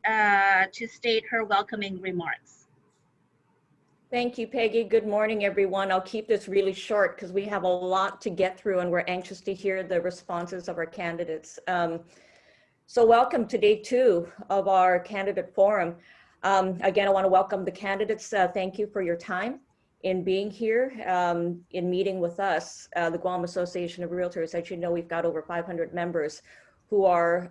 to state her welcoming remarks. Thank you, Peggy. Good morning, everyone. I'll keep this really short because we have a lot to get through and we're anxious to hear the responses of our candidates. So welcome to day 2 of our candidate forum. Again, I want to welcome the candidates. Thank you for your time in being here, in meeting with us, the Guam Association of Realtors. As you know, we've got over 500 members who are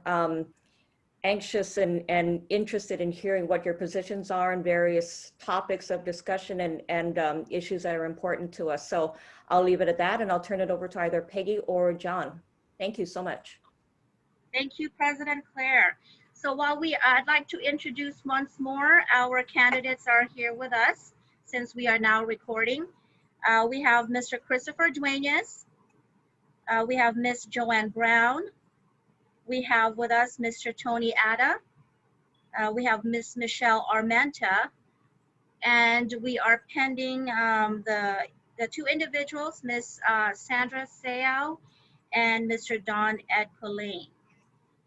anxious and interested in hearing what your positions are on various topics of discussion and issues that are important to us. So I'll leave it at that and I'll turn it over to either Peggy or John. Thank you so much. Thank you, President Claire. So while I'd like to introduce once more, our candidates are here with us since we are now recording. We have Mr. Christopher Duenas. We have Ms. Joanne Brown. We have with us Mr. Tony Atta. We have Ms. Michelle Armenta. And we are pending the 2 individuals, Ms. Sandra Seau and Mr. Don Ed Colleen.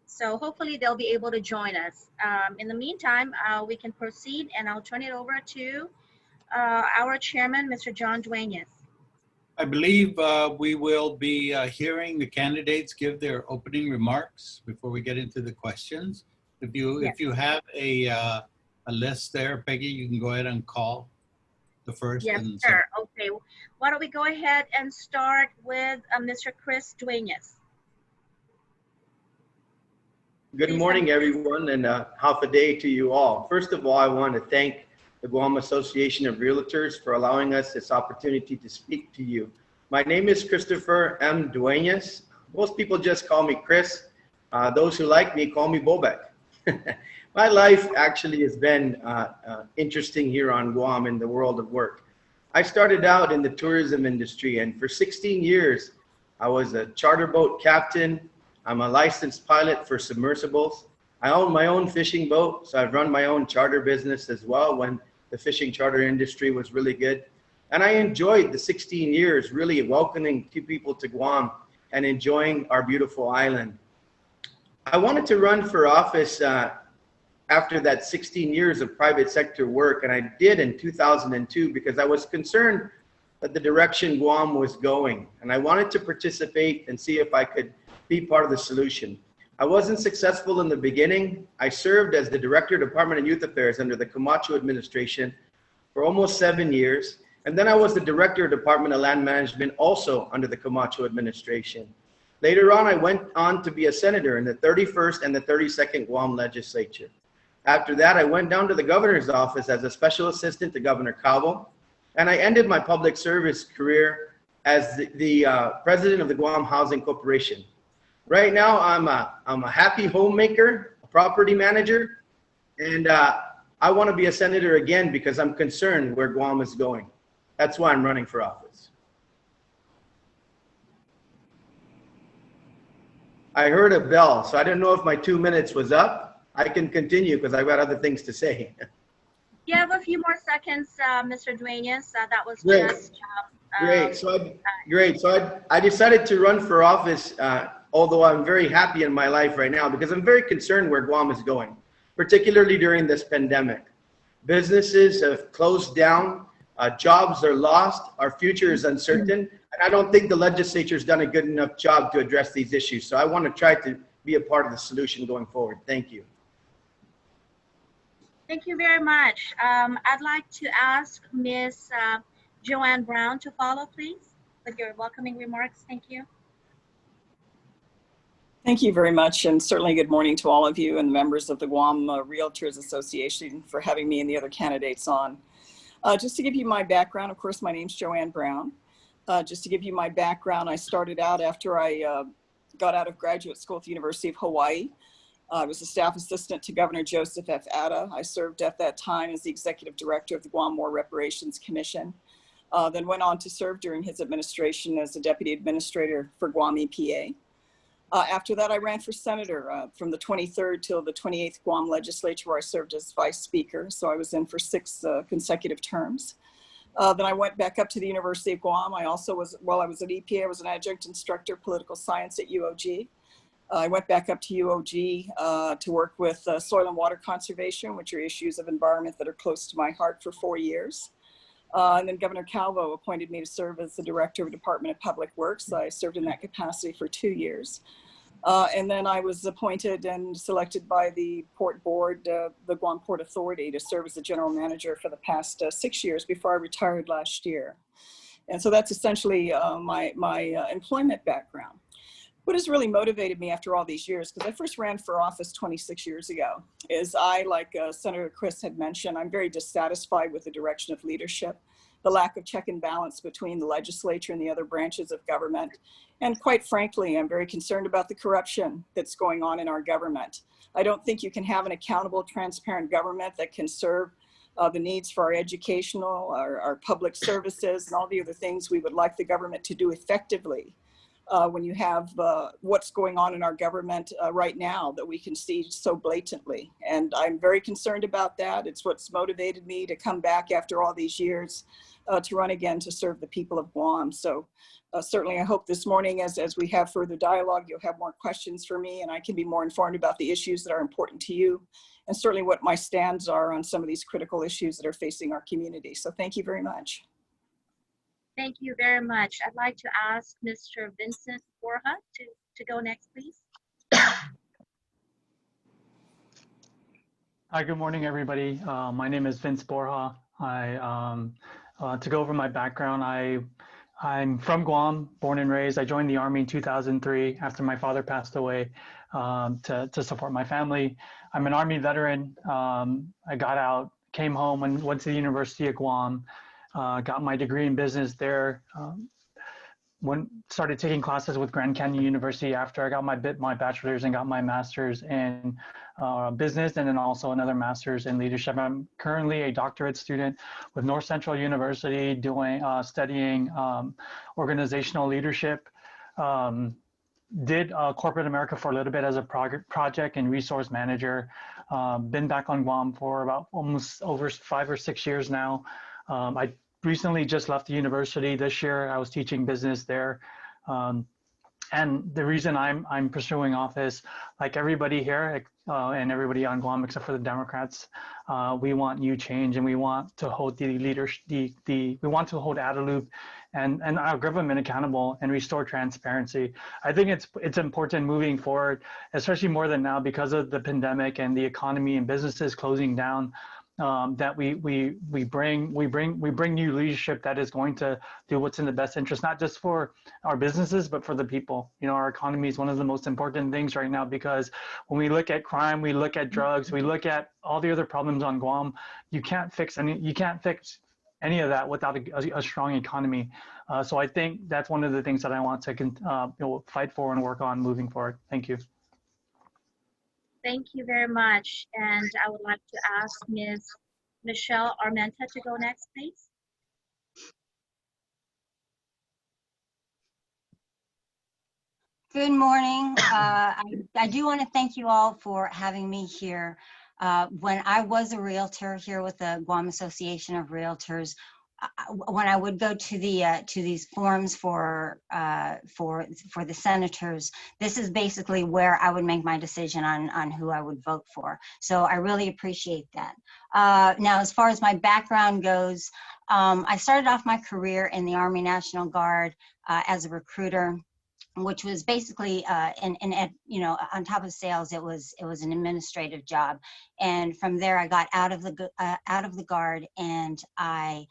So hopefully they'll be able to join us. In the meantime, we can proceed and I'll turn it over to our chairman, Mr. John Duenas. I believe we will be hearing the candidates give their opening remarks before we get into the questions. If you have a list there, Peggy, you can go ahead and call the first. Yes, sir. Okay. Why don't we go ahead and start with Mr. Chris Duenas. Good morning, everyone, and half a day to you all. First of all, I want to thank the Guam Association of Realtors for allowing us this opportunity to speak to you. My name is Christopher M. Duenas. Most people just call me Chris. Those who like me call me Bobek. My life actually has been interesting here on Guam in the world of work. I started out in the tourism industry, and for 16 years, I was a charter boat captain. I'm a licensed pilot for submersibles. I own my own fishing boat, so I've run my own charter business as well when the fishing charter industry was really good. And I enjoyed the 16 years really welcoming people to Guam and enjoying our beautiful island. I wanted to run for office after that 16 years of private sector work, and I did in 2002 because I was concerned that the direction Guam was going, and I wanted to participate and see if I could be part of the solution. I wasn't successful in the beginning. I served as the Director of Department of Youth Affairs under the Camacho administration for almost 7 years. And then I was the Director of Department of Land Management also under the Camacho administration. Later on, I went on to be a senator in the 31st and the 32nd Guam legislature. After that, I went down to the governor's office as a special assistant to Governor Cabo. And I ended my public service career as the president of the Guam Housing Corporation. Right now, I'm a happy homemaker, a property manager, and I want to be a senator again because I'm concerned where Guam is going. That's why I'm running for office. I heard a bell, so I didn't know if my 2 minutes was up. I can continue because I've got other things to say. You have a few more seconds, Mr. Duenas. That was Great. just Great. So I decided to run for office. Although I'm very happy in my life right now because I'm very concerned where Guam is going, particularly during this pandemic. Businesses have closed down, jobs are lost, our future is uncertain, and I don't think the legislature has done a good enough job to address these issues. So I want to try to be a part of the solution going forward. Thank you. Thank you very much. I'd like to ask Ms. Joanne Brown to follow, please, with your welcoming remarks. Thank you. Thank you very much, and certainly good morning to all of you and the members of the Guam Realtors Association for having me and the other candidates on. Just to give you my background, of course, my name's Joanne Brown. Just to give you my background, I started out after I got out of graduate school at the University of Hawaii. I was a staff assistant to Governor Joseph F. Atta. I served at that time as the executive director of the Guam War Reparations Commission. Then went on to serve during his administration as the deputy administrator for Guam EPA. After that, I ran for senator from the 23rd till the 28th Guam legislature, where I served as vice speaker. So I was in for 6 consecutive terms. Then I went back up to the University of Guam. I also was, while I was at EPA, I was an adjunct instructor of political science at UOG. I went back up to UOG to work with soil and water conservation, which are issues of environment that are close to my heart, for 4 years. And then Governor Calvo appointed me to serve as the Director of Department of Public Works. I served in that capacity for 2 years. And then I was appointed and selected by the Port Board, the Guam Port Authority, to serve as the General Manager for the past 6 years before I retired last year. And so that's essentially my employment background. What has really motivated me after all these years, because I first ran for office 26 years ago, is I, like Senator Chris had mentioned, I'm very dissatisfied with the direction of leadership, the lack of check and balance between the legislature and the other branches of government. And quite frankly, I'm very concerned about the corruption that's going on in our government. I don't think you can have an accountable, transparent government that can serve the needs for our educational, our public services, and all the other things we would like the government to do effectively. When you have what's going on in our government right now that we can see so blatantly. And I'm very concerned about that. It's what's motivated me to come back after all these years to run again to serve the people of Guam. So certainly I hope this morning as we have further dialogue, you'll have more questions for me and I can be more informed about the issues that are important to you and certainly what my stands are on some of these critical issues that are facing our community. So thank you very much. Thank you very much. I'd like to ask Mr. Vincent Borja to go next, please. Hi, good morning, everybody. My name is Vince Borja. To go over my background, I'm from Guam, born and raised. I joined the Army in 2003 after my father passed away to support my family. I'm an Army veteran. I got out, came home, and went to the University of Guam. Got my degree in business there. Started taking classes with Grand Canyon University after I got my bachelor's and got my master's in business, and then also another master's in leadership. I'm currently a doctorate student with North Central University studying organizational leadership. Did corporate America for a little bit as a project and resource manager. Been back on Guam for about almost over 5 or 6 years now. I recently just left the university this year. I was teaching business there. And the reason I'm pursuing office, like everybody here and everybody on Guam except for the Democrats, we want new change and we want to hold the leaders, we want to hold ADALOOP and our government accountable and restore transparency. I think it's important moving forward, especially more than now because of the pandemic and the economy and businesses closing down. That we bring new leadership that is going to do what's in the best interest, not just for our businesses, but for the people. You know, our economy is one of the most important things right now because when we look at crime, we look at drugs, we look at all the other problems on Guam, you can't fix any of that without a strong economy. So I think that's one of the things that I want to fight for and work on moving forward. Thank you. Thank you very much. And I would like to ask Ms. Michelle Armenta to go next, please. Good morning. I do want to thank you all for having me here. When I was a realtor here with the Guam Association of Realtors, when I would go to these forums for the senators, this is basically where I would make my decision on who I would vote for. So I really appreciate that. Now, as far as my background goes, I started off my career in the Army National Guard as a recruiter, which was basically on top of sales, it was an administrative job. And from there, I got out of the guard, and I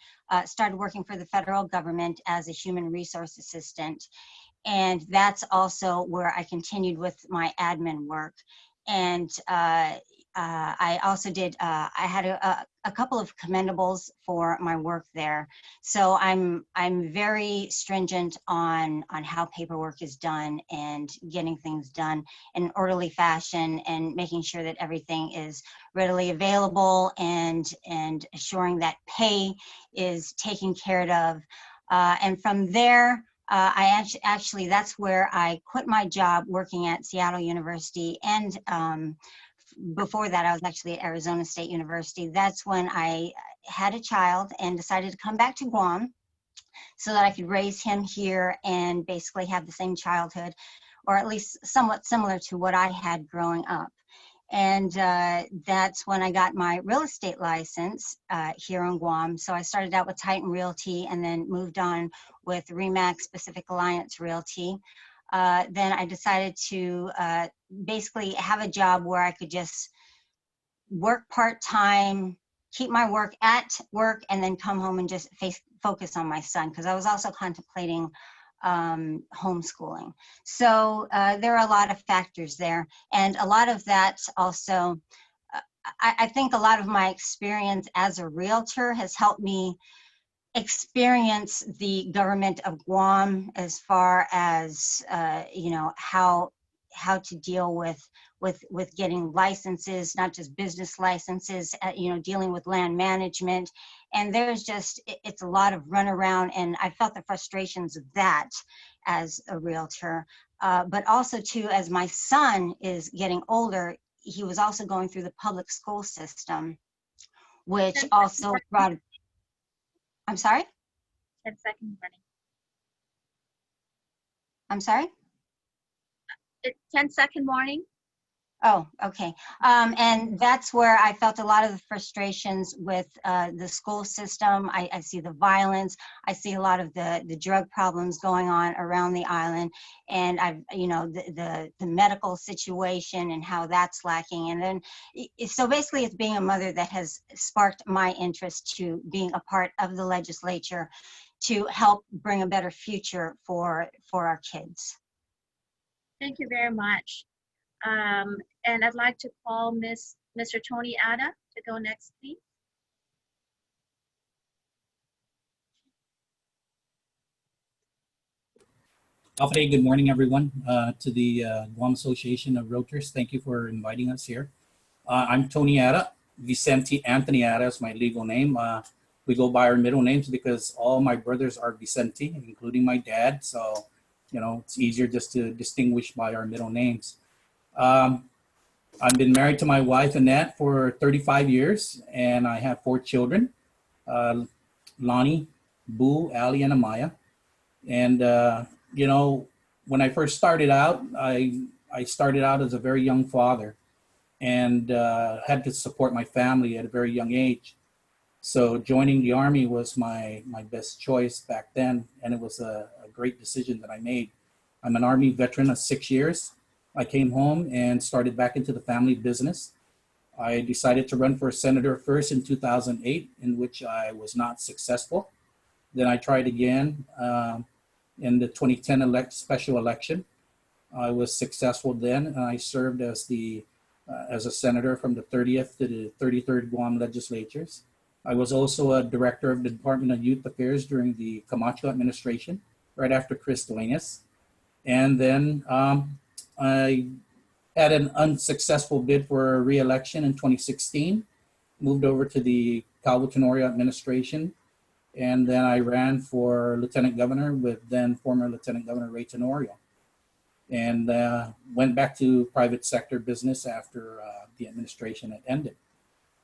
started working for the federal government as a human resource assistant. And that's also where I continued with my admin work. And I also did, I had a couple of commendables for my work there. So I'm very stringent on how paperwork is done and getting things done in an orderly fashion and making sure that everything is readily available and assuring that pay is taken care of. And from there, I actually, that's where I quit my job working at Seattle University, and before that, I was actually at Arizona State University. That's when I had a child and decided to come back to Guam so that I could raise him here and basically have the same childhood. or at least somewhat similar to what I had growing up. And that's when I got my real estate license here on Guam. So I started out with Titan Realty and then moved on with RE/MAX Pacific Alliance Realty. Then I decided to basically have a job where I could just work part-time, keep my work at work, and then come home and just focus on my son, because I was also contemplating homeschooling. So there are a lot of factors there. And a lot of that also, I think a lot of my experience as a realtor has helped me experience the government of Guam as far as, you know, how to deal with getting licenses, not just business licenses, you know, dealing with land management. And there's just, it's a lot of runaround, and I felt the frustrations of that as a realtor. But also too, as my son is getting older, he was also going through the public school system, which also brought, I'm sorry? 10 seconds running. I'm sorry? It's 10-second warning. Oh, okay. And that's where I felt a lot of the frustrations with the school system. I see the violence. I see a lot of the drug problems going on around the island. And I've, you know, the medical situation and how that's lacking. And then, so basically it's being a mother that has sparked my interest to being a part of the legislature to help bring a better future for our kids. Thank you very much. And I'd like to call Mr. Tony Ada to go next, please. Alfred, good morning, everyone, to the Guam Association of Realtors. Thank you for inviting us here. I'm Tony Ada. Vicente Anthony Ada is my legal name. We go by our middle names because all my brothers are Vicente, including my dad. So, you know, it's easier just to distinguish by our middle names. I've been married to my wife, Annette, for 35 years, and I have 4 children, Lonnie, Boo, Allie, and Amaya. And, you know, when I first started out, I started out as a very young father and had to support my family at a very young age. So joining the Army was my best choice back then, and it was a great decision that I made. I'm an Army veteran of 6 years. I came home and started back into the family business. I decided to run for senator first in 2008, in which I was not successful. Then I tried again in the 2010 special election. I was successful then, and I served as a senator from the 30th to the 33rd Guam legislatures. I was also a director of the Department of Youth Affairs during the Camacho administration, right after Chris Duenas. And then I had an unsuccessful bid for re-election in 2016, moved over to the Senatorial administration, and then I ran for lieutenant governor with then former Lieutenant Governor Ray Tenorio, and went back to private sector business after the administration had ended.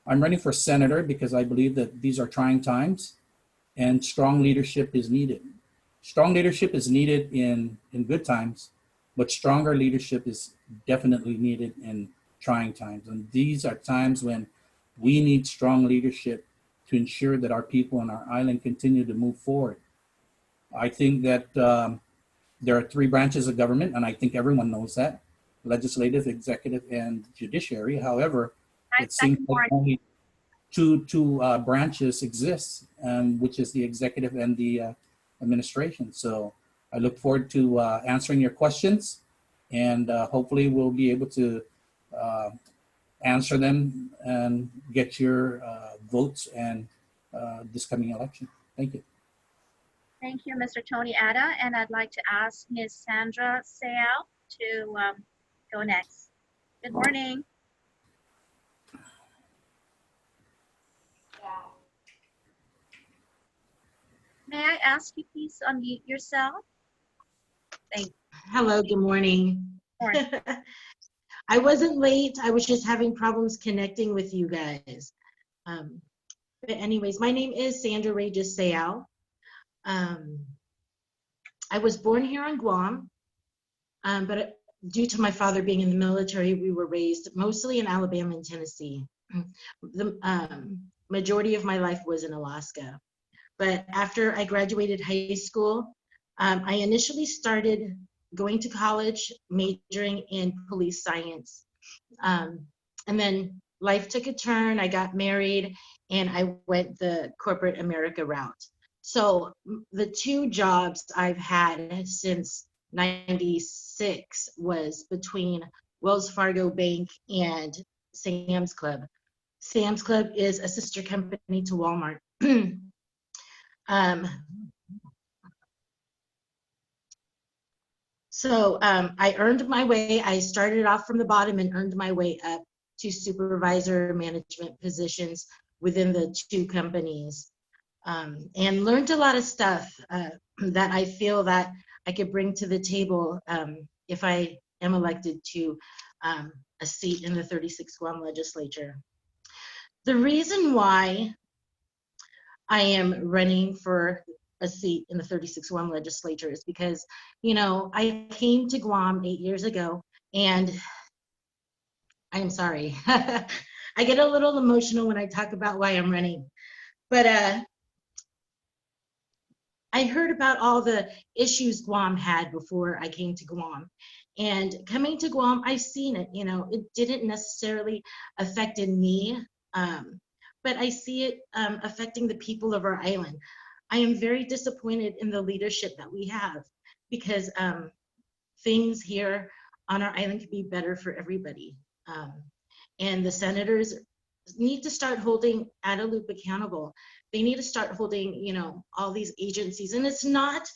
I'm running for senator because I believe that these are trying times and strong leadership is needed. Strong leadership is needed in good times, but stronger leadership is definitely needed in trying times. And these are times when we need strong leadership to ensure that our people on our island continue to move forward. I think that there are 3 branches of government, and I think everyone knows that: legislative, executive, and judiciary. However, it seems like only two branches exist, which is the executive and the administration. So I look forward to answering your questions, and hopefully we'll be able to answer them and get your votes and this coming election. Thank you. Thank you, Mr. Tony Ada. And I'd like to ask Ms. Sandra Sayal to go next. Good morning. May I ask you please to unmute yourself? Thank you. Hello, good morning. Morning. I wasn't late. I was just having problems connecting with you guys. But anyways, my name is Sandra Regis Sayal. I was born here on Guam. But due to my father being in the military, we were raised mostly in Alabama and Tennessee. The majority of my life was in Alaska. But after I graduated high school, I initially started going to college, majoring in police science. And then life took a turn. I got married and I went the corporate America route. So the two jobs I've had since 96 was between Wells Fargo Bank and Sam's Club. Sam's Club is a sister company to Walmart. So I earned my way. I started off from the bottom and earned my way up to supervisor management positions within the two companies, and learned a lot of stuff that I feel that I could bring to the table if I am elected to a seat in the 36th Guam legislature. The reason why I am running for a seat in the 36th Guam legislature is because, you know, I came to Guam 8 years ago, and I'm sorry. I get a little emotional when I talk about why I'm running, but I heard about all the issues Guam had before I came to Guam. And coming to Guam, I've seen it, you know, it didn't necessarily affect me, but I see it affecting the people of our island. I am very disappointed in the leadership that we have, because things here on our island can be better for everybody. And the senators need to start holding Adelup accountable. They need to start holding, you know, all these agencies. And it's not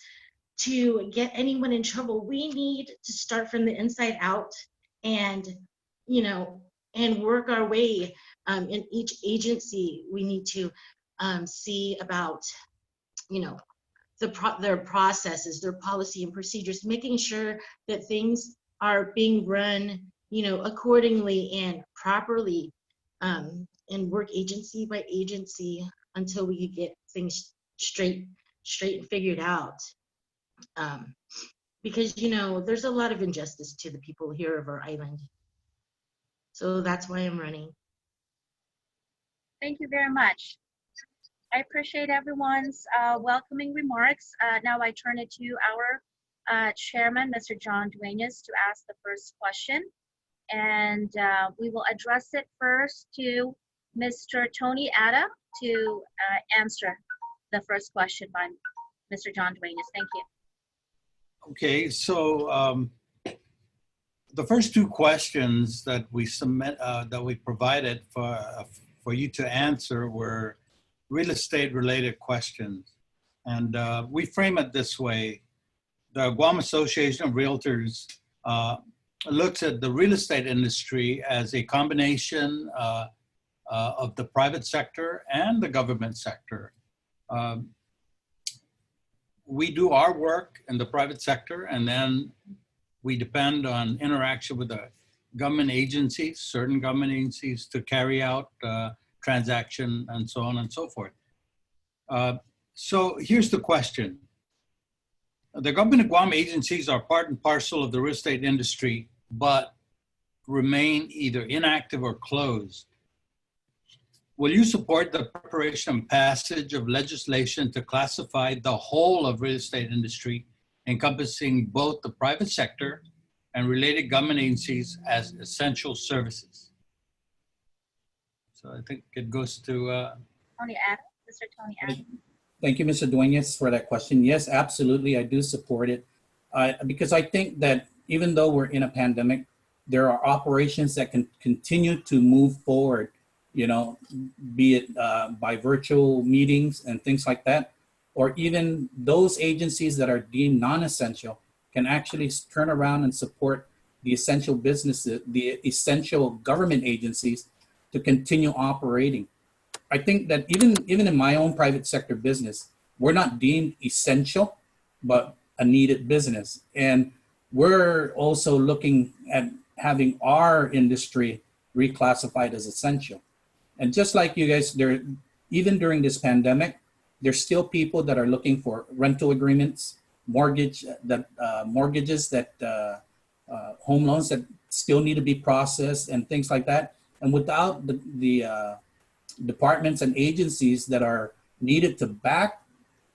to get anyone in trouble. We need to start from the inside out and, you know, and work our way in each agency. We need to see about, you know, their processes, their policy and procedures, making sure that things are being run, you know, accordingly and properly, and work agency by agency until we get things straight and figured out. Because, you know, there's a lot of injustice to the people here of our island. So that's why I'm running. Thank you very much. I appreciate everyone's welcoming remarks. Now I turn it to our chairman, Mr. John Duenas, to ask the first question. And we will address it first to Mr. Tony Atta to answer the first question by Mr. John Duenas. Thank you. Okay, so the first two questions that we provided for you to answer were real estate related questions. And we frame it this way. The Guam Association of Realtors looks at the real estate industry as a combination of the private sector and the government sector. We do our work in the private sector, and then we depend on interaction with the government agencies, certain government agencies, to carry out transaction and so on and so forth. So here's the question. The government of Guam agencies are part and parcel of the real estate industry, but remain either inactive or closed. Will you support the preparation and passage of legislation to classify the whole of real estate industry, encompassing both the private sector and related government agencies, as essential services? So I think it goes to Tony Atta, Mr. Tony Atta. Thank you, Mr. Duenas, for that question. Yes, absolutely, I do support it. Because I think that even though we're in a pandemic, there are operations that can continue to move forward, you know, be it by virtual meetings and things like that, or even those agencies that are deemed non-essential can actually turn around and support the essential businesses, the essential government agencies to continue operating. I think that even in my own private sector business, we're not deemed essential, but a needed business. And we're also looking at having our industry reclassified as essential. And just like you guys, even during this pandemic, there's still people that are looking for rental agreements, mortgages that home loans that still need to be processed and things like that. And without the departments and agencies that are needed to back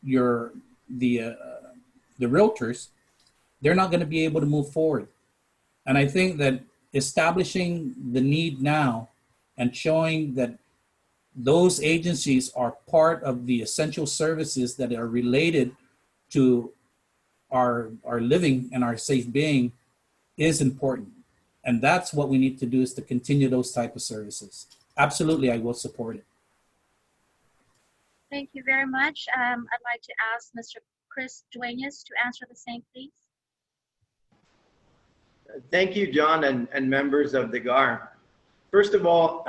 the realtors, they're not going to be able to move forward. And I think that establishing the need now and showing that those agencies are part of the essential services that are related to our living and our safe being is important. And that's what we need to do, is to continue those type of services. Absolutely, I will support it. Thank you very much. I'd like to ask Mr. Chris Duenas to answer the same, please. Thank you, John, and members of the GAR. First of all,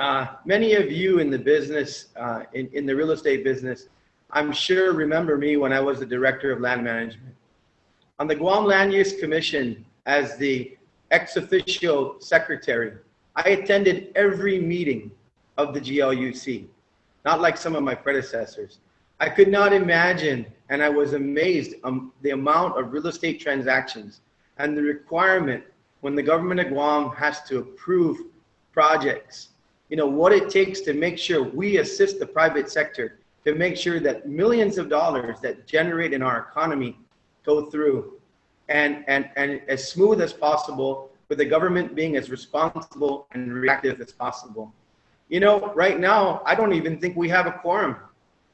many of you in the business, in the real estate business, I'm sure remember me when I was the Director of Land Management. On the Guam Land Use Commission, as the ex officio secretary, I attended every meeting of the GLUC, not like some of my predecessors. I could not imagine, and I was amazed the amount of real estate transactions and the requirement when the government of Guam has to approve projects, what it takes to make sure we assist the private sector to make sure that millions of dollars that generate in our economy go through, and as smooth as possible, with the government being as responsible and reactive as possible. Right now, I don't even think we have a quorum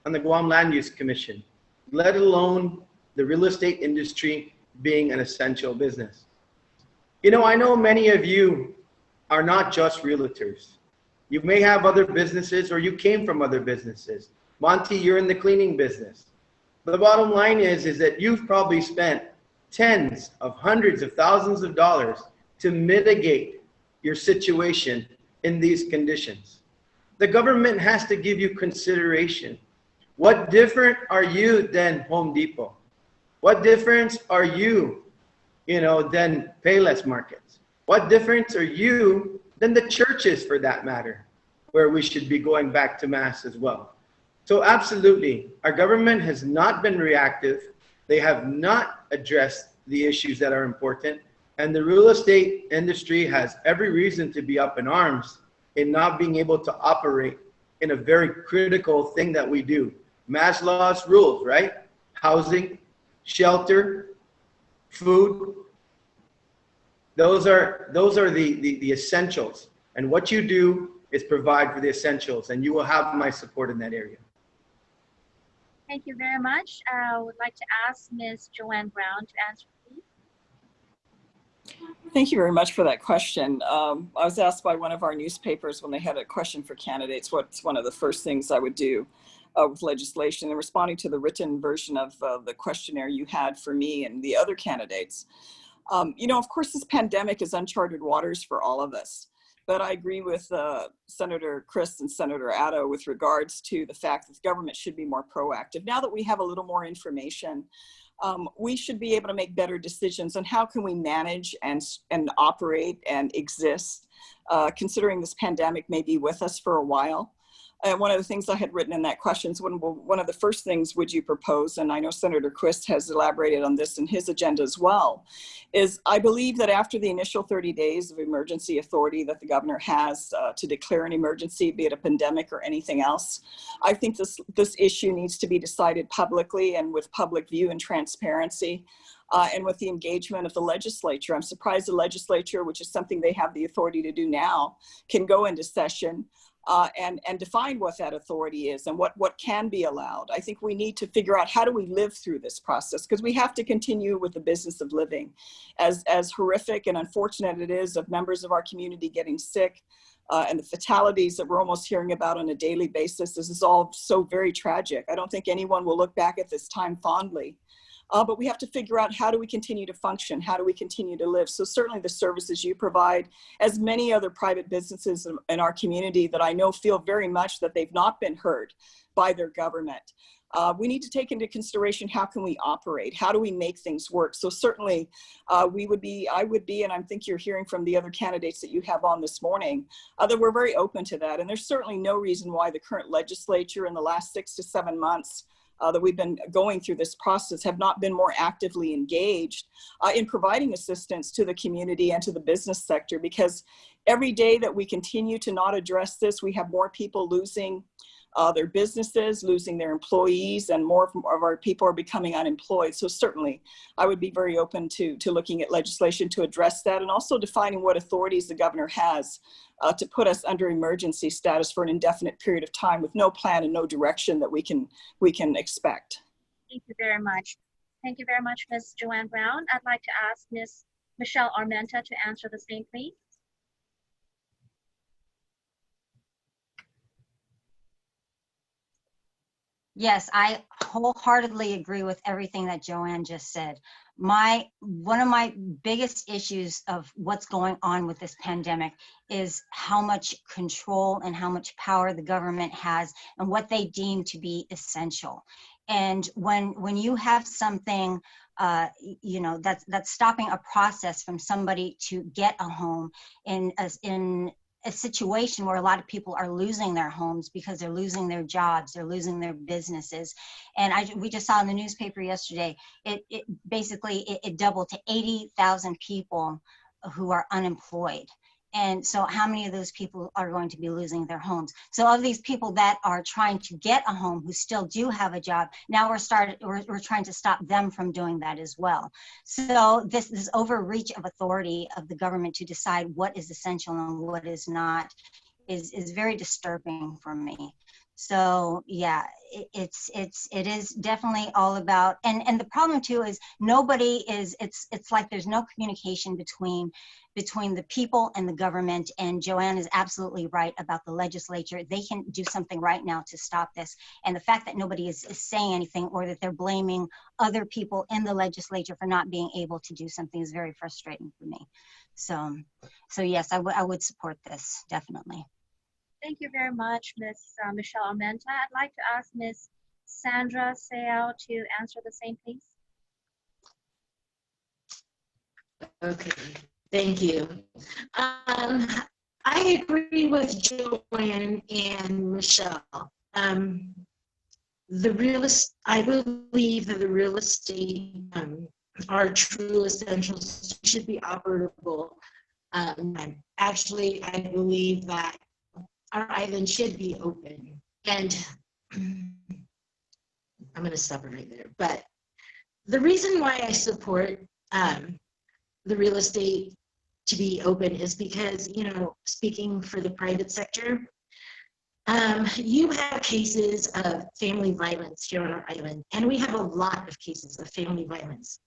on the Guam Land Use Commission, let alone the real estate industry being an essential business. I know many of you are not just realtors. You may have other businesses, or you came from other businesses. Monty, you're in the cleaning business. But the bottom line is that you've probably spent tens of hundreds of thousands of dollars to mitigate your situation in these conditions. The government has to give you consideration. What different are you than Home Depot? What difference are you, than Payless Markets? What difference are you than the churches, for that matter, where we should be going back to mass as well? So absolutely, our government has not been reactive. They have not addressed the issues that are important. And the real estate industry has every reason to be up in arms in not being able to operate in a very critical thing that we do. Maslow's rules, right? Housing, shelter, food. Those are the essentials. And what you do is provide for the essentials, and you will have my support in that area. Thank you very much. I would like to ask Ms. Joanne Brown to answer, please. Thank you very much for that question. I was asked by one of our newspapers when they had a question for candidates, what's one of the first things I would do with legislation, and responding to the written version of the questionnaire you had for me and the other candidates. Of course, this pandemic is uncharted waters for all of us. But I agree with Senator Chris and Senator Addo with regards to the fact that the government should be more proactive. Now that we have a little more information, we should be able to make better decisions on how can we manage and operate and exist, considering this pandemic may be with us for a while. And one of the things I had written in that question is one of the first things would you propose, and I know Senator Quist has elaborated on this in his agenda as well, is I believe that after the initial 30 days of emergency authority that the governor has to declare an emergency, be it a pandemic or anything else, I think this issue needs to be decided publicly and with public view and transparency. And with the engagement of the legislature. I'm surprised the legislature, which is something they have the authority to do now, can go into session and define what that authority is and what can be allowed. I think we need to figure out how do we live through this process, because we have to continue with the business of living. As horrific and unfortunate it is of members of our community getting sick, and the fatalities that we're almost hearing about on a daily basis, this is all so very tragic. I don't think anyone will look back at this time fondly. But we have to figure out how do we continue to function? How do we continue to live? So certainly the services you provide, as many other private businesses in our community that I know feel very much that they've not been heard by their government. We need to take into consideration how can we operate? How do we make things work? So certainly I would be, and I think you're hearing from the other candidates that you have on this morning, that we're very open to that. And there's certainly no reason why the current legislature in the last 6 to 7 months that we've been going through this process have not been more actively engaged in providing assistance to the community and to the business sector, because every day that we continue to not address this, we have more people losing their businesses, losing their employees, and more of our people are becoming unemployed. So certainly I would be very open to looking at legislation to address that, and also defining what authorities the governor has to put us under emergency status for an indefinite period of time with no plan and no direction that we can expect. Thank you very much. Thank you very much, Ms. Joanne Brown. I'd like to ask Ms. Michelle Armenta to answer the same, please. Yes, I wholeheartedly agree with everything that Joanne just said. One of my biggest issues of what's going on with this pandemic is how much control and how much power the government has and what they deem to be essential. And when you have something that's stopping a process from somebody to get a home in a situation where a lot of people are losing their homes because they're losing their jobs, they're losing their businesses. And we just saw in the newspaper yesterday, it basically doubled to 80,000 people who are unemployed. And so how many of those people are going to be losing their homes? So of these people that are trying to get a home who still do have a job, now we're trying to stop them from doing that as well. So this overreach of authority of the government to decide what is essential and what is not is very disturbing for me. So yeah, it is definitely all about, and the problem too is it's like there's no communication between the people and the government. And Joanne is absolutely right about the legislature. They can do something right now to stop this. And the fact that nobody is saying anything, or that they're blaming other people in the legislature for not being able to do something, is very frustrating for me. So yes, I would support this, definitely. Thank you very much, Ms. Michelle Armenta. I'd like to ask Ms. Sandra Seau to answer the same, please. Okay, thank you. I agree with Joanne and Michelle. I believe that the real estate are true essentials, should be operable. Actually, I believe that our island should be open. And I'm going to stop it right there. But the reason why I support the real estate to be open is because, speaking for the private sector, you have cases of family violence here on our island, and we have a lot of cases of family violence.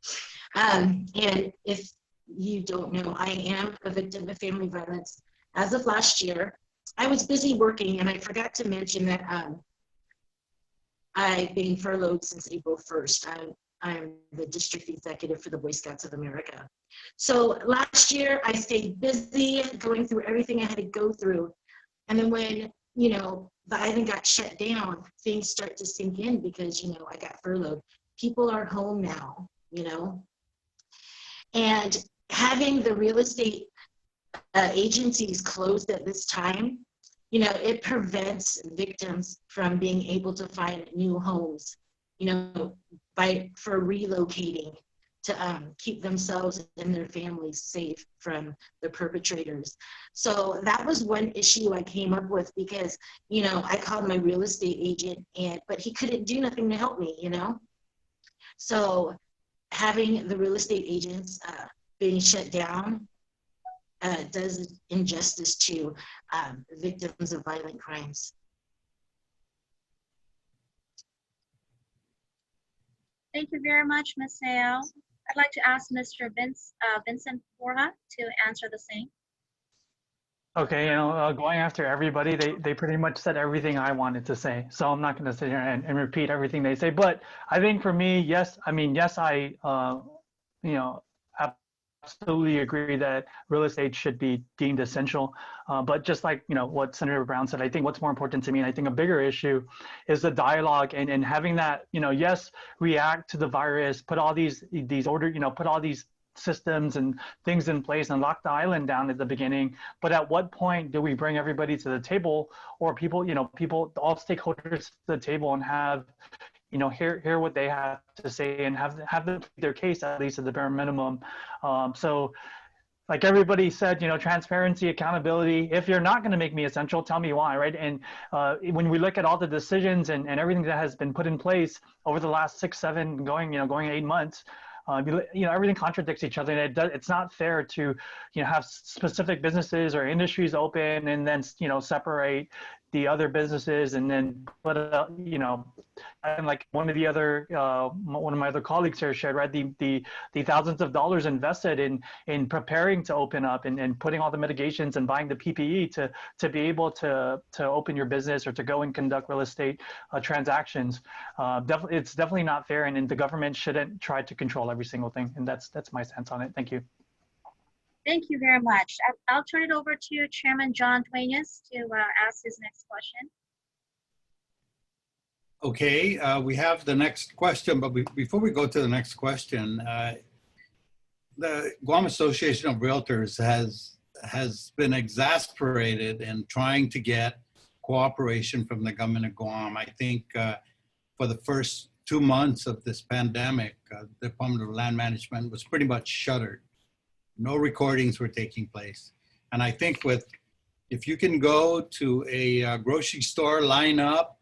And if you don't know, I am a victim of family violence. As of last year, I was busy working, and I forgot to mention that I've been furloughed since April 1st. I'm the district executive for the Boy Scouts of America. So last year, I stayed busy going through everything I had to go through. And then when, the island got shut down, things start to sink in because, I got furloughed. People are home now, And having the real estate agencies closed at this time, it prevents victims from being able to find new homes, for relocating to keep themselves and their families safe from the perpetrators. So that was one issue I came up with because, I called my real estate agent, but he couldn't do nothing to help me, So having the real estate agents being shut down does injustice to victims of violent crimes. Thank you very much, Ms. Seau. I'd like to ask Mr. Vincent Porra to answer the same. Okay, going after everybody, they pretty much said everything I wanted to say. So I'm not going to sit here and repeat everything they say. But I think for me, yes, I absolutely agree that real estate should be deemed essential. But just like, what Senator Brown said, I think what's more important to me, and I think a bigger issue is the dialogue and having that, yes, react to the virus, put all these put all these systems and things in place and lock the island down at the beginning. But at what point do we bring everybody to the table, or people, all stakeholders to the table and have, hear what they have to say and have them plead their case, at least at the bare minimum. So like everybody said, transparency, accountability. If you're not going to make me essential, tell me why, right? And when we look at all the decisions and everything that has been put in place over the last 6, 7, going 8 months, everything contradicts each other, and it's not fair to, have specific businesses or industries open and then, separate the other businesses and then put and like one of my other colleagues here shared, right, the thousands of dollars invested in preparing to open up and putting all the mitigations and buying the PPE to be able to open your business or to go and conduct real estate transactions. It's definitely not fair, and the government shouldn't try to control every single thing. And that's my stance on it. Thank you. Thank you very much. I'll turn it over to Chairman John Duenas to ask his next question. Okay, we have the next question, but before we go to the next question, the Guam Association of Realtors has been exasperated in trying to get cooperation from the government of Guam. I think for the first 2 months of this pandemic, the Department of Land Management was pretty much shuttered. No recordings were taking place. And I think if you can go to a grocery store, line up,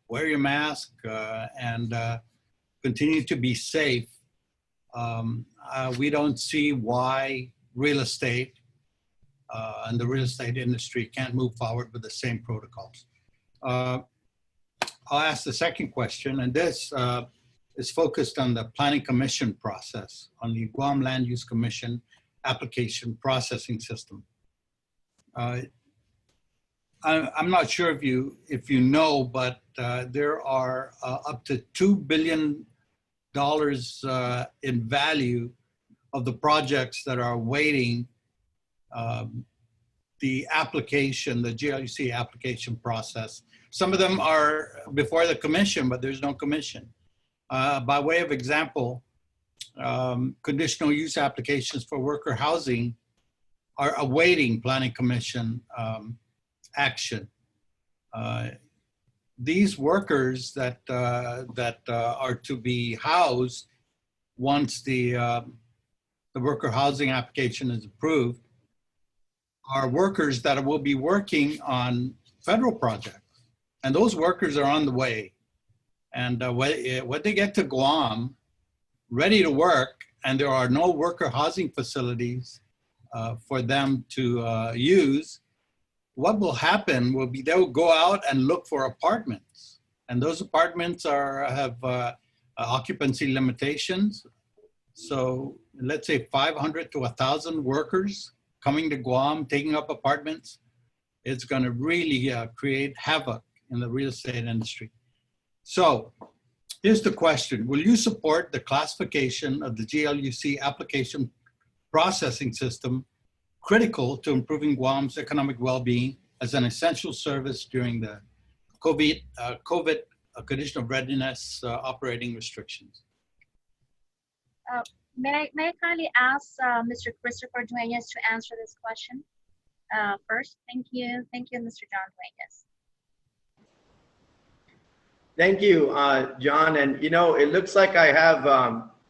wear your mask, and continue to be safe, we don't see why real estate and the real estate industry can't move forward with the same protocols. I'll ask the second question, and this is focused on the Planning Commission process, on the Guam Land Use Commission application processing system. I'm not sure if you know, but there are up to $2 billion in value of the projects that are awaiting the application, the GLUC application process. Some of them are before the commission, but there's no commission. By way of example, conditional use applications for worker housing are awaiting Planning Commission action. These workers that are to be housed once the worker housing application is approved are workers that will be working on federal projects, and those workers are on the way. And when they get to Guam, ready to work, and there are no worker housing facilities for them to use, what will happen will be they will go out and look for apartments. And those apartments have occupancy limitations. So let's say 500 to 1,000 workers coming to Guam, taking up apartments. It's going to really create havoc in the real estate industry. So here's the question. Will you support the classification of the GLUC application processing system critical to improving Guam's economic well-being as an essential service during the COVID condition of readiness operating restrictions? May I kindly ask Mr. Christopher Duenas to answer this question first? Thank you. Thank you, Mr. John Duenas. Thank you, John. And it looks like I have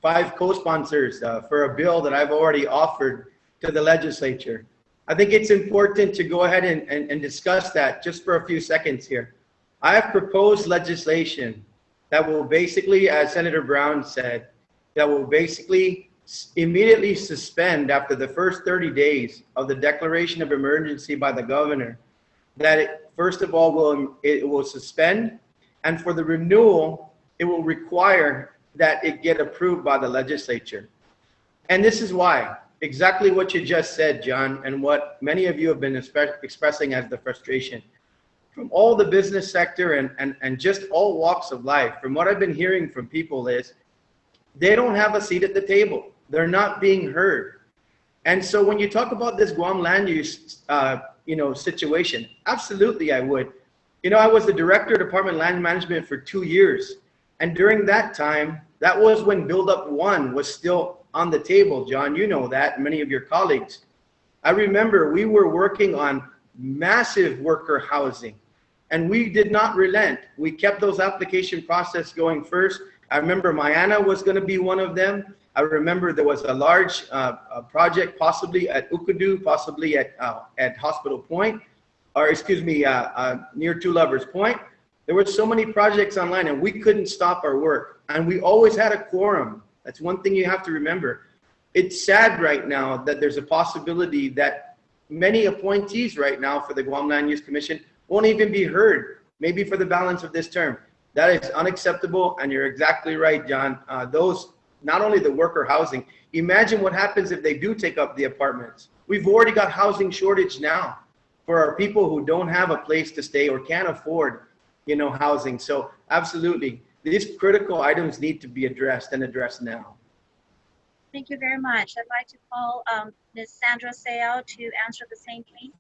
5 co-sponsors for a bill that I've already offered to the legislature. I think it's important to go ahead and discuss that just for a few seconds here. I have proposed legislation that will basically, as Senator Brown said, that will basically immediately suspend after the first 30 days of the declaration of emergency by the governor, that it, first of all, it will suspend, and for the renewal, it will require that it get approved by the legislature. And this is why, exactly what you just said, John, and what many of you have been expressing as the frustration. From all the business sector and just all walks of life, from what I've been hearing from people is, they don't have a seat at the table. They're not being heard. And so when you talk about this Guam land use, situation, absolutely I would. I was the director of Department of Land Management for 2 years. And during that time, that was when Build Up 1 was still on the table, John. You know that, and many of your colleagues. I remember we were working on massive worker housing. And we did not relent. We kept those application process going first. I remember Mayana was going to be one of them. I remember there was a large project possibly at Ukudu, possibly at Hospital Point, or excuse me, near Two Lovers Point. There were so many projects online and we couldn't stop our work. And we always had a quorum. That's one thing you have to remember. It's sad right now that there's a possibility that many appointees right now for the Guam Land Use Commission won't even be heard, maybe for the balance of this term. That is unacceptable, and you're exactly right, John. Those, not only the worker housing, imagine what happens if they do take up the apartments. We've already got housing shortage now for our people who don't have a place to stay or can't afford, housing. So absolutely, these critical items need to be addressed and addressed now. Thank you very much. I'd like to call Ms. Sandra Seao to answer the same, please.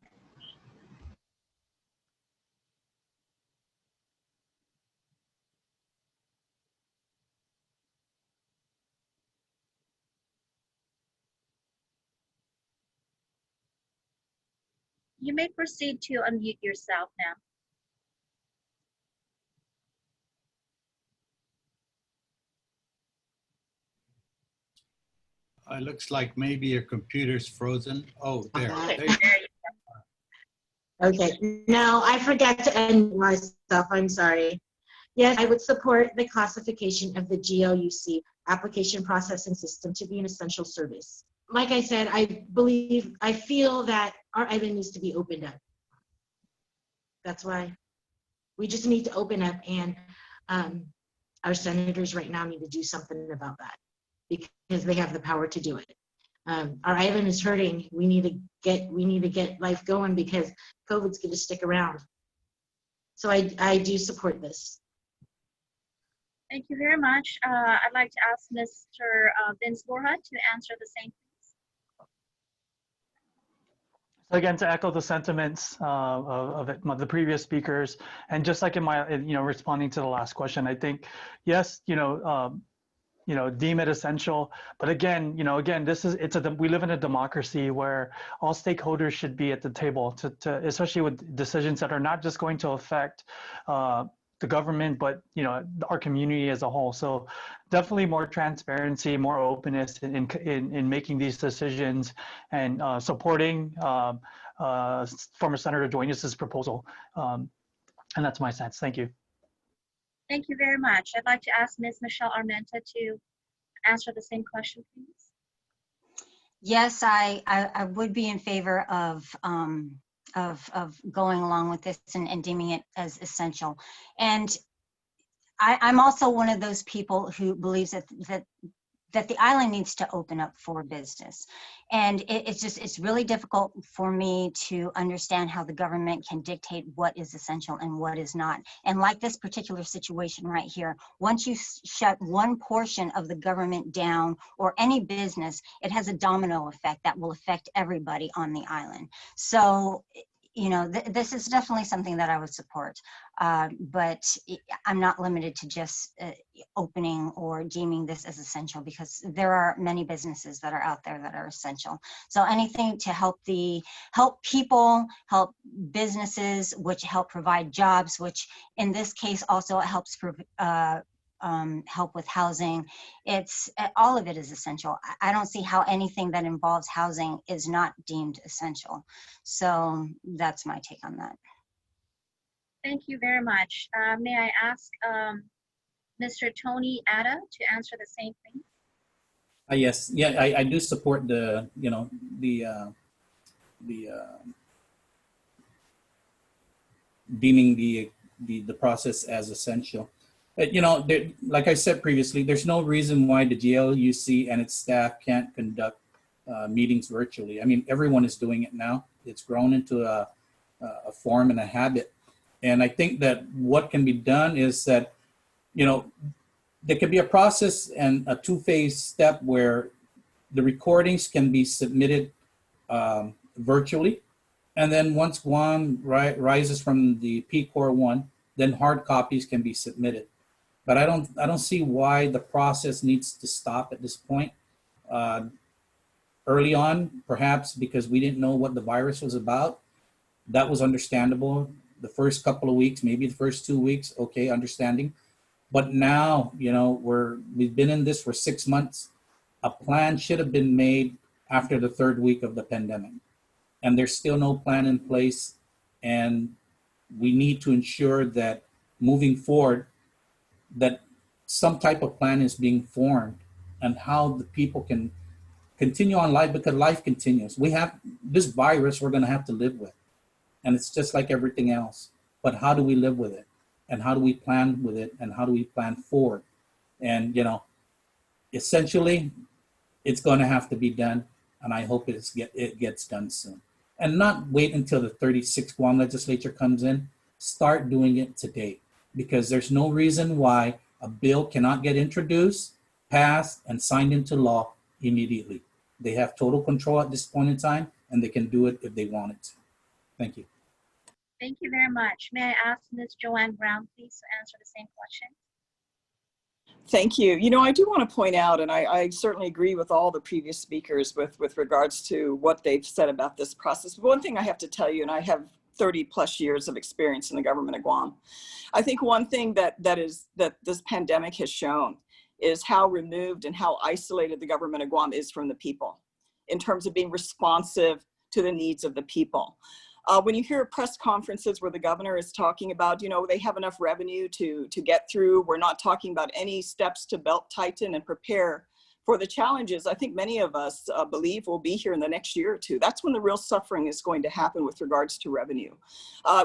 You may proceed to unmute yourself now. It looks like maybe your computer's frozen. Oh, there. Okay, no, I forgot to unmute myself, I'm sorry. Yes, I would support the classification of the GLUC application processing system to be an essential service. Like I said, I feel that our island needs to be opened up. That's why we just need to open up, and our senators right now need to do something about that because they have the power to do it. Our island is hurting. We need to get life going because COVID's going to stick around. So I do support this. Thank you very much. I'd like to ask Mr. Vince Borja to answer the same, please. So again, to echo the sentiments of the previous speakers, and just like in my, responding to the last question, I think, yes, deem it essential. But again, we live in a democracy where all stakeholders should be at the table to especially with decisions that are not just going to affect the government, but our community as a whole. So definitely more transparency, more openness in making these decisions, and supporting former Senator Dueñas's proposal. And that's my sense. Thank you. Thank you very much. I'd like to ask Ms. Michelle Armenta to answer the same question, please. Yes, I would be in favor of going along with this and deeming it as essential. And I'm also one of those people who believes that the island needs to open up for business. And it's really difficult for me to understand how the government can dictate what is essential and what is not. And like this particular situation right here, once you shut one portion of the government down or any business, it has a domino effect that will affect everybody on the island. So, this is definitely something that I would support, but I'm not limited to just opening or deeming this as essential, because there are many businesses that are out there that are essential. So anything to help people, help businesses, which help provide jobs, which in this case also helps help with housing. All of it is essential. I don't see how anything that involves housing is not deemed essential. So that's my take on that. Thank you very much. May I ask Mr. Tony Atta to answer the same thing? Yes, yeah, I do support the deeming the process as essential. But, like I said previously, there's no reason why the GLUC and its staff can't conduct meetings virtually. I mean, everyone is doing it now. It's grown into a form and a habit. And I think that what can be done is that, there could be a process and a two-phase step where the recordings can be submitted virtually. And then once Guam rises from the PCOR 1, then hard copies can be submitted. But I don't see why the process needs to stop at this point. Early on, perhaps because we didn't know what the virus was about, that was understandable. the first couple of weeks, maybe the first 2 weeks, okay, understanding. But now, you know, we've been in this for 6 months. A plan should have been made after the 3rd week of the pandemic. And there's still no plan in place. And we need to ensure that moving forward, that some type of plan is being formed and how the people can continue on life, because life continues. We have this virus we're going to have to live with. And it's just like everything else. But how do we live with it? And how do we plan with it? And how do we plan forward? And, you know, essentially, it's going to have to be done. And I hope it gets done soon. And not wait until the 36th Guam legislature comes in. Start doing it today. Because there's no reason why a bill cannot get introduced, passed, and signed into law immediately. They have total control at this point in time, and they can do it if they wanted to. Thank you. Thank you very much. May I ask Ms. Joanne Brown, please, to answer the same question? Thank you. You know, I do want to point out, and I certainly agree with all the previous speakers with regards to what they've said about this process. But one thing I have to tell you, and I have 30 plus years of experience in the government of Guam. I think one thing that this pandemic has shown is how removed and how isolated the government of Guam is from the people in terms of being responsive to the needs of the people. When you hear press conferences where the governor is talking about, you know, they have enough revenue to get through, we're not talking about any steps to belt tighten and prepare for the challenges I think many of us believe will be here in the next year or two. That's when the real suffering is going to happen with regards to revenue.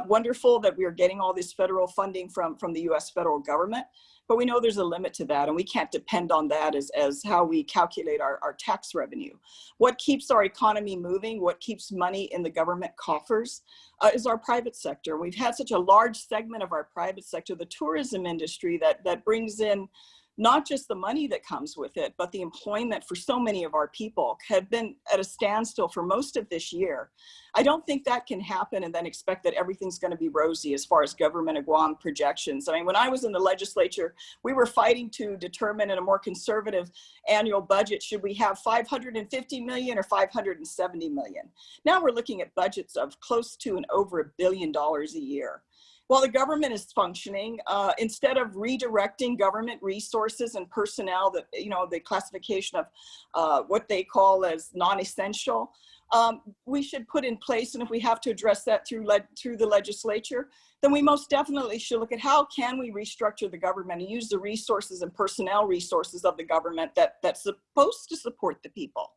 Wonderful that we are getting all this federal funding from the US federal government, but we know there's a limit to that, and we can't depend on that as how we calculate our tax revenue. What keeps our economy moving, what keeps money in the government coffers is our private sector. We've had such a large segment of our private sector, the tourism industry, that brings in not just the money that comes with it, but the employment for so many of our people have been at a standstill for most of this year. I don't think that can happen and then expect that everything's going to be rosy as far as government of Guam projections. I mean, when I was in the legislature, we were fighting to determine in a more conservative annual budget, should we have 550 million or 570 million? Now we're looking at budgets of close to and over $1 billion a year. While the government is functioning, instead of redirecting government resources and personnel, that, you know, the classification of what they call as non-essential, we should put in place, and if we have to address that through the legislature, then we most definitely should look at how can we restructure the government and use the resources and personnel resources of the government that's supposed to support the people.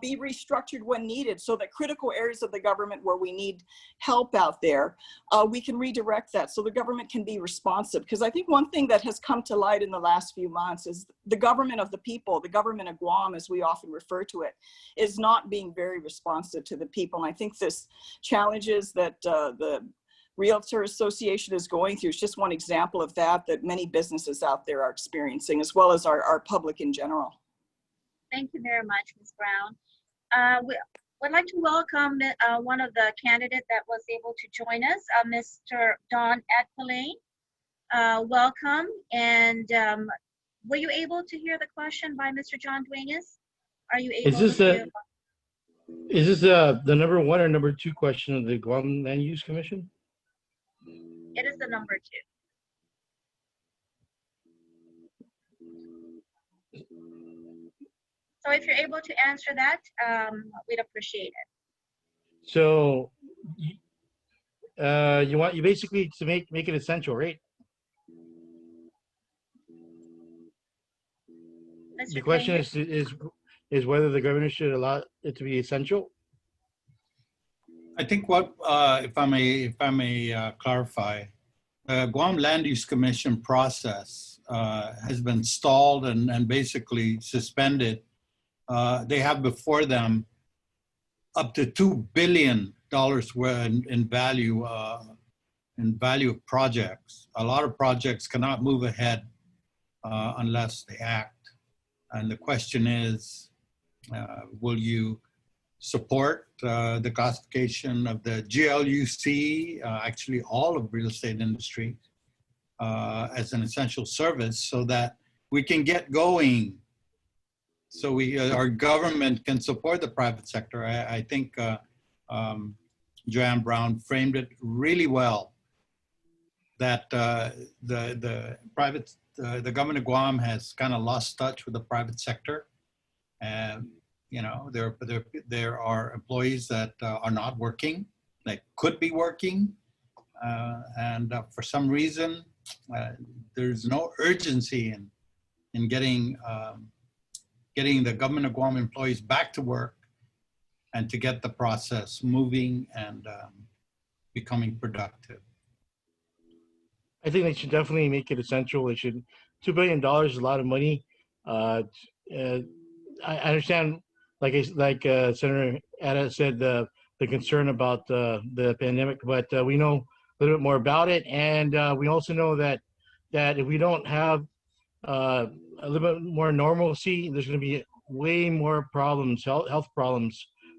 Be restructured when needed so that critical areas of the government where we need help out there, we can redirect that so the government can be responsive. Because I think one thing that has come to light in the last few months is the government of the people, the government of Guam, as we often refer to it, is not being very responsive to the people. And I think this challenges that the Realtor Association is going through is just one example of that many businesses out there are experiencing, as well as our public in general. Thank you very much, Ms. Brown. We would like to welcome one of the candidates that was able to join us, Mr. Don Edpillane. Welcome. And were you able to hear the question by Mr. John Duenas? Are you able to hear? Is this the number 1 or number 2 question of the Guam Land Use Commission? It is the number 2. So if you're able to answer that, we'd appreciate it. So you basically to make it essential, right? The question is whether the governor should allow it to be essential. I think what, if I may clarify, Guam Land Use Commission process has been stalled and basically suspended. They have before them up to $2 billion in value of projects. A lot of projects cannot move ahead unless they act. And the question is, will you support the classification of the GLUC, actually all of real estate industry, as an essential service so that we can get going, so our government can support the private sector. I think Joanne Brown framed it really well that the government of Guam has kind of lost touch with the private sector. And, you know, there are employees that are not working, that could be working. And for some reason, there's no urgency in getting the government of Guam employees back to work and to get the process moving and becoming productive. I think they should definitely make it essential. They should. $2 billion is a lot of money. I understand, like Senator Ada said, the concern about the pandemic, but we know a little bit more about it, and we also know that if we don't have a little bit more normalcy, there's going to be way more problems, health problems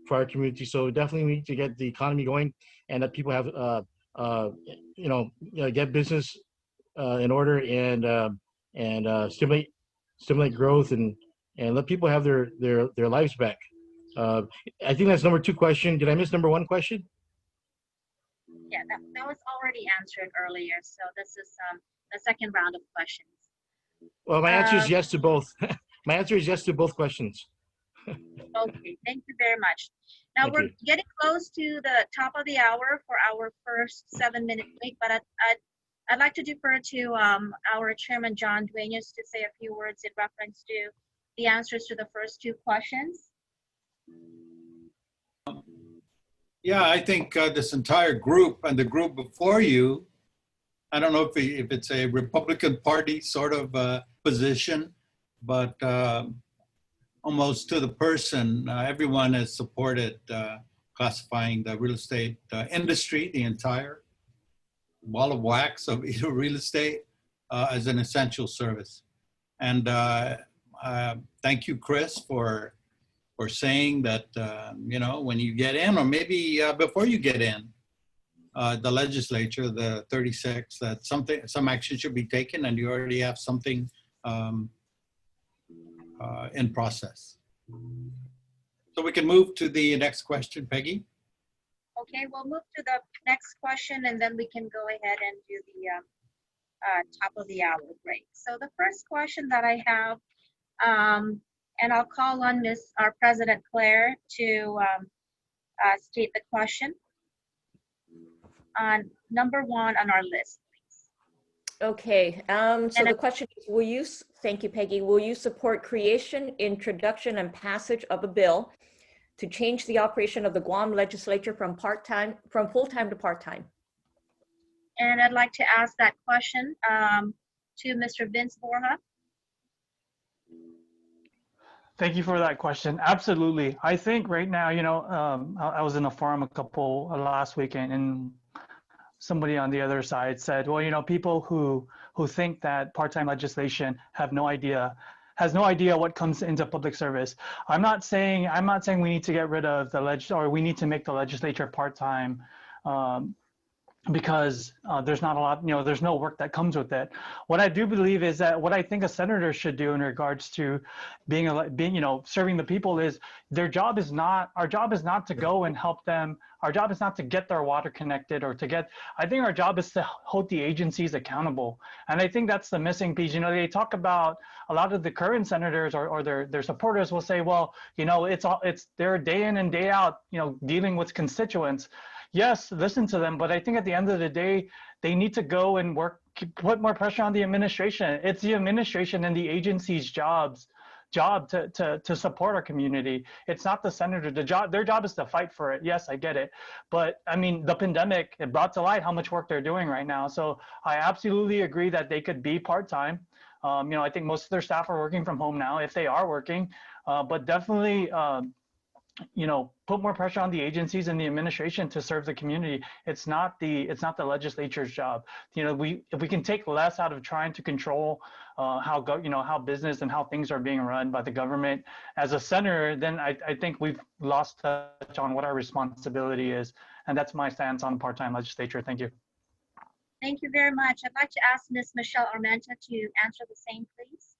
for our community. So definitely we need to get the economy going, and that people have get business in order and stimulate growth and let people have their lives back. I think that's number 2 question. Did I miss number 1 question? Yeah, that was already answered earlier. So this is the second round of questions. Well, my answer is yes to both. My answer is yes to both questions. Okay, thank you very much. Now we're getting close to the top of the hour for our first 7-minute break, but I'd like to defer to our Chairman John Duenas to say a few words in reference to the answers to the first 2 questions. Yeah, I think this entire group and the group before you, I don't know if it's a Republican Party sort of position, but almost to the person, everyone has supported classifying the real estate industry, the entire ball of wax of real estate as an essential service. And thank you, Chris, for saying that, you know, when you get in, or maybe before you get in, the legislature, the 36, that some action should be taken, and you already have something in process. So we can move to the next question, Peggy. Okay, we'll move to the next question, and then we can go ahead and do the top of the hour break. So the first question that I have, and I'll call on our President Claire to state the question. On number 1 on our list, please. Okay, so the question is, thank you, Peggy, will you support creation, introduction, and passage of a bill to change the operation of the Guam legislature from full-time to part-time? And I'd like to ask that question to Mr. Vince Borja. Thank you for that question. Absolutely. I think right now, you know, I was in a forum last weekend, and somebody on the other side said, well, you know, people who think that part-time legislation has no idea what comes into public service. I'm not saying we need to get rid of or we need to make the legislature part-time because there's not a lot, you know, there's no work that comes with it. What I do believe is that what I think a senator should do in regards to being, you know, serving the people is our job is not to go and help them. Our job is not to get their water connected or I think our job is to hold the agencies accountable. And I think that's the missing piece. You know, they talk about a lot of the current senators or their supporters will say, well, you know, they're day in and day out, you know, dealing with constituents. Yes, listen to them, but I think at the end of the day, they need to go and put more pressure on the administration. It's the administration and the agency's job to support our community. It's not the senator. Their job is to fight for it. Yes, I get it. But I mean, the pandemic, it brought to light how much work they're doing right now. So I absolutely agree that they could be part-time. You know, I think most of their staff are working from home now if they are working, but definitely, you know, put more pressure on the agencies and the administration to serve the community. It's not the legislature's job. You know, if we can take less out of trying to control how business and how things are being run by the government as a senator, then I think we've lost touch on what our responsibility is. And that's my stance on part-time legislature. Thank you. Thank you very much. I'd like to ask Ms. Michelle Armenta to answer the same, please.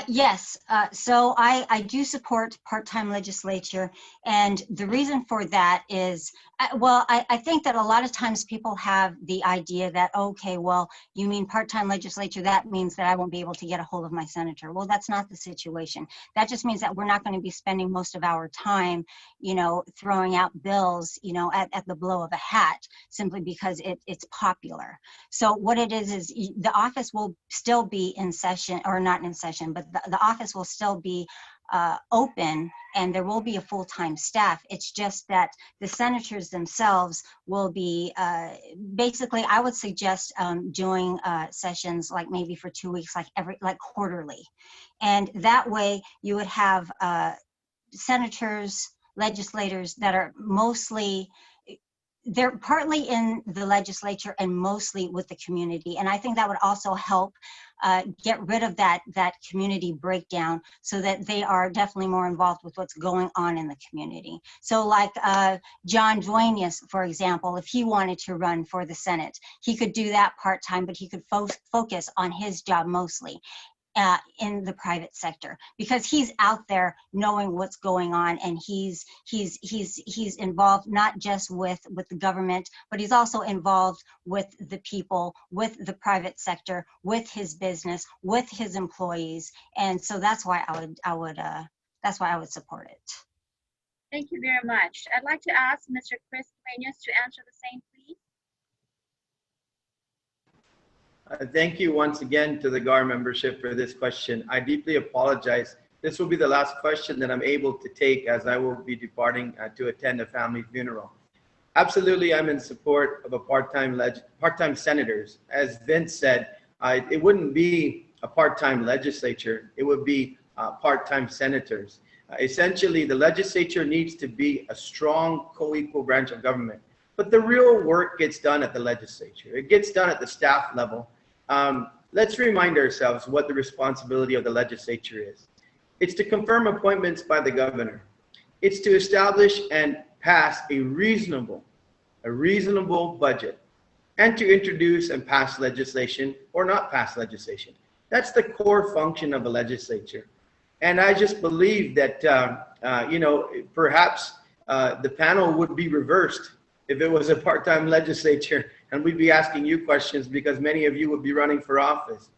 Yes, so I do support part-time legislature, and the reason for that is, well, I think that a lot of times people have the idea that, okay, well, you mean part-time legislature, that means that I won't be able to get a hold of my senator. Well, that's not the situation. That just means that we're not going to be spending most of our time, throwing out bills, at the blow of a hat, simply because it's popular. So what it is the office will still be in session, or not in session, but the office will still be open, and there will be a full-time staff. It's just that the senators themselves will be, basically, I would suggest doing sessions like maybe for 2 weeks, like quarterly. And that way you would have senators, legislators that are mostly, they're partly in the legislature and mostly with the community. And I think that would also help get rid of that community breakdown, so that they are definitely more involved with what's going on in the community. So like John Duenas, for example, if he wanted to run for the Senate, he could do that part-time, but he could focus on his job mostly. In the private sector, because he's out there knowing what's going on, and he's involved not just with the government, but he's also involved with the people, with the private sector, with his business, with his employees, and so that's why I would support it. Thank you very much. I'd like to ask Mr. Chris Duenas to answer the same, please. Thank you once again to the GAR membership for this question. I deeply apologize. This will be the last question that I'm able to take, as I will be departing to attend a family funeral. Absolutely, I'm in support of a part-time senators. As Vince said, it wouldn't be a part-time legislature. It would be part-time senators. Essentially, the legislature needs to be a strong, co-equal branch of government. But the real work gets done at the legislature. It gets done at the staff level. Let's remind ourselves what the responsibility of the legislature is. It's to confirm appointments by the governor. It's to establish and pass a reasonable budget, and to introduce and pass legislation or not pass legislation. That's the core function of the legislature. And I just believe that, perhaps the panel would be reversed if it was a part-time legislature, and we'd be asking you questions, because many of you would be running for office.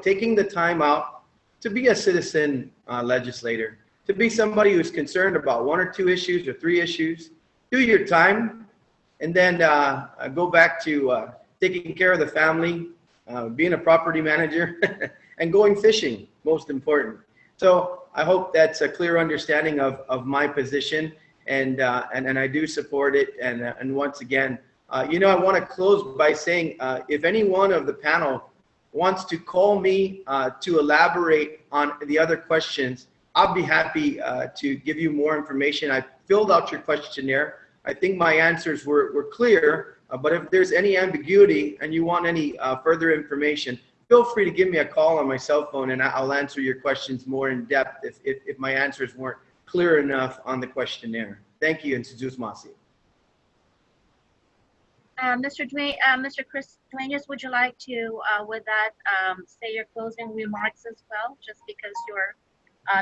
Taking the time out to be a citizen legislator, to be somebody who's concerned about 1 or 2 issues or 3 issues, do your time, and then go back to taking care of the family, being a property manager, and going fishing, most important. So I hope that's a clear understanding of my position. And I do support it. And once again, I want to close by saying, if any one of the panel wants to call me to elaborate on the other questions, I'll be happy to give you more information. I filled out your questionnaire. I think my answers were clear, but if there's any ambiguity and you want any further information, feel free to give me a call on my cell phone, and I'll answer your questions more in depth if my answers weren't clear enough on the questionnaire. Thank you, and Sujus Masi. Mr. Chris Duenas, would you like to, with that, say your closing remarks as well, just because you're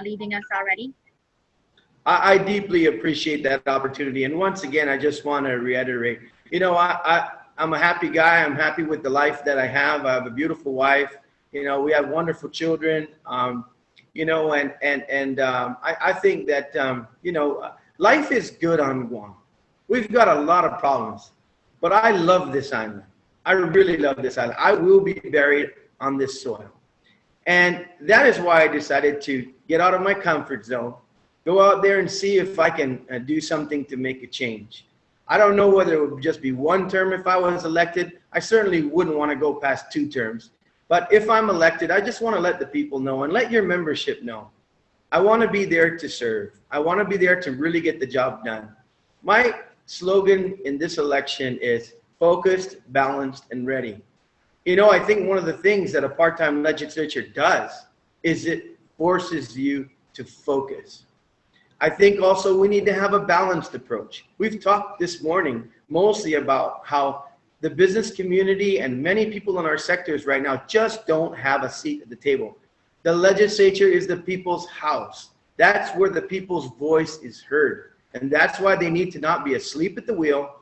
leaving us already? I deeply appreciate that opportunity. And once again, I just want to reiterate, I'm a happy guy. I'm happy with the life that I have. I have a beautiful wife. We have wonderful children. I think that, life is good on Guam. We've got a lot of problems, but I love this island. I really love this island. I will be buried on this soil. And that is why I decided to get out of my comfort zone, go out there and see if I can do something to make a change. I don't know whether it would just be 1 term if I was elected. I certainly wouldn't want to go past 2 terms. But if I'm elected, I just want to let the people know and let your membership know. I want to be there to serve. I want to be there to really get the job done. My slogan in this election is focused, balanced, and ready. I think one of the things that a part-time legislature does is it forces you to focus. I think also we need to have a balanced approach. We've talked this morning mostly about how the business community and many people in our sectors right now just don't have a seat at the table. The legislature is the people's house. That's where the people's voice is heard. And that's why they need to not be asleep at the wheel,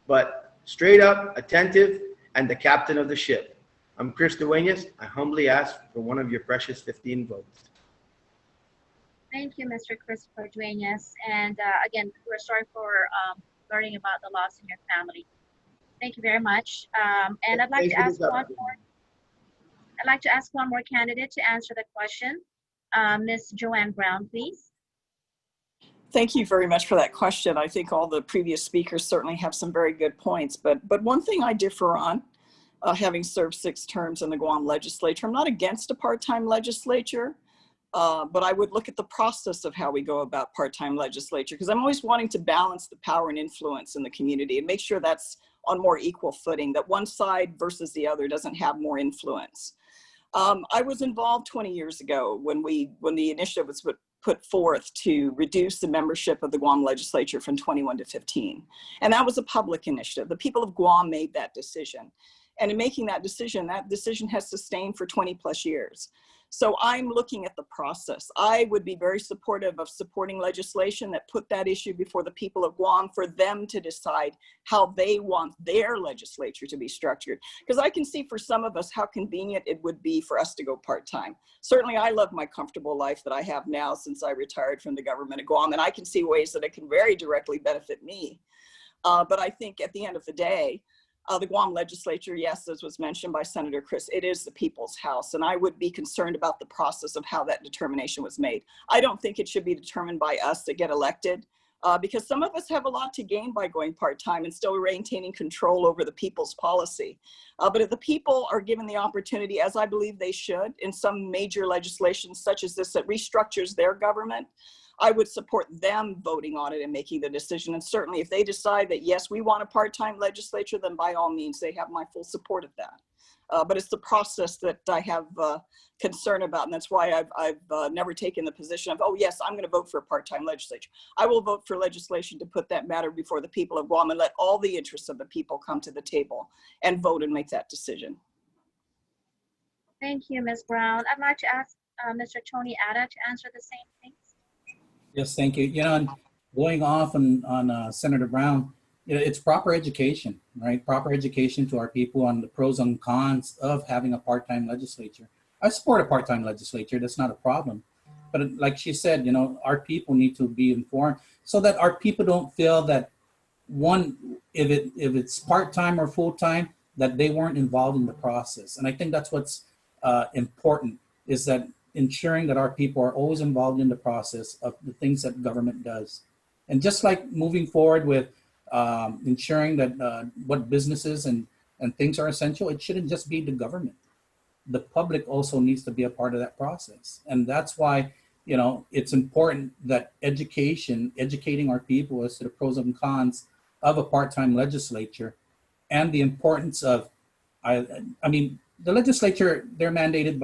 but straight up, attentive, and the captain of the ship. I'm Chris Duenas. I humbly ask for one of your precious 15 votes. Thank you, Mr. Christopher Duenas. And again, we're sorry for learning about the loss in your family. Thank you very much. And I'd like to ask one more candidate to answer the question. Ms. Joanne Brown, please. Thank you very much for that question. I think all the previous speakers certainly have some very good points, but one thing I differ on, having served 6 terms in the Guam legislature, I'm not against a part-time legislature, but I would look at the process of how we go about part-time legislature, because I'm always wanting to balance the power and influence in the community and make sure that's on more equal footing, that one side versus the other doesn't have more influence. I was involved 20 years ago when the initiative was put forth to reduce the membership of the Guam legislature from 21 to 15. And that was a public initiative. The people of Guam made that decision. And in making that decision has sustained for 20 plus years. So I'm looking at the process. I would be very supportive of supporting legislation that put that issue before the people of Guam for them to decide how they want their legislature to be structured. Because I can see for some of us how convenient it would be for us to go part-time. Certainly I love my comfortable life that I have now since I retired from the government of Guam, and I can see ways that it can very directly benefit me. But I think at the end of the day, the Guam legislature, yes, as was mentioned by Senator Chris, it is the people's house. And I would be concerned about the process of how that determination was made. I don't think it should be determined by us that get elected, because some of us have a lot to gain by going part-time and still maintaining control over the people's policy. But if the people are given the opportunity, as I believe they should, in some major legislation such as this that restructures their government, I would support them voting on it and making the decision. And certainly if they decide that, yes, we want a part-time legislature, then by all means, they have my full support of that. But it's the process that I have concern about. And that's why I've never taken the position of, oh, yes, I'm going to vote for a part-time legislature. I will vote for legislation to put that matter before the people of Guam and let all the interests of the people come to the table and vote and make that decision. Thank you, Ms. Brown. I'd like to ask Mr. Tony Atta to answer the same things. Yes, thank you. You know, going off on Senator Brown, you know, it's proper education, right? Proper education to our people on the pros and cons of having a part-time legislature. I support a part-time legislature. That's not a problem. But like she said, you know, our people need to be informed so that our people don't feel that if it's part-time or full-time, that they weren't involved in the process. And I think that's what's important, is that ensuring that our people are always involved in the process of the things that government does. And just like moving forward with ensuring that what businesses and things are essential, it shouldn't just be the government. The public also needs to be a part of that process. And that's why, you know, it's important that educating our people as to the pros and cons of a part-time legislature, and the importance of, I mean, the legislature, they're mandated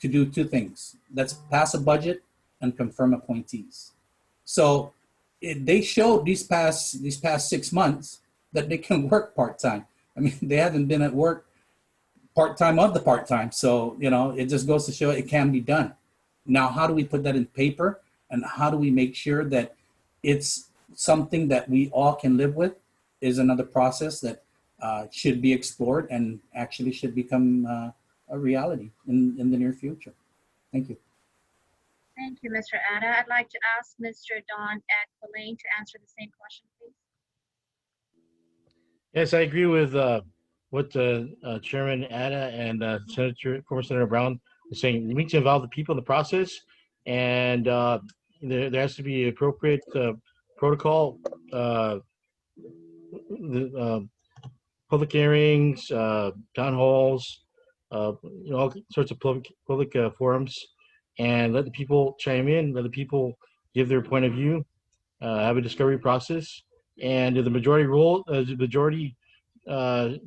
to do 2 things. That's pass a budget and confirm appointees. So they showed these past 6 months that they can work part-time. I mean, they haven't been at work part-time of the part-time. So, you know, it just goes to show it can be done. Now, how do we put that in paper? And how do we make sure that it's something that we all can live with is another process that should be explored and actually should become a reality in the near future. Thank you. Thank you, Mr. Atta. I'd like to ask Mr. Don Aguilane to answer the same question, please. Yes, I agree with what Chairman Atta and former Senator Brown is saying. We need to involve the people in the process, and there has to be appropriate protocol, public hearings, town halls, you know, all sorts of public forums, and let the people chime in, let the people give their point of view, have a discovery process, and if the majority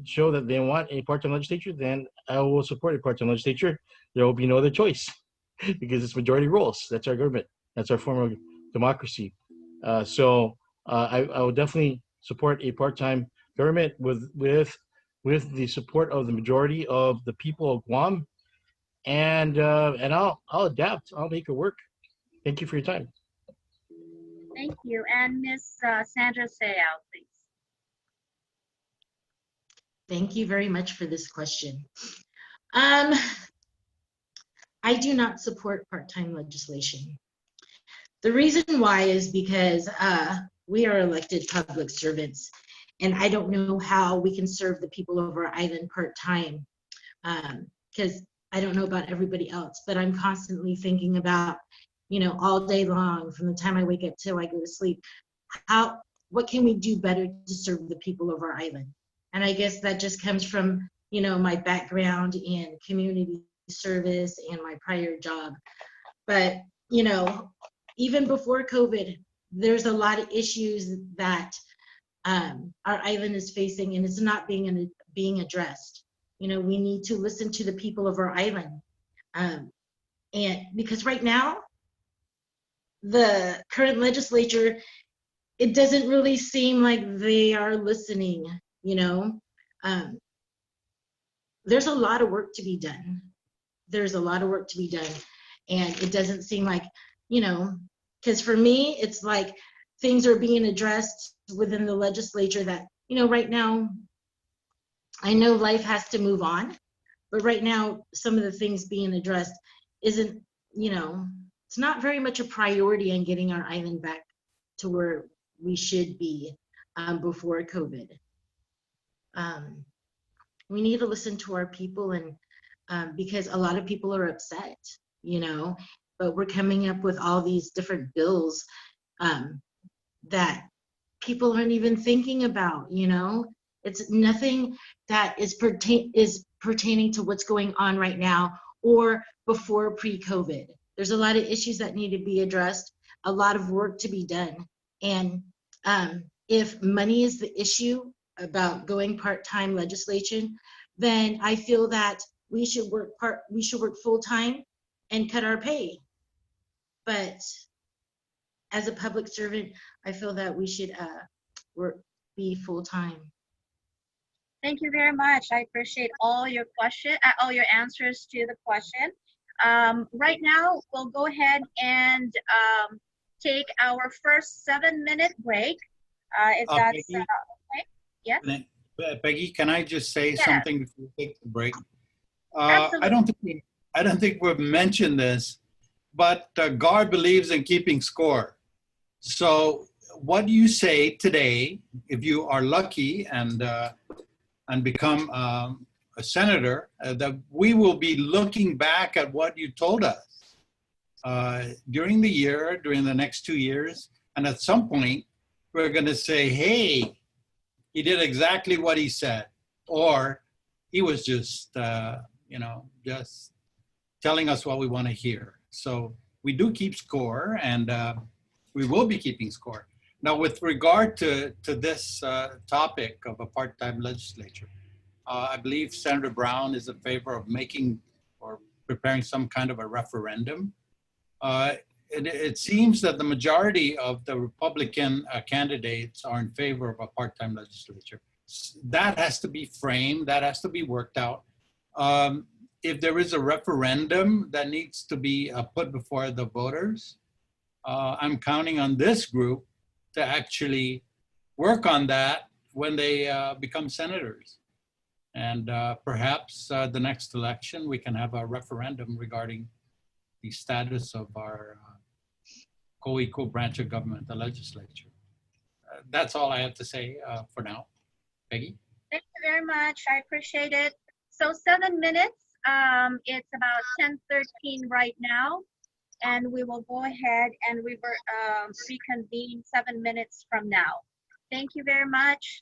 show that they want a part-time legislature, then I will support a part-time legislature. There will be no other choice because it's majority rules. That's our government. That's our form of democracy. So I will definitely support a part-time government with the support of the majority of the people of Guam. and I'll adapt. I'll make it work. Thank you for your time. Thank you. And Miss Sandra Sayal, please. Thank you very much for this question. I do not support part-time legislation. The reason why is because we are elected public servants, and I don't know how we can serve the people of our island part-time, because I don't know about everybody else, but I'm constantly thinking about, all day long, from the time I wake up till I go to sleep, what can we do better to serve the people of our island? And I guess that just comes from, my background in community service and my prior job. But, even before COVID, there's a lot of issues that our island is facing, and it's not being addressed. We need to listen to the people of our island. And because right now, the current legislature, it doesn't really seem like they are listening, there's a lot of work to be done. There's a lot of work to be done. And it doesn't seem like, because for me, it's like things are being addressed within the legislature that, right now, I know life has to move on, but right now, some of the things being addressed isn't, it's not very much a priority on getting our island back to where we should be before COVID. We need to listen to our people, and because a lot of people are upset, but we're coming up with all these different bills that people aren't even thinking about, It's nothing that is pertaining to what's going on right now or before pre-COVID. There's a lot of issues that need to be addressed, a lot of work to be done. And if money is the issue about going part-time legislation, then I feel that we should work full-time and cut our pay. But as a public servant, I feel that we should be full-time. Thank you very much. I appreciate all your answers to the question. Right now, we'll go ahead and take our first 7-minute break. If that's Peggy, okay. Yes. Peggy, can I just say something before we take the break? Absolutely. I don't think we've mentioned this, but GAR believes in keeping score. So what do you say today, if you are lucky and become a senator, that we will be looking back at what you told us during the year, during the next 2 years, and at some point, we're going to say, hey, he did exactly what he said, or he was just, just telling us what we want to hear. So we do keep score, and we will be keeping score. Now, with regard to this topic of a part-time legislature, I believe Senator Brown is in favor of making or preparing some kind of a referendum. It seems that the majority of the Republican candidates are in favor of a part-time legislature. That has to be framed, that has to be worked out. If there is a referendum that needs to be put before the voters, I'm counting on this group to actually work on that when they become senators. And perhaps the next election, we can have a referendum regarding the status of our co-equal branch of government, the legislature. That's all I have to say for now. Peggy? Thank you very much. I appreciate it. So 7 minutes. It's about 10:13 right now, and we will go ahead and reconvene 7 minutes from now. Thank you very much.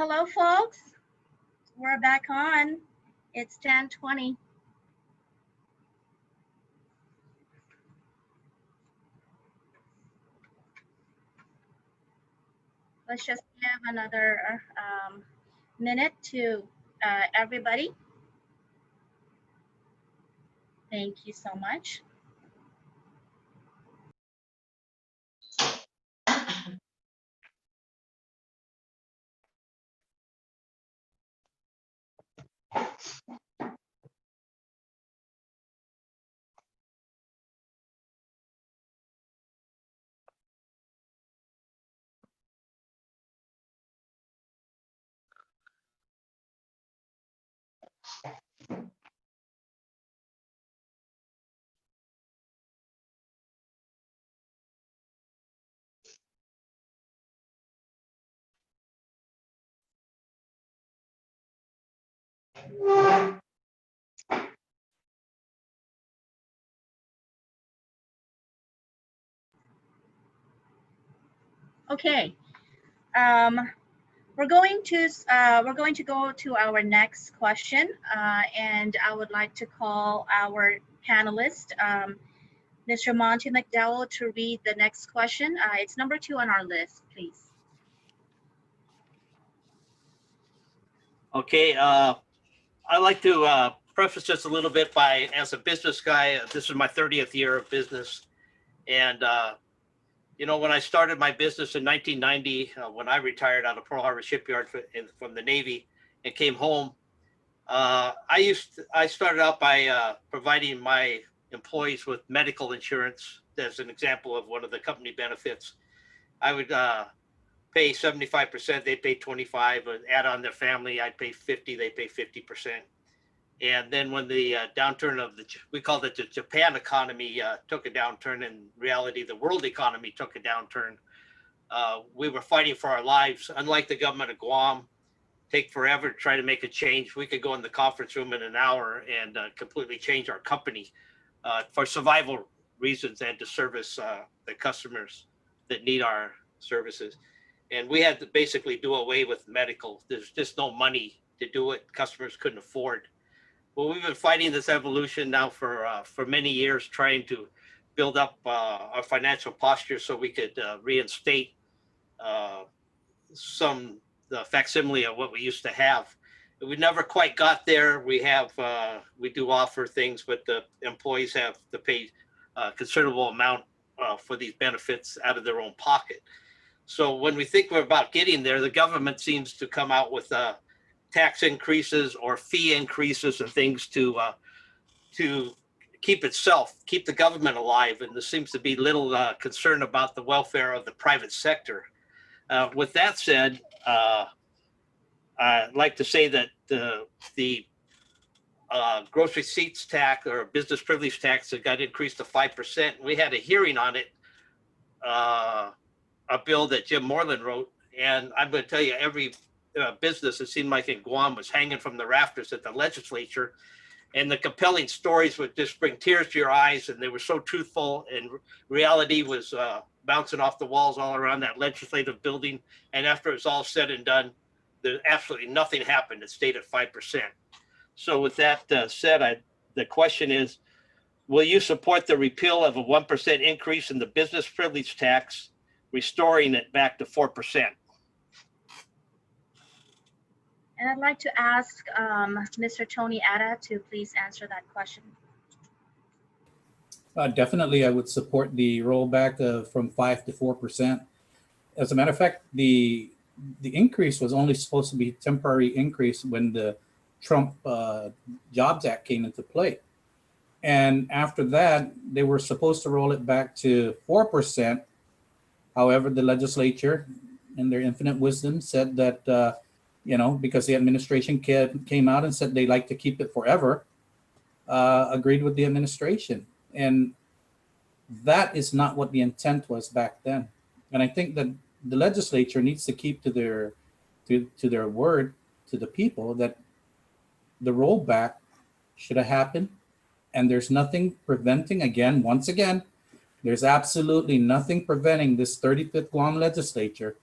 Hello, folks. We're back on. It's 10:20. Let's just give another minute to everybody. Thank you so much. Okay. We're going to go to our next question, and I would like to call our panelist, Mr. Monty McDowell, to read the next question. It's number 2 on our list, please. Okay, I'd like to preface this a little bit by, as a business guy, this is my 30th year of business. And, you know, when I started my business in 1990, when I retired out of Pearl Harbor Shipyard from the Navy and came home, I started out by providing my employees with medical insurance. As an example of one of the company benefits. I would pay 75%, they pay 25, but add on their family, I'd pay 50, they pay 50%. And then when the downturn of we called it the Japan economy, took a downturn, in reality, the world economy took a downturn. We were fighting for our lives. Unlike the government of Guam, take forever to try to make a change. We could go in the conference room in an hour and completely change our company for survival reasons and to service the customers that need our services. And we had to basically do away with medical. There's just no money to do it. Customers couldn't afford. Well, we've been fighting this evolution now for many years, trying to build up our financial posture so we could reinstate the facsimile of what we used to have. We never quite got there. We do offer things, but the employees have to pay a considerable amount for these benefits out of their own pocket. So when we think we're about getting there, the government seems to come out with tax increases or fee increases and things to keep the government alive. And there seems to be little concern about the welfare of the private sector. With that said, I'd like to say that the gross receipts tax or business privilege tax that got increased to 5%. We had a hearing on it, a bill that Jim Moreland wrote. And I'm going to tell you, every business, it seemed like in Guam, was hanging from the rafters at the legislature. And the compelling stories would just bring tears to your eyes. And they were so truthful, and reality was bouncing off the walls all around that legislative building. And after it was all said and done, there absolutely nothing happened. It stayed at 5%. So with that said, the question is, will you support the repeal of a 1% increase in the business privilege tax, restoring it back to 4%? And I'd like to ask Mr. Tony Atta to please answer that question. Definitely, I would support the rollback from 5 to 4%. As a matter of fact, the increase was only supposed to be a temporary increase when the Trump Jobs Act came into play. And after that, they were supposed to roll it back to 4%. However, the legislature, in their infinite wisdom, said that, because the administration came out and said they like to keep it forever, agreed with the administration. And that is not what the intent was back then. And I think that the legislature needs to keep to their word to the people that the rollback should have happened. And there's nothing preventing, once again, there's absolutely nothing preventing this 35th Guam legislature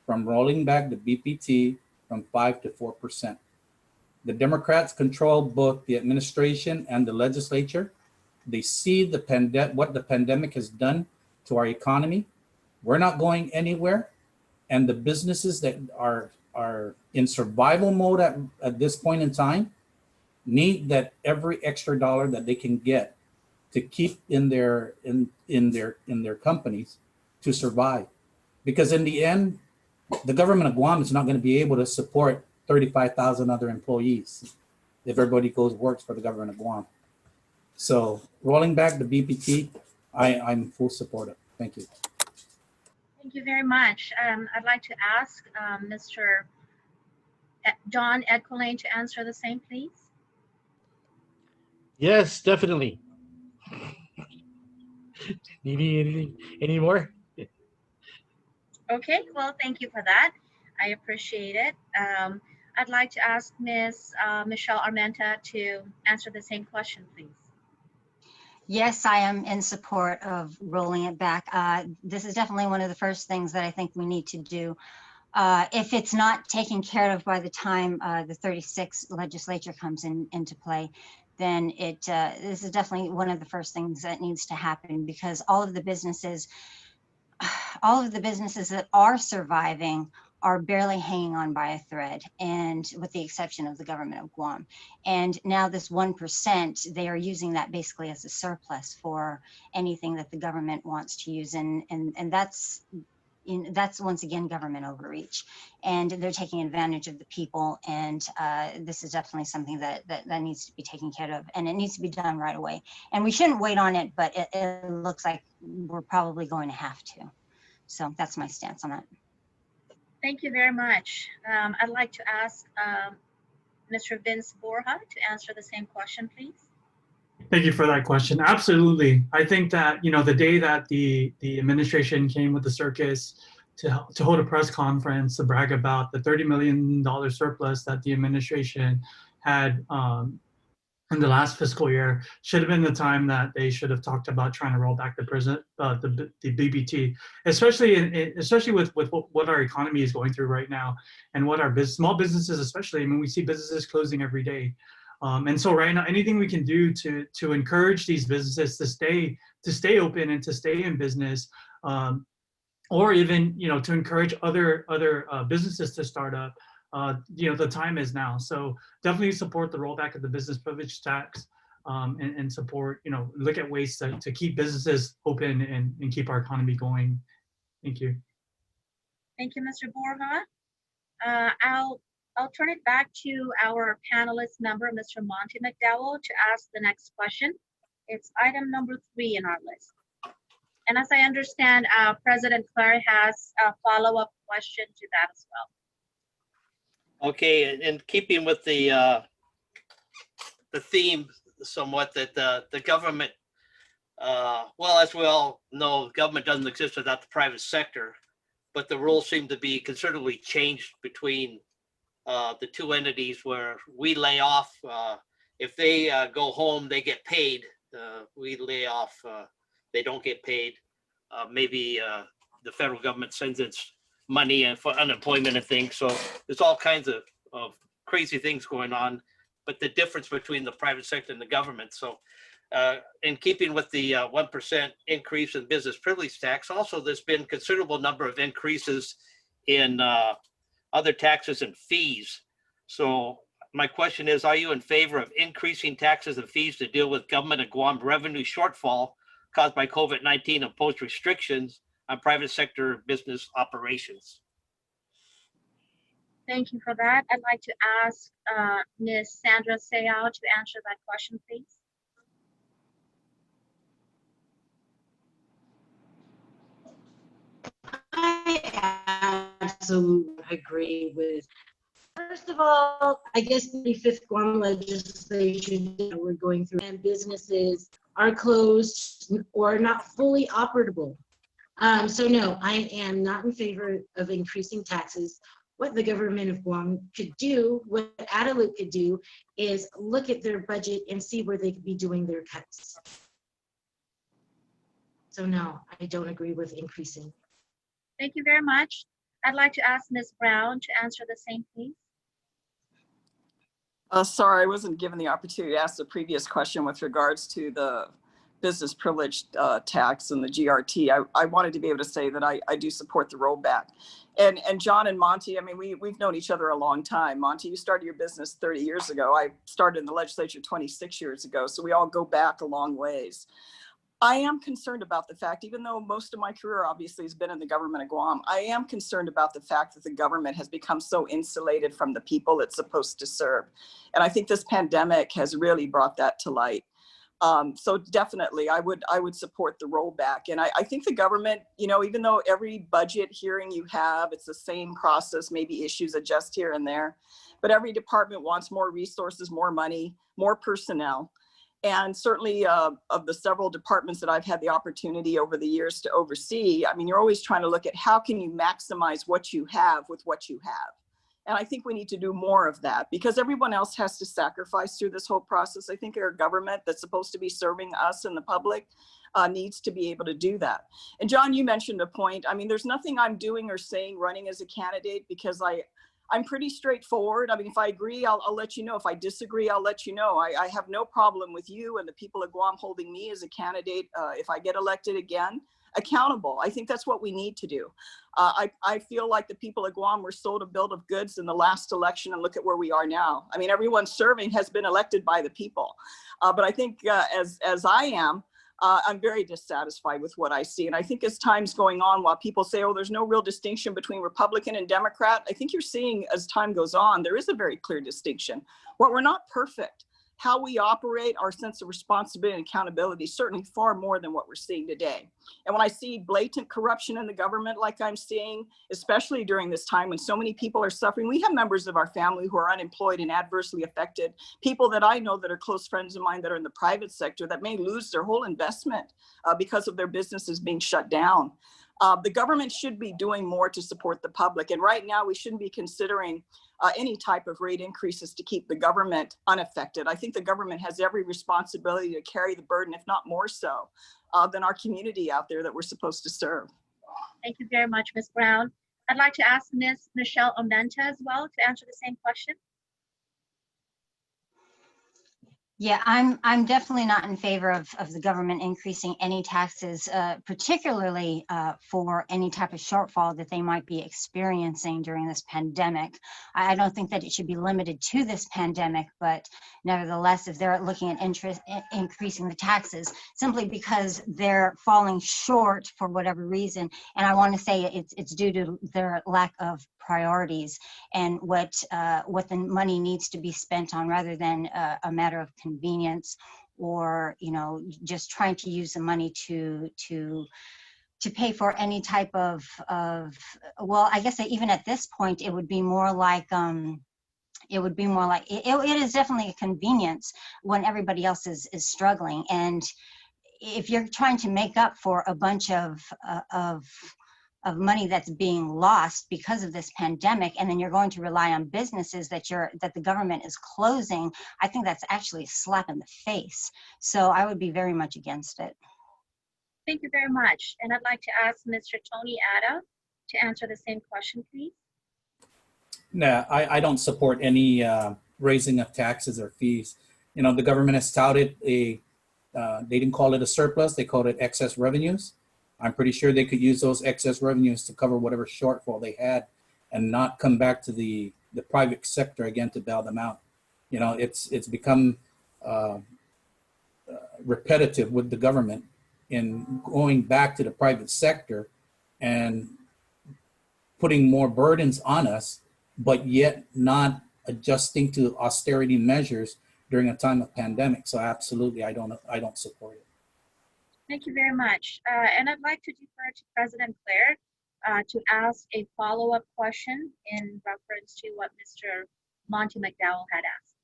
from rolling back the BPT from 5 to 4%. The Democrats control both the administration and the legislature. They see what the pandemic has done to our economy. We're not going anywhere. And the businesses that are in survival mode at this point in time need that every extra dollar that they can get to keep in their companies to survive. Because in the end, the government of Guam is not going to be able to support 35,000 other employees if everybody works for the government of Guam. So rolling back the BPT, I'm full support of. Thank you. Thank you very much. I'd like to ask Mr. John Edcolane to answer the same, please. Yes, definitely. Any more? Okay, well, thank you for that. I appreciate it. I'd like to ask Ms. Michelle Armenta to answer the same question, please. Yes, I am in support of rolling it back. This is definitely one of the first things that I think we need to do. If it's not taken care of by the time the 36th legislature comes into play, then this is definitely one of the first things that needs to happen, because all of the businesses that are surviving are barely hanging on by a thread, and with the exception of the government of Guam. And now this 1%, they are using that basically as a surplus for anything that the government wants to use. And that's once again government overreach, and they're taking advantage of the people. And this is definitely something that needs to be taken care of, and it needs to be done right away. And we shouldn't wait on it, but it looks like we're probably going to have to. So that's my stance on that. Thank you very much. I'd like to ask Mr. Vince Borja to answer the same question, please. Thank you for that question. Absolutely. I think that, the day that the administration came with the circus to hold a press conference to brag about the $30 million surplus that the administration had in the last fiscal year, should have been the time that they should have talked about trying to roll back the BBT, especially with what our economy is going through right now, and what our small businesses, especially. I mean, we see businesses closing every day. And so right now, anything we can do to encourage these businesses to stay open and to stay in business, or even to encourage other businesses to start up, the time is now. So definitely support the rollback of the business privilege tax, and support, look at ways to keep businesses open and keep our economy going. Thank you. Thank you, Mr. Borja. I'll turn it back to our panelist member, Mr. Monty McDowell, to ask the next question. It's item number 3 in our list. And as I understand, President Clare has a follow-up question to that as well. Okay, in keeping with the theme somewhat, that the government, well, as we all know, government doesn't exist without the private sector, but the rules seem to be considerably changed between the two entities, where we lay off. If they go home, they get paid. We lay off, they don't get paid. Maybe the federal government sends its money for unemployment and things. So there's all kinds of crazy things going on, but the difference between the private sector and the government. So in keeping with the 1% increase in business privilege tax, also there's been considerable number of increases in other taxes and fees. So my question is, are you in favor of increasing taxes and fees to deal with government of Guam revenue shortfall caused by COVID-19 imposed restrictions on private sector business operations? Thank you for that. I'd like to ask Ms. Sandra Seau to answer that question, please. I absolutely agree with. First of all, I guess the 35th Guam legislation that we're going through, and businesses are closed or not fully operable. So no, I am not in favor of increasing taxes. What the government of Guam could do, what Adelit could do, is look at their budget and see where they could be doing their cuts. So no, I don't agree with increasing. Thank you very much. I'd like to ask Ms. Brown to answer the same, please. Sorry, I wasn't given the opportunity to ask the previous question with regards to the business privilege tax and the GRT. I wanted to be able to say that I do support the rollback. And John and Monty, I mean, we've known each other a long time. Monty, you started your business 30 years ago. I started in the legislature 26 years ago. So we all go back a long ways. I am concerned about the fact, even though most of my career obviously has been in the government of Guam, I am concerned about the fact that the government has become so insulated from the people it's supposed to serve. And I think this pandemic has really brought that to light. So definitely, I would support the rollback. And I think the government, you know, even though every budget hearing you have, it's the same process, maybe issues adjust here and there, but every department wants more resources, more money, more personnel. And certainly of the several departments that I've had the opportunity over the years to oversee, I mean, you're always trying to look at how can you maximize what you have with what you have. And I think we need to do more of that because everyone else has to sacrifice through this whole process. I think our government that's supposed to be serving us and the public needs to be able to do that. And John, you mentioned a point. I mean, there's nothing I'm doing or saying running as a candidate because I'm pretty straightforward. I mean, if I agree, I'll let you know. If I disagree, I'll let you know. I have no problem with you and the people of Guam holding me as a candidate, if I get elected again, accountable. I think that's what we need to do. I feel like the people of Guam were sold a bill of goods in the last election, and look at where we are now. I mean, everyone serving has been elected by the people. But I think as I am, I'm very dissatisfied with what I see. And I think as time's going on, while people say, oh, there's no real distinction between Republican and Democrat, I think you're seeing as time goes on, there is a very clear distinction. Well, we're not perfect. How we operate, our sense of responsibility and accountability, certainly far more than what we're seeing today. And when I see blatant corruption in the government, like I'm seeing, especially during this time when so many people are suffering, we have members of our family who are unemployed and adversely affected, people that I know that are close friends of mine that are in the private sector that may lose their whole investment because of their businesses being shut down. The government should be doing more to support the public. And right now we shouldn't be considering any type of rate increases to keep the government unaffected. I think the government has every responsibility to carry the burden, if not more so, than our community out there that we're supposed to serve. Thank you very much, Ms. Brown. I'd like to ask Ms. Michelle Omenta as well to answer the same question. Yeah, I'm definitely not in favor of the government increasing any taxes, particularly for any type of shortfall that they might be experiencing during this pandemic. I don't think that it should be limited to this pandemic, but nevertheless, if they're looking at increasing the taxes simply because they're falling short for whatever reason, and I want to say it's due to their lack of priorities and what the money needs to be spent on rather than a matter of convenience or, you know, just trying to use the money to pay for any type of well, I guess that even at this point, it would be more like it is definitely a convenience when everybody else is struggling. And if you're trying to make up for a bunch of money that's being lost because of this pandemic, and then you're going to rely on businesses that the government is closing, I think that's actually a slap in the face. So I would be very much against it. Thank you very much. And I'd like to ask Mr. Tony Atta to answer the same question, please. No, I don't support any raising of taxes or fees. You know, the government has touted they didn't call it a surplus, they called it excess revenues. I'm pretty sure they could use those excess revenues to cover whatever shortfall they had and not come back to the private sector again to bail them out. You know, it's become repetitive with the government in going back to the private sector and putting more burdens on us, but yet not adjusting to austerity measures during a time of pandemic. So absolutely, I don't support it. Thank you very much. And I'd like to defer to President Claire to ask a follow-up question in reference to what Mr. Monty McDowell had asked.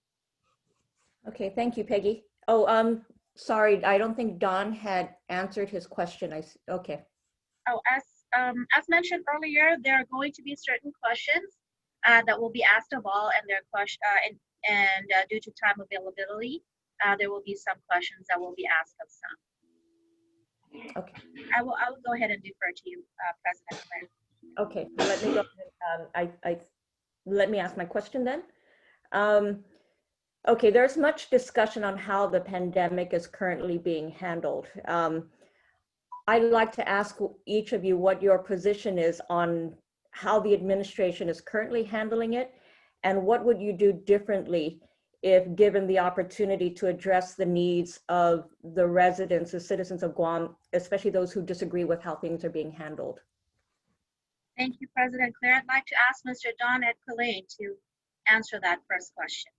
Okay, thank you, Peggy. Oh, sorry, I don't think Don had answered his question. Okay. Oh, as mentioned earlier, there are going to be certain questions that will be asked of all, and due to time availability, there will be some questions that will be asked of some. Okay. I will go ahead and defer to you, President Claire. Okay, let me go ahead. Let me ask my question then. Okay, there's much discussion on how the pandemic is currently being handled. I'd like to ask each of you what your position is on how the administration is currently handling it, and what would you do differently if given the opportunity to address the needs of the residents, the citizens of Guam, especially those who disagree with how things are being handled. Thank you, President Claire. I'd like to ask Mr. Don Ed Pillay to answer that first question.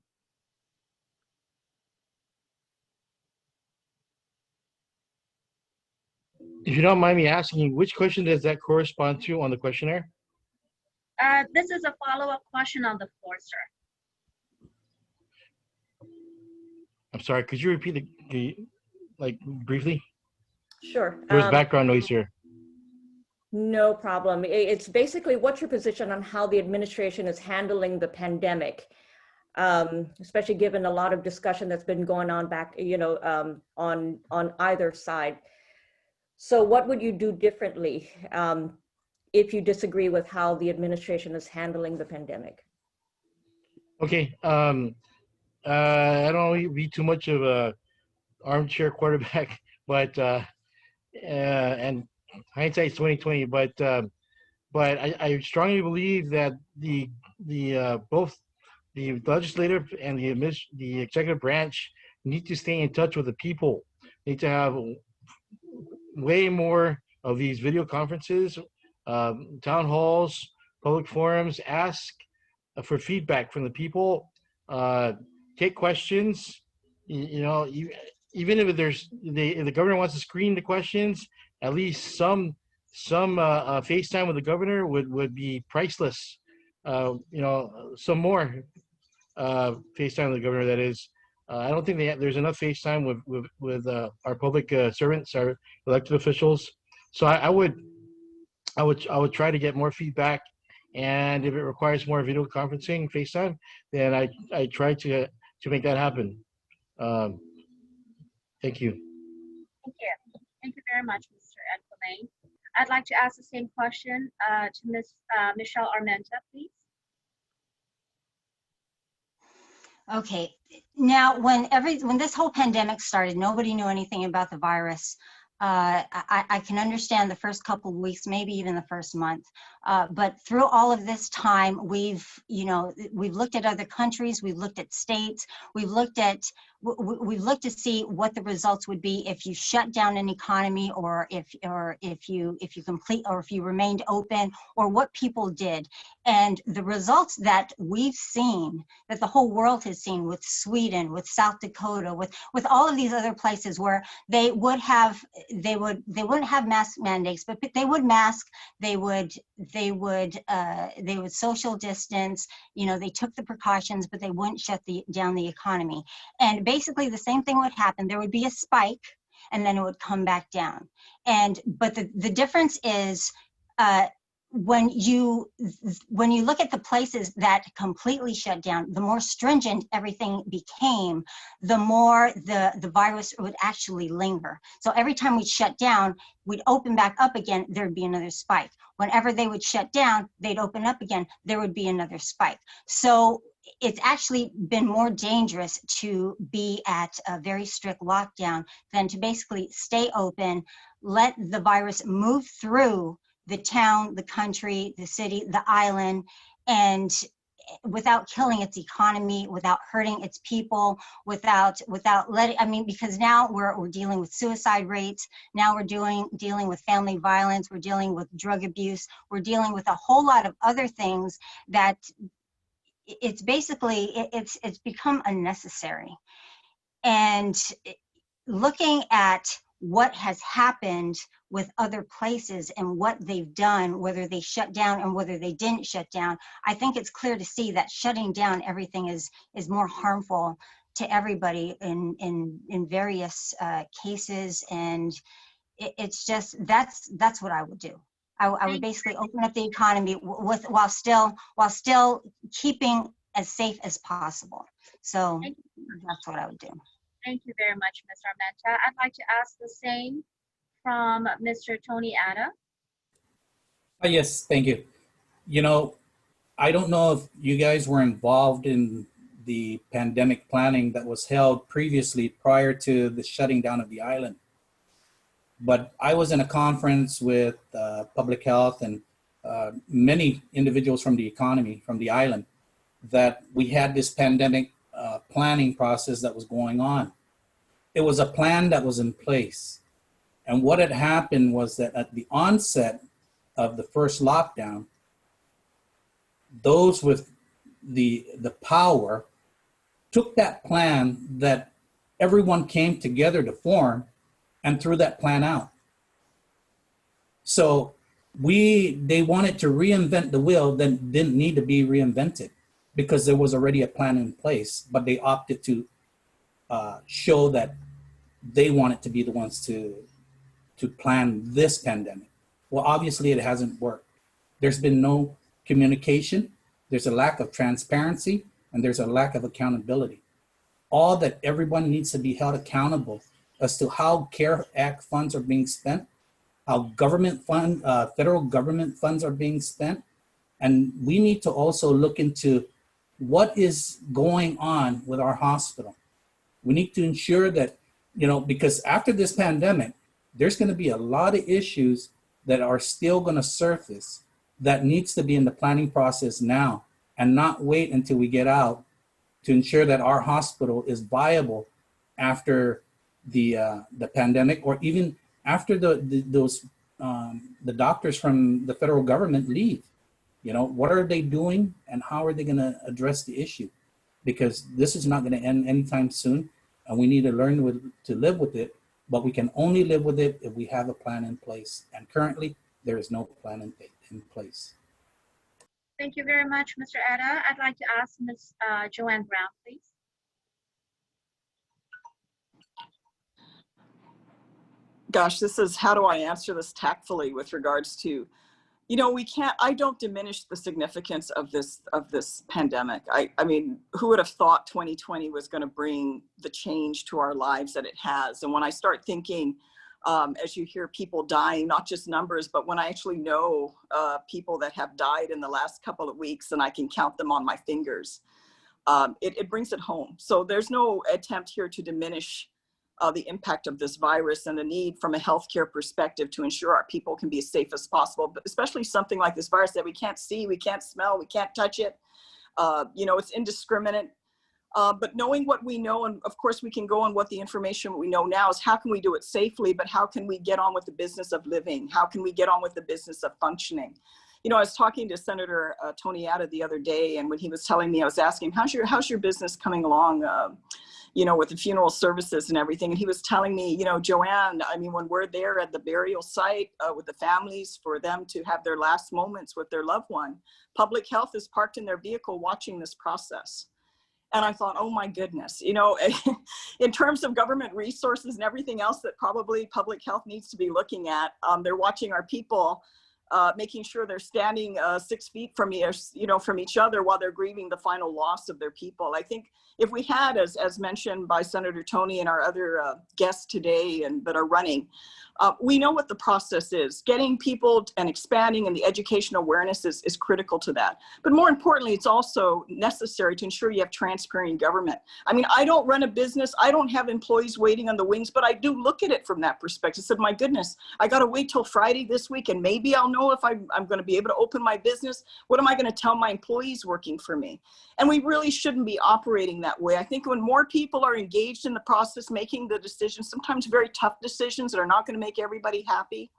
If you don't mind me asking, which question does that correspond to on the questionnaire? This is a follow-up question on the floor, sir. I'm sorry, could you repeat like briefly? Sure. There was background noise here. No problem. It's basically what's your position on how the administration is handling the pandemic, especially given a lot of discussion that's been going on back, on either side. So what would you do differently if you disagree with how the administration is handling the pandemic? Okay. I don't want to be too much of a armchair quarterback, but and hindsight's 2020. But I strongly believe that the both the legislative and the executive branch need to stay in touch with the people. Need to have way more of these video conferences, town halls, public forums. Ask for feedback from the people. Take questions. Even if if the governor wants to screen the questions, at least some FaceTime with the governor would be priceless. Some more FaceTime with the governor. That is, I don't think there's enough FaceTime with our public servants, our elected officials. So I would try to get more feedback, and if it requires more video conferencing, FaceTime, then I try to make that happen. Thank you. Thank you. Thank you very much, Mr. Ed Pillay. I'd like to ask the same question to Ms. Michelle Armenta, please. Okay, now when this whole pandemic started, nobody knew anything about the virus. I can understand the first couple of weeks, maybe even the first month, but through all of this time, we've looked at other countries, we've looked at states, we've looked to see what the results would be if you shut down an economy, or if you remained open, or what people did. And the results that we've seen, that the whole world has seen, with Sweden, with South Dakota, with all of these other places where they wouldn't have mask mandates, but they would mask, they would social distance, they took the precautions, but they wouldn't shut down the economy. And basically the same thing would happen. There would be a spike, and then it would come back down. But the difference is, when you look at the places that completely shut down, the more stringent everything became, the more the virus would actually linger. So every time we'd shut down, we'd open back up again, there'd be another spike. Whenever they would shut down, they'd open up again, there would be another spike. So it's actually been more dangerous to be at a very strict lockdown than to basically stay open, let the virus move through the town, the country, the city, the island, and without killing its economy, without hurting its people, without letting, because now we're dealing with suicide rates, now we're dealing with family violence, we're dealing with drug abuse, we're dealing with a whole lot of other things that it's basically, it's become unnecessary. And looking at what has happened with other places and what they've done, whether they shut down and whether they didn't shut down, I think it's clear to see that shutting down everything is more harmful to everybody in various cases. And it's just, that's what I would do. I would basically open up the economy while still keeping as safe as possible. So that's what I would do. Thank you very much, Ms. Armenta. I'd like to ask the same from Mr. Tony Atta. Yes, thank you. You know, I don't know if you guys were involved in the pandemic planning that was held previously prior to the shutting down of the island. But I was in a conference with public health and many individuals from the economy, from the island, that we had this pandemic planning process that was going on. It was a plan that was in place. And what had happened was that at the onset of the first lockdown, those with the power took that plan that everyone came together to form and threw that plan out. So they wanted to reinvent the wheel that didn't need to be reinvented because there was already a plan in place, but they opted to show that they wanted to be the ones to plan this pandemic. Well, obviously it hasn't worked. There's been no communication, there's a lack of transparency, and there's a lack of accountability. All that everyone needs to be held accountable as to how CARE Act funds are being spent, how federal government funds are being spent. And we need to also look into what is going on with our hospital. We need to ensure that, because after this pandemic, there's going to be a lot of issues that are still going to surface that needs to be in the planning process now and not wait until we get out to ensure that our hospital is viable after the pandemic, or even after the doctors from the federal government leave. What are they doing and how are they going to address the issue? Because this is not going to end anytime soon, and we need to learn to live with it. But we can only live with it if we have a plan in place. And currently, there is no plan in place. Thank you very much, Mr. Etta. I'd like to ask Ms. Joanne Brown, please. Gosh, this is, how do I answer this tactfully with regards to, I don't diminish the significance of this pandemic. I mean, who would have thought 2020 was going to bring the change to our lives that it has? And when I start thinking, as you hear people dying, not just numbers, but when I actually know people that have died in the last couple of weeks, and I can count them on my fingers, it brings it home. So there's no attempt here to diminish the impact of this virus and the need from a healthcare perspective to ensure our people can be as safe as possible, but especially something like this virus that we can't see, we can't smell, we can't touch it. It's indiscriminate. But knowing what we know, and of course we can go on what the information we know now is, how can we do it safely, but how can we get on with the business of living? How can we get on with the business of functioning? I was talking to Senator Tony Atta the other day, and when he was telling me, I was asking, how's your business coming along? With the funeral services and everything. And he was telling me, Joanne, I mean, when we're there at the burial site with the families for them to have their last moments with their loved one, public health is parked in their vehicle watching this process. And I thought, oh my goodness, in terms of government resources and everything else that probably public health needs to be looking at, they're watching our people, making sure they're standing 6 feet from each other while they're grieving the final loss of their people. I think if we had, as mentioned by Senator Tony and our other guests today and that are running, we know what the process is. Getting people and expanding and the education awareness is critical to that. But more importantly, it's also necessary to ensure you have transparent government. I mean, I don't run a business. I don't have employees waiting on the wings, but I do look at it from that perspective. I said, my goodness, I got to wait till Friday this week, and maybe I'll know if I'm going to be able to open my business. What am I going to tell my employees working for me? And we really shouldn't be operating that way. I think when more people are engaged in the process, making the decisions, sometimes very tough decisions that are not going to make everybody happy,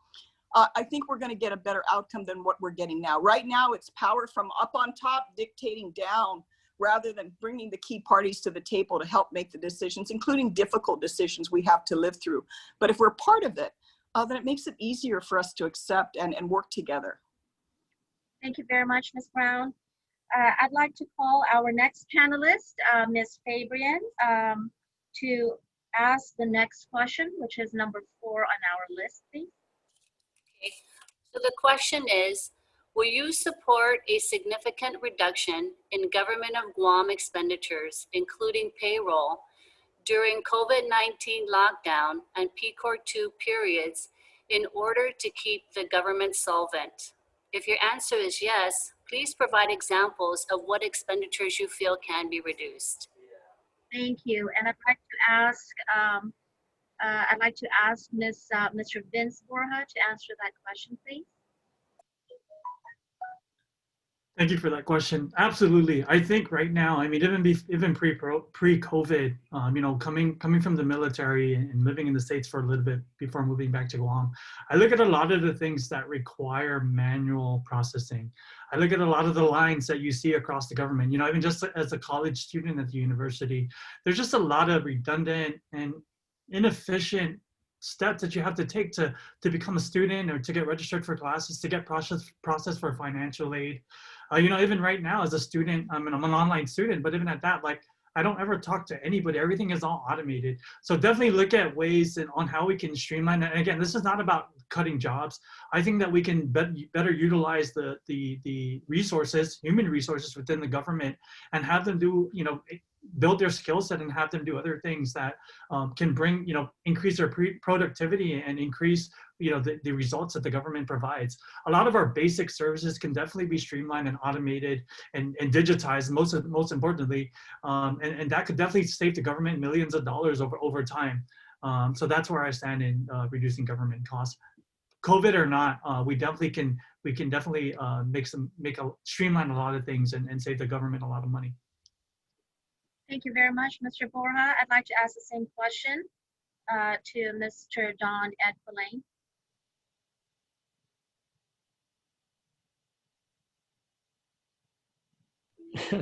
I think we're going to get a better outcome than what we're getting now. Right now, it's power from up on top dictating down, rather than bringing the key parties to the table to help make the decisions, including difficult decisions we have to live through. But if we're part of it, then it makes it easier for us to accept and work together. Thank you very much, Ms. Brown. I'd like to call our next panelist, Ms. Fabian, to ask the next question, which is number 4 on our list, please. Okay. So the question is, will you support a significant reduction in Government of Guam expenditures, including payroll, during COVID-19 lockdown and PCOR2 periods in order to keep the government solvent? If your answer is yes, please provide examples of what expenditures you feel can be reduced. Thank you. And I'd like to ask Mr. Vince Borja to answer that question, please. Thank you for that question. Absolutely. I think right now, I mean, even pre-COVID, you know, coming from the military and living in the States for a little bit before moving back to Guam, I look at a lot of the things that require manual processing. I look at a lot of the lines that you see across the government, you know, even just as a college student at the university, there's just a lot of redundant and inefficient steps that you have to take to become a student or to get registered for classes, to get processed for financial aid. You know, even right now as a student, I'm an online student, but even at that, like, I don't ever talk to anybody. Everything is all automated. So definitely look at ways on how we can streamline that. And again, this is not about cutting jobs. I think that we can better utilize the resources, human resources within the government, and have them do, you know, build their skill set and have them do other things that can bring, you know, increase their productivity and increase, you know, the results that the government provides. A lot of our basic services can definitely be streamlined and automated and digitized, most importantly, and that could definitely save the government millions of dollars over time. So that's where I stand in reducing government costs. COVID or not, we can definitely streamline a lot of things and save the government a lot of money. Thank you very much, Mr. Borja. I'd like to ask the same question to Mr. Don Edwin.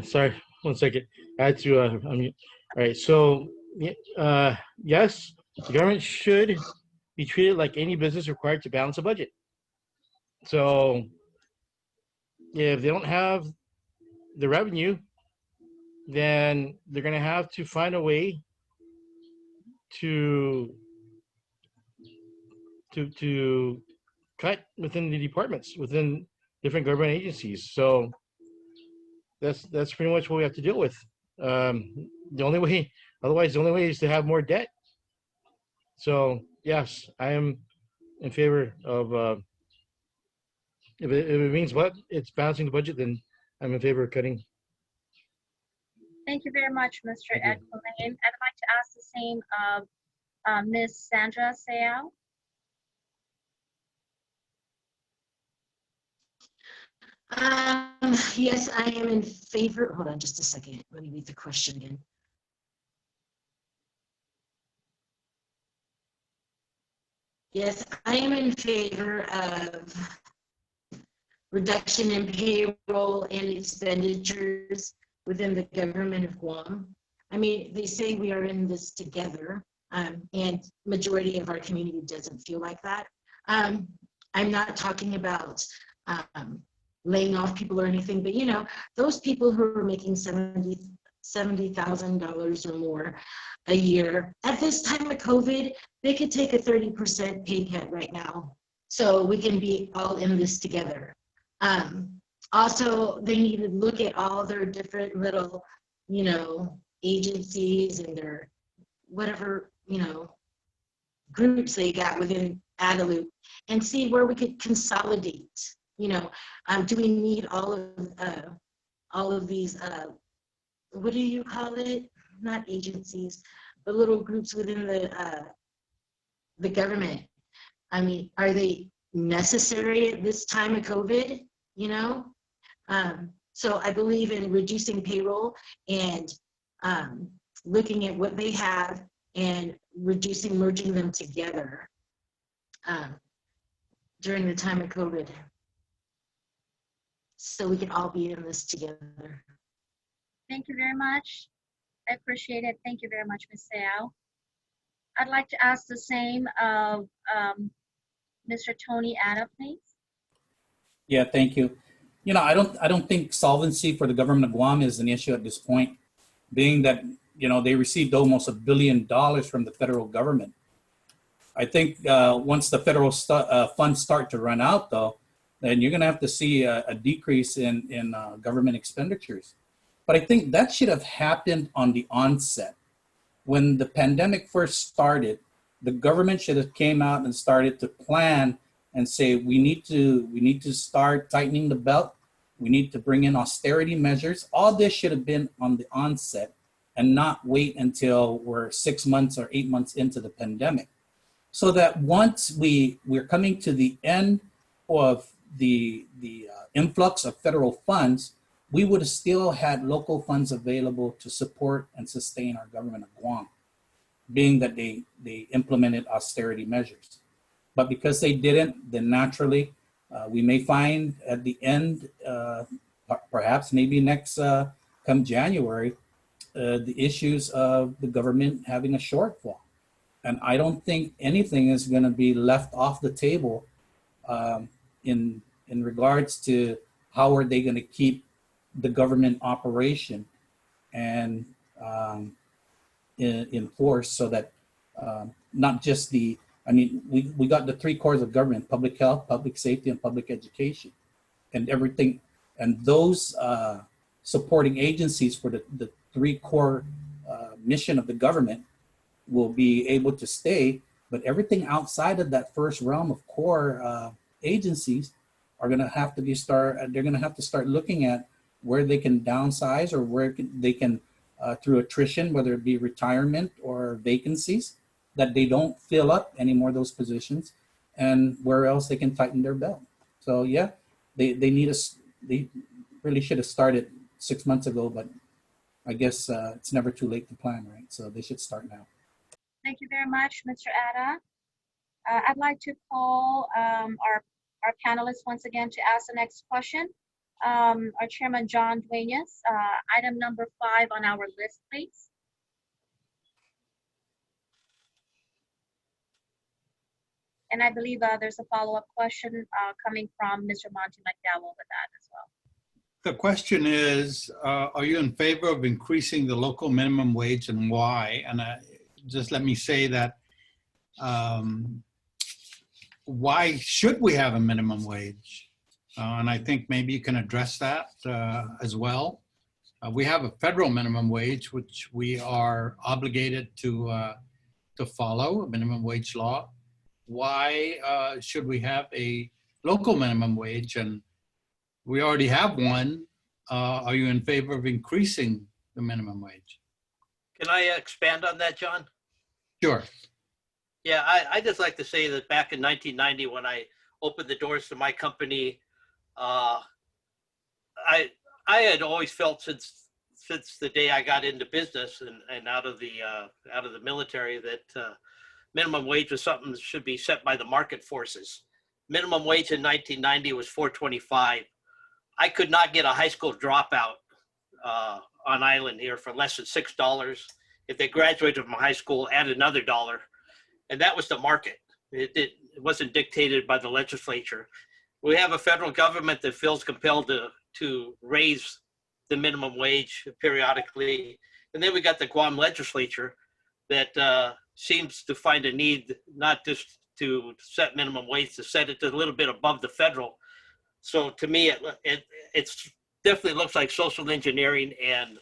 Sorry, 1 second. I had to unmute. All right, so yes, the government should be treated like any business required to balance a budget. So if they don't have the revenue, then they're going to have to find a way to cut within the departments, within different government agencies. So that's pretty much what we have to deal with. The only way is to have more debt. So yes, I am in favor of if it means it's balancing the budget, then I'm in favor of cutting. Thank you very much, Mr. Edwin. I'd like to ask the same of Ms. Sandra Seau. Yes, I am in favor. Hold on just a second. Let me read the question again. Yes, I am in favor of reduction in payroll and expenditures within the government of Guam. I mean, they say we are in this together, and majority of our community doesn't feel like that. I'm not talking about laying off people or anything, but you know, those people who are making $70,000 or more a year at this time of COVID, they could take a 30% pay cut right now. So we can be all in this together. Also, they need to look at all their different little, you know, agencies and their whatever, you know, groups they got within Adelut and see where we could consolidate. You know, do we need all of these, what do you call it? Not agencies, but little groups within the government. I mean, are they necessary at this time of COVID? You know, so I believe in reducing payroll and looking at what they have and merging them together during the time of COVID, so we can all be in this together. Thank you very much. I appreciate it. Thank you very much, Ms. Seau. I'd like to ask the same of Mr. Tony Ada, please. Yeah, thank you. You know, I don't think solvency for the government of Guam is an issue at this point, being that, you know, they received almost $1 billion from the federal government. I think once the federal funds start to run out, though, then you're going to have to see a decrease in government expenditures. But I think that should have happened on the onset. When the pandemic first started, the government should have came out and started to plan and say we need to start tightening the belt. We need to bring in austerity measures. All this should have been on the onset and not wait until we're 6 months or 8 months into the pandemic. So that once we're coming to the end of the influx of federal funds, we would have still had local funds available to support and sustain our government of Guam, being that they implemented austerity measures. But because they didn't, then naturally, we may find at the end, perhaps maybe next come January, the issues of the government having a shortfall. And I don't think anything is going to be left off the table in regards to how are they going to keep the government operation and in force, so that not just we got the three cores of government: public health, public safety, and public education, and everything. And those supporting agencies for the three core mission of the government will be able to stay, but everything outside of that first realm of core agencies are going to have to they're going to have to start looking at where they can downsize, or where they can through attrition, whether it be retirement or vacancies, that they don't fill up any more of those positions, and where else they can tighten their belt. So yeah, they really should have started 6 months ago, but I guess it's never too late to plan, right? So they should start now. Thank you very much, Mr. Atta. I'd like to call our panelists once again to ask the next question. Our Chairman, John Duenas, item number 5 on our list, please. And I believe there's a follow-up question coming from Mr. Monty McDowell with that as well. The question is, are you in favor of increasing the local minimum wage, and why? And just let me say that why should we have a minimum wage? And I think maybe you can address that as well. We have a federal minimum wage, which we are obligated to follow, a minimum wage law. Why should we have a local minimum wage? And we already have one. Are you in favor of increasing the minimum wage? Can I expand on that, John? Sure. Yeah, I just like to say that back in 1990, when I opened the doors to my company, I had always felt since the day I got into business and out of the military that minimum wage was something that should be set by the market forces. Minimum wage in 1990 was $4.25. I could not get a high school dropout on island here for less than $6. If they graduated from high school, add another $1. And that was the market. It wasn't dictated by the legislature. We have a federal government that feels compelled to raise the minimum wage periodically. And then we got the Guam legislature that seems to find a need not just to set minimum wage, to set it to a little bit above the federal. So to me, it's definitely looks like social engineering and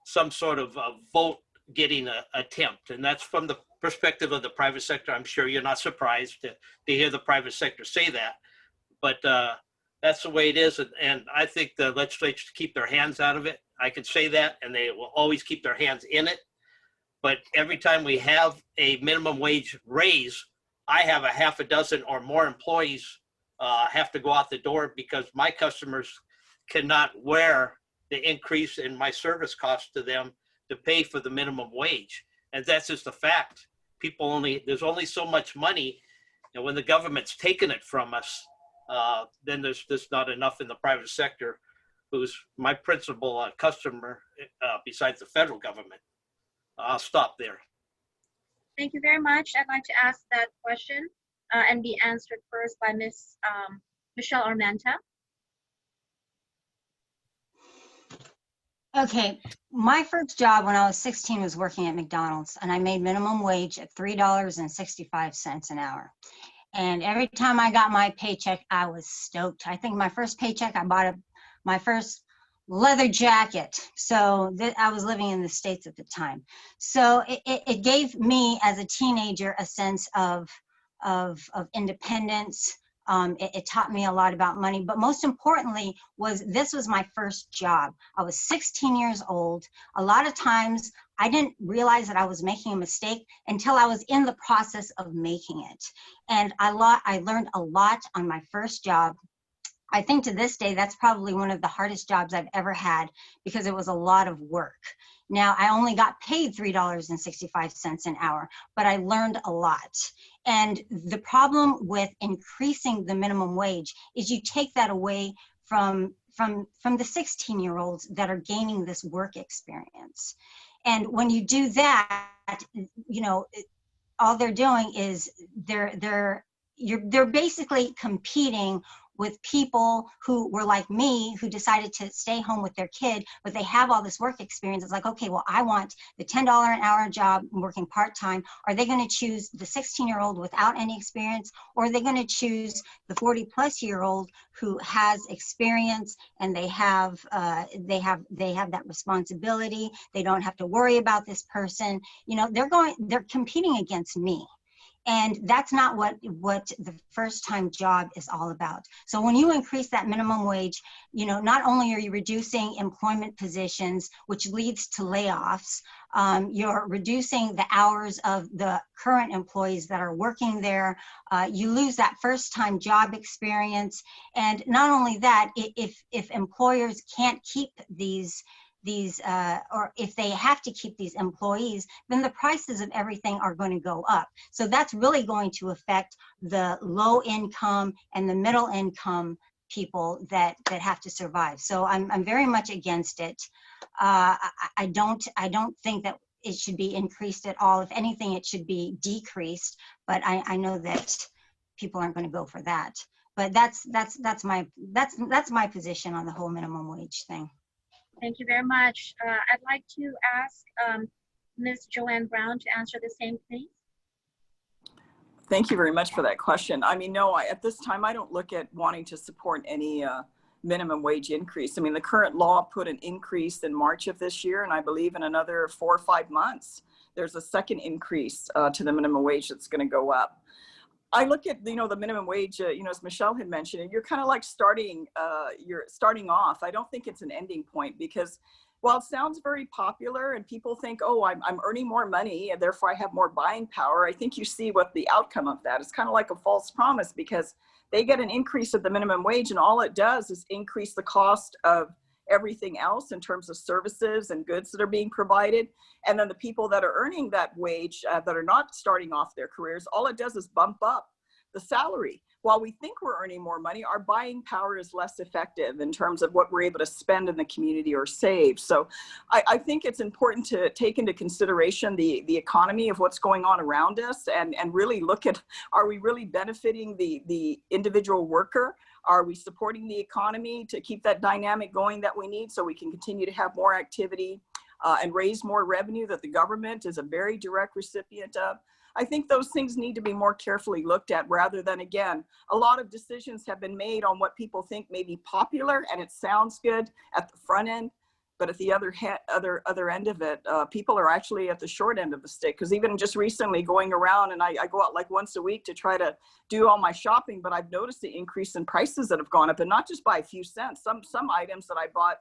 some sort of a vote getting attempt. And that's from the perspective of the private sector. I'm sure you're not surprised to hear the private sector say that, but that's the way it is. And I think the legislature should keep their hands out of it. I could say that, and they will always keep their hands in it. But every time we have a minimum wage raise, I have a half a dozen or more employees have to go out the door because my customers cannot wear the increase in my service cost to them to pay for the minimum wage. And that's just a fact. There's only so much money, and when the government's taking it from us, then there's just not enough in the private sector, who's my principal customer besides the federal government. I'll stop there. Thank you very much. I'd like to ask that question and be answered first by Ms. Michelle Armenta. Okay, my first job when I was 16 was working at McDonald's, and I made minimum wage at $3.65 an hour. And every time I got my paycheck, I was stoked. I think my first paycheck, I bought my first leather jacket. So I was living in the States at the time. So it gave me as a teenager a sense of of independence. It taught me a lot about money, but most importantly this was my first job. I was 16 years old. A lot of times I didn't realize that I was making a mistake until I was in the process of making it. And I learned a lot on my first job. I think to this day, that's probably one of the hardest jobs I've ever had because it was a lot of work. Now, I only got paid $3.65 an hour, but I learned a lot. And the problem with increasing the minimum wage is you take that away from the 16-year-olds that are gaining this work experience. And when you do that, you know, all they're doing is they're basically competing with people who were like me, who decided to stay home with their kid, but they have all this work experience. It's like, okay, well, I want the $10 an hour job working part-time. Are they going to choose the 16-year-old without any experience, or are they going to choose the 40-plus-year-old who has experience and they have that responsibility? They don't have to worry about this person. You know, they're competing against me. And that's not what the first time job is all about. So when you increase that minimum wage, you know, not only are you reducing employment positions, which leads to layoffs, you're reducing the hours of the current employees that are working there. You lose that first time job experience. And not only that, if employers can't keep these or if they have to keep these employees, then the prices of everything are going to go up. So that's really going to affect the low income and the middle income people that have to survive. So I'm very much against it. I don't think that it should be increased at all. If anything, it should be decreased. But I know that people aren't going to go for that. But that's my position on the whole minimum wage thing. Thank you very much. I'd like to ask Ms. Joanne Brown to answer the same, please. Thank you very much for that question. I mean, no, at this time, I don't look at wanting to support any minimum wage increase. I mean, the current law put an increase in March of this year, and I believe in another 4 or 5 months, there's a second increase to the minimum wage that's going to go up. I look at, you know, the minimum wage, you know, as Michelle had mentioned, and you're kind of like you're starting off. I don't think it's an ending point, because while it sounds very popular and people think, oh, I'm earning more money and therefore I have more buying power, I think you see what the outcome of that is. Kind of like a false promise, because they get an increase of the minimum wage and all it does is increase the cost of everything else in terms of services and goods that are being provided. And then the people that are earning that wage that are not starting off their careers, all it does is bump up the salary. While we think we're earning more money, our buying power is less effective in terms of what we're able to spend in the community or save. So I think it's important to take into consideration the economy of what's going on around us, and really look at, are we really benefiting the individual worker? Are we supporting the economy to keep that dynamic going that we need so we can continue to have more activity and raise more revenue that the government is a very direct recipient of? I think those things need to be more carefully looked at, rather than, again, a lot of decisions have been made on what people think may be popular and it sounds good at the front end, but at the other end of it, people are actually at the short end of the stick. Because even just recently going around, and I go out like once a week to try to do all my shopping, but I've noticed the increase in prices that have gone up, and not just by a few cents. Some items that I bought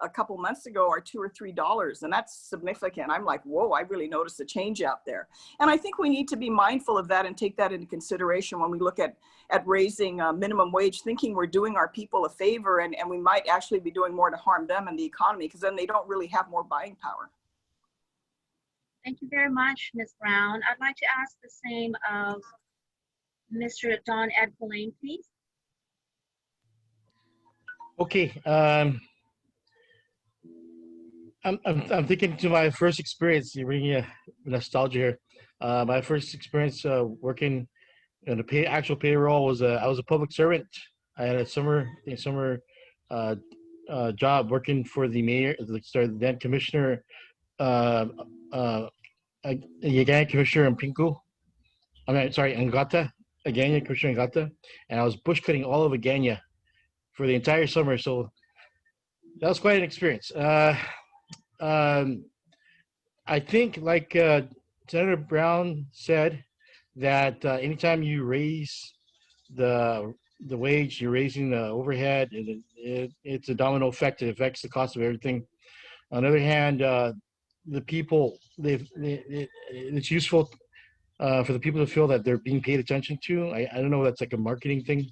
a couple months ago are $2 or $3, and that's significant. I'm like, whoa, I really noticed a change out there. And I think we need to be mindful of that and take that into consideration when we look at raising minimum wage, thinking we're doing our people a favor, and we might actually be doing more to harm them and the economy, because then they don't really have more buying power. Thank you very much, Ms. Brown. I'd like to ask the same of Mr. Don Ed Pulane, please. Okay. I'm thinking to my first experience. You're bringing a nostalgia here. My first experience working in the actual payroll was I was a public servant. I had a summer job working for the mayor, the then commissioner, Aganya Commissioner in Pinku. Angata, Aganya Commissioner Angata, and I was bush cutting all of Aganya for the entire summer. So that was quite an experience. I think, like Senator Brown said, that anytime you raise the wage, you're raising the overhead, and it's a domino effect. It affects the cost of everything. On the other hand, the people, it's useful for the people to feel that they're being paid attention to. I don't know, that's like a marketing thing.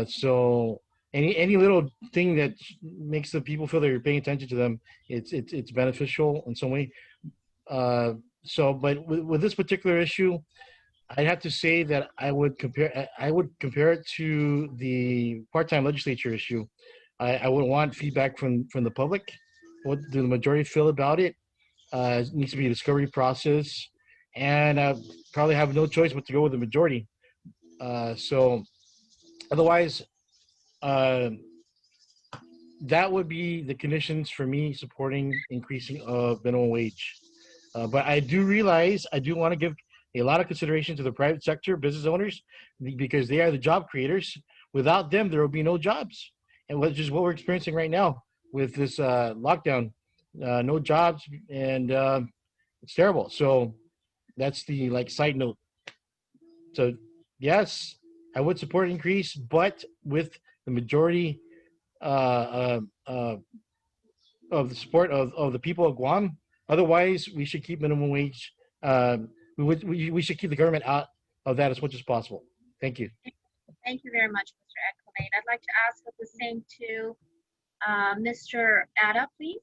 So any little thing that makes the people feel that you're paying attention to them, it's beneficial in some way. But with this particular issue, I'd have to say that I would compare it to the part-time legislature issue. I would want feedback from the public. What do the majority feel about it? It needs to be a discovery process, and I probably have no choice but to go with the majority. So otherwise, uh, that would be the conditions for me supporting increasing of minimum wage. But I do realize I do want to give a lot of consideration to the private sector business owners because they are the job creators. Without them, there will be no jobs, and which is what we're experiencing right now with this lockdown. No jobs, and it's terrible. So that's the side note. So yes, I would support an increase, but with the majority uh, uh, uh, of the support of the people of Guam. Otherwise, we should keep minimum wage. We should keep the government out of that as much as possible. Thank you. Thank you very much, Mr. Ecolate. I'd like to ask the same to Mr. Ada, please.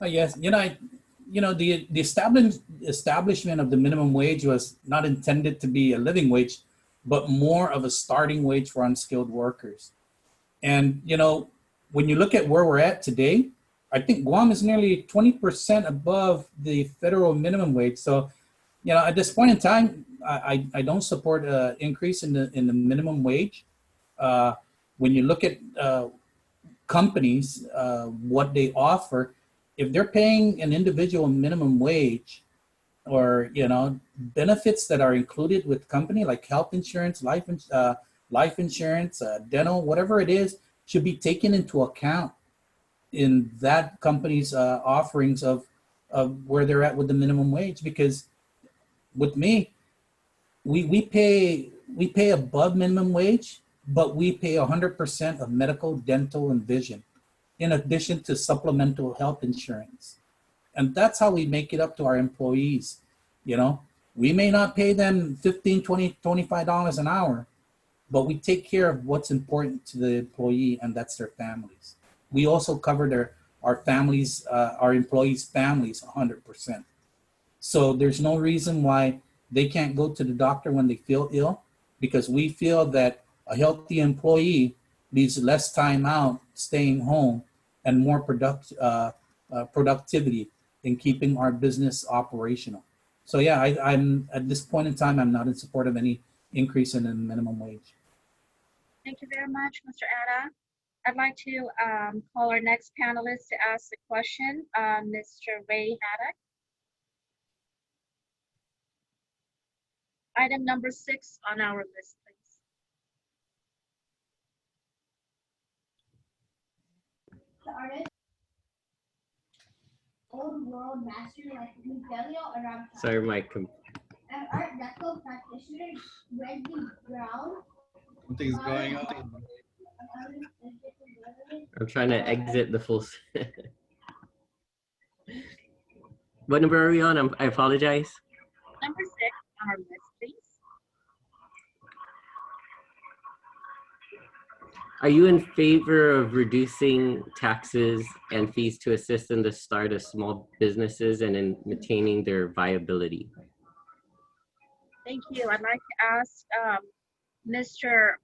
Yes, the establishment of the minimum wage was not intended to be a living wage, but more of a starting wage for unskilled workers. And when you look at where we're at today, I think Guam is nearly 20% above the federal minimum wage. So, at this point in time, I don't support an increase in the minimum wage. When you look at companies, what they offer, if they're paying an individual minimum wage, or benefits that are included with company like health insurance, life insurance, dental, whatever it is, should be taken into account in that company's offerings of where they're at with the minimum wage. Because with me, we pay above minimum wage, but we pay 100% of medical, dental, and vision, in addition to supplemental health insurance. And that's how we make it up to our employees. We may not pay them $15, $20, $25 an hour, but we take care of what's important to the employee, and that's their families. We also cover our families, our employees' families 100%. So there's no reason why they can't go to the doctor when they feel ill, because we feel that a healthy employee needs less time out staying home and more productivity in keeping our business operational. So yeah, I'm at this point in time, I'm not in support of any increase in the minimum wage. Thank you very much, Mr. Ada. I'd like to call our next panelist to ask the question, Mr. Ray Haddock. Item number 6 on our list, please. The artist, old world master like Miguelio around. Sorry, my An Art Deco practitioner, Reggie Brown. Something's going on. I'm trying to exit the full. What number are we on? I apologize. Number 6 on our list, please. Are you in favor of reducing taxes and fees to assist in the start of small businesses and in maintaining their viability? Thank you. I'd like to ask Mr.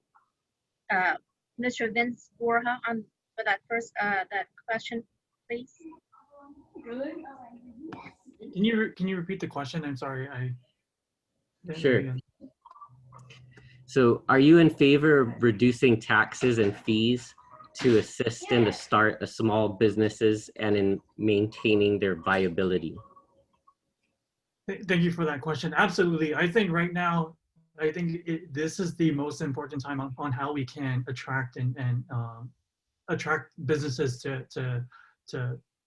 Vince Borja for that first that question, please. Can you repeat the question? I'm sorry. Sure. So are you in favor of reducing taxes and fees to assist in the start of small businesses and in maintaining their viability? Thank you for that question. Absolutely. I think right now, this is the most important time on how we can attract and attract businesses to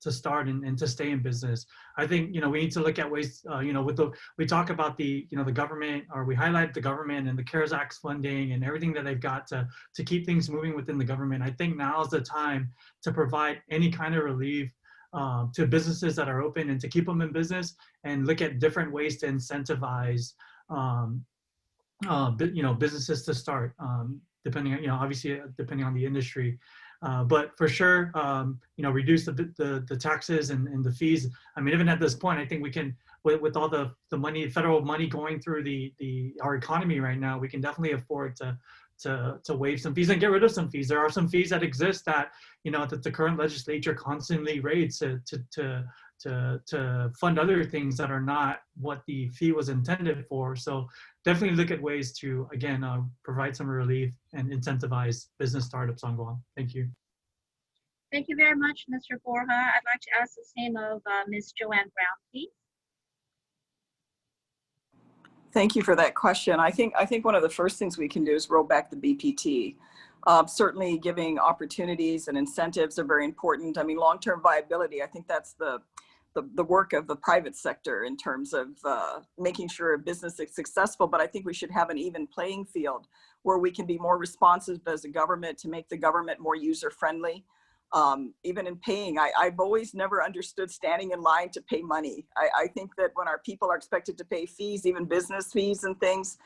to start and to stay in business. I think, we need to look at ways, we talk about the government, or we highlight the government and the CARES Act funding and everything that they've got to keep things moving within the government. I think now is the time to provide any kind of relief to businesses that are open and to keep them in business, and look at different ways to incentivize businesses to start, depending on, obviously depending on the industry. But for sure, reduce the taxes and the fees. I mean, even at this point, I think we can, with all the money, federal money going through our economy right now, we can definitely afford to waive some fees and get rid of some fees. There are some fees that exist that, that the current legislature constantly raises to fund other things that are not what the fee was intended for. So definitely look at ways to, again, provide some relief and incentivize business startups on Guam. Thank you. Thank you very much, Mr. Borja. I'd like to ask the same of Ms. Joanne Brown, please. Thank you for that question. I think one of the first things we can do is roll back the BPT. Certainly giving opportunities and incentives are very important. I mean, long-term viability, I think that's the work of the private sector in terms of making sure a business is successful, but I think we should have an even playing field where we can be more responsive as a government to make the government more user-friendly. Even in paying, I've always never understood standing in line to pay money. I think that when our people are expected to pay fees, even business fees and things,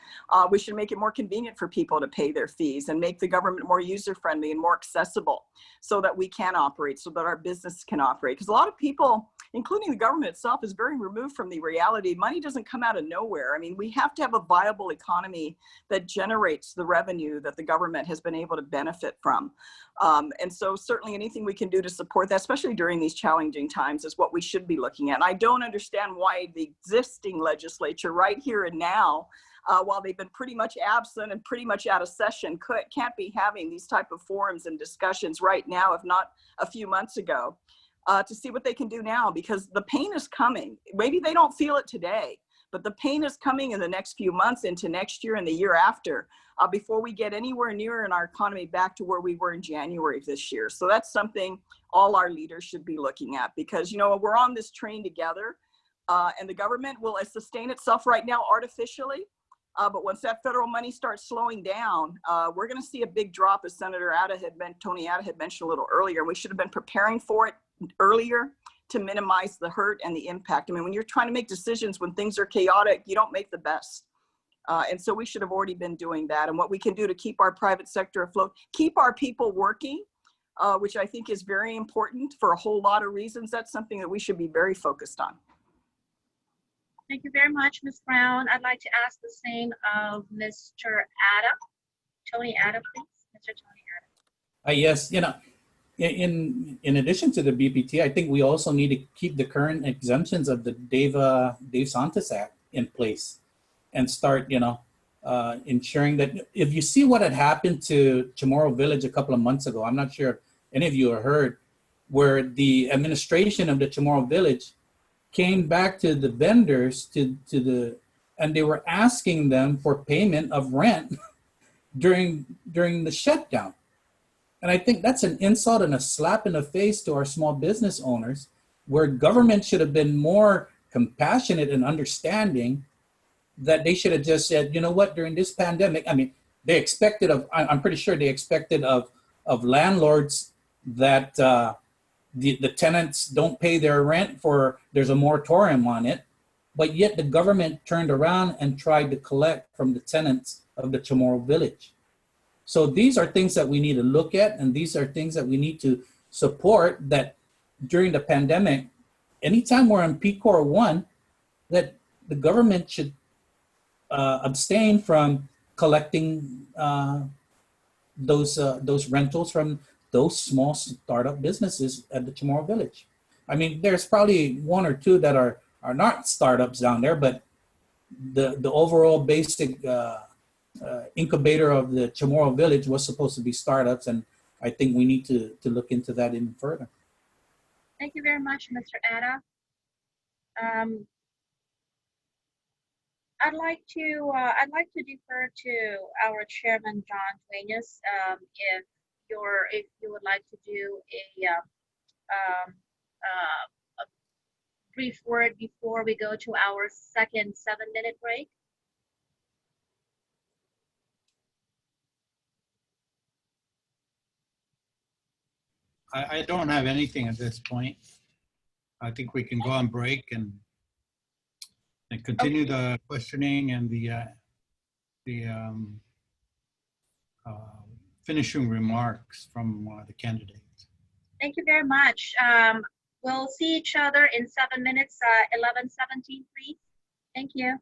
we should make it more convenient for people to pay their fees and make the government more user-friendly and more accessible so that we can operate, so that our business can operate. Because a lot of people, including the government itself, is very removed from the reality. Money doesn't come out of nowhere. I mean, we have to have a viable economy that generates the revenue that the government has been able to benefit from. And so certainly anything we can do to support that, especially during these challenging times, is what we should be looking at. And I don't understand why the existing legislature right here and now, while they've been pretty much absent and pretty much out of session, can't be having these type of forums and discussions right now, if not a few months ago, to see what they can do now, because the pain is coming. Maybe they don't feel it today, but the pain is coming in the next few months, into next year and the year after, before we get anywhere near in our economy back to where we were in January of this year. So that's something all our leaders should be looking at, because, we're on this train together, and the government will sustain itself right now artificially. But once that federal money starts slowing down, we're going to see a big drop, as Tony Atta had mentioned a little earlier. We should have been preparing for it earlier to minimize the hurt and the impact. I mean, when you're trying to make decisions when things are chaotic, you don't make the best. And so we should have already been doing that. And what we can do to keep our private sector afloat, keep our people working, which I think is very important for a whole lot of reasons. That's something that we should be very focused on. Thank you very much, Ms. Brown. I'd like to ask the same of Mr. Atta. Tony Atta, please. Mr. Tony Atta. Yes, in addition to the BPT, I think we also need to keep the current exemptions of the Dave Santos Act in place, and start, ensuring that, if you see what had happened to Chamorro Village a couple of months ago, I'm not sure if any of you have heard, where the administration of the Chamorro Village came back to the vendors and they were asking them for payment of rent during the shutdown. And I think that's an insult and a slap in the face to our small business owners, where government should have been more compassionate and understanding, that they should have just said, you know what, during this pandemic, I mean, they expected I'm pretty sure they expected of landlords that the tenants don't pay their rent, there's a moratorium on it, but yet the government turned around and tried to collect from the tenants of the Chamorro Village. So these are things that we need to look at, and these are things that we need to support, that during the pandemic, anytime we're in PCOR 1, that the government should abstain from collecting those rentals from those small startup businesses at the Chamorro Village. I mean, there's probably one or two that are not startups down there, but the overall basic incubator of the Chamorro Village was supposed to be startups, and I think we need to look into that even further. Thank you very much, Mr. Atta. I'd like to defer to our chairman, John Duenas, if you would like to do a brief word before we go to our second 7-minute break? I don't have anything at this point. I think we can go on break and continue the questioning and the finishing remarks from the candidates. Thank you very much. We'll see each other in 7 minutes, 11:17, please. Thank you.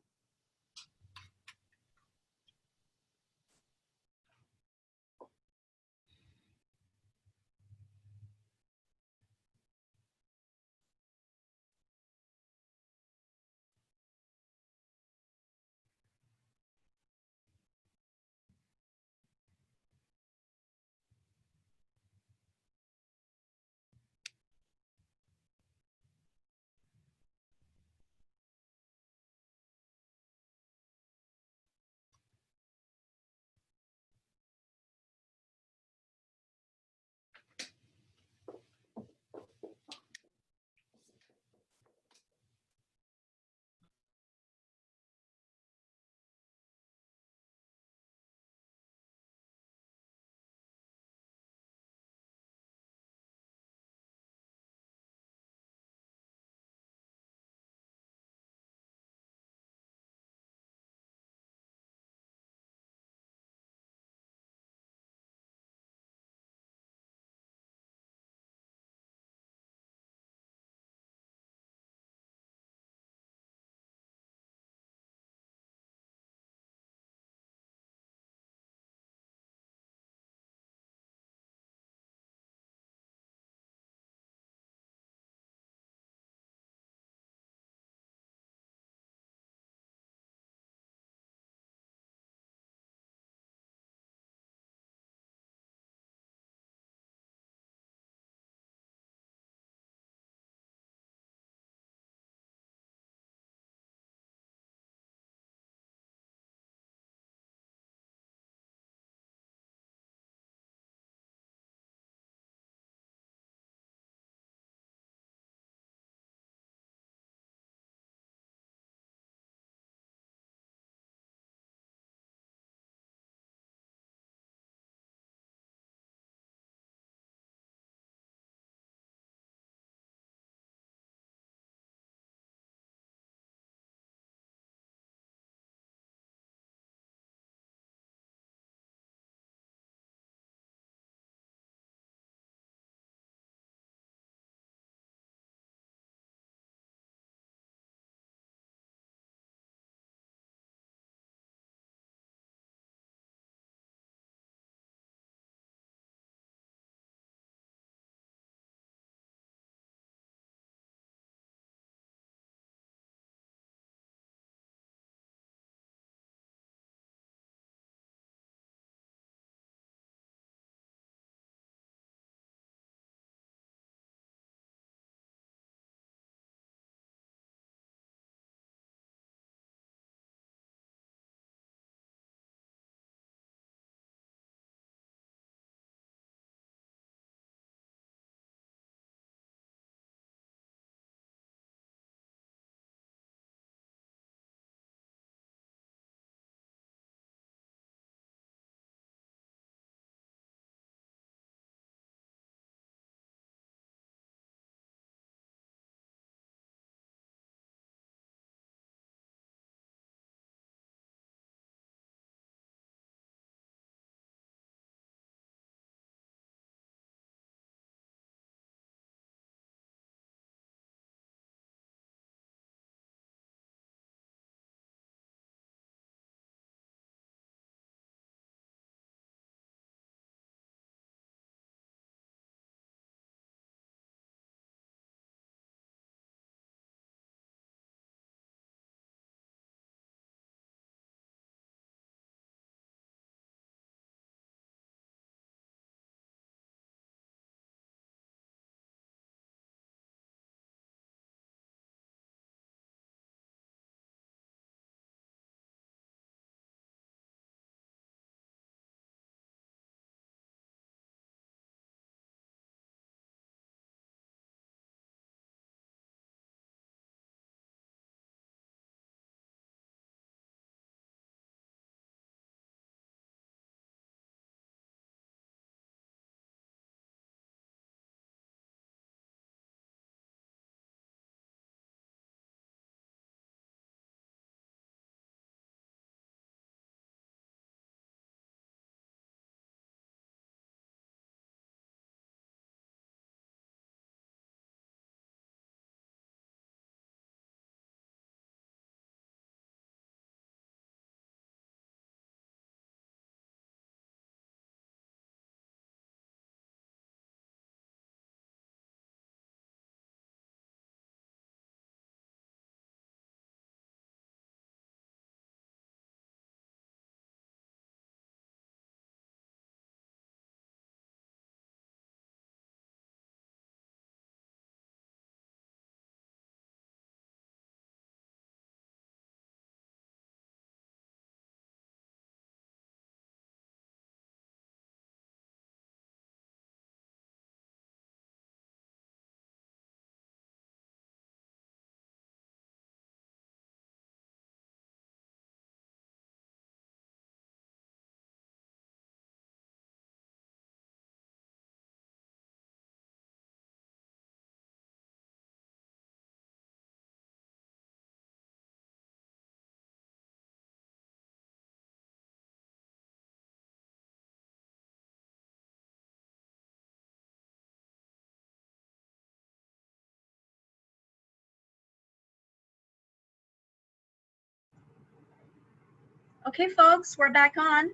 Okay, folks, we're back on.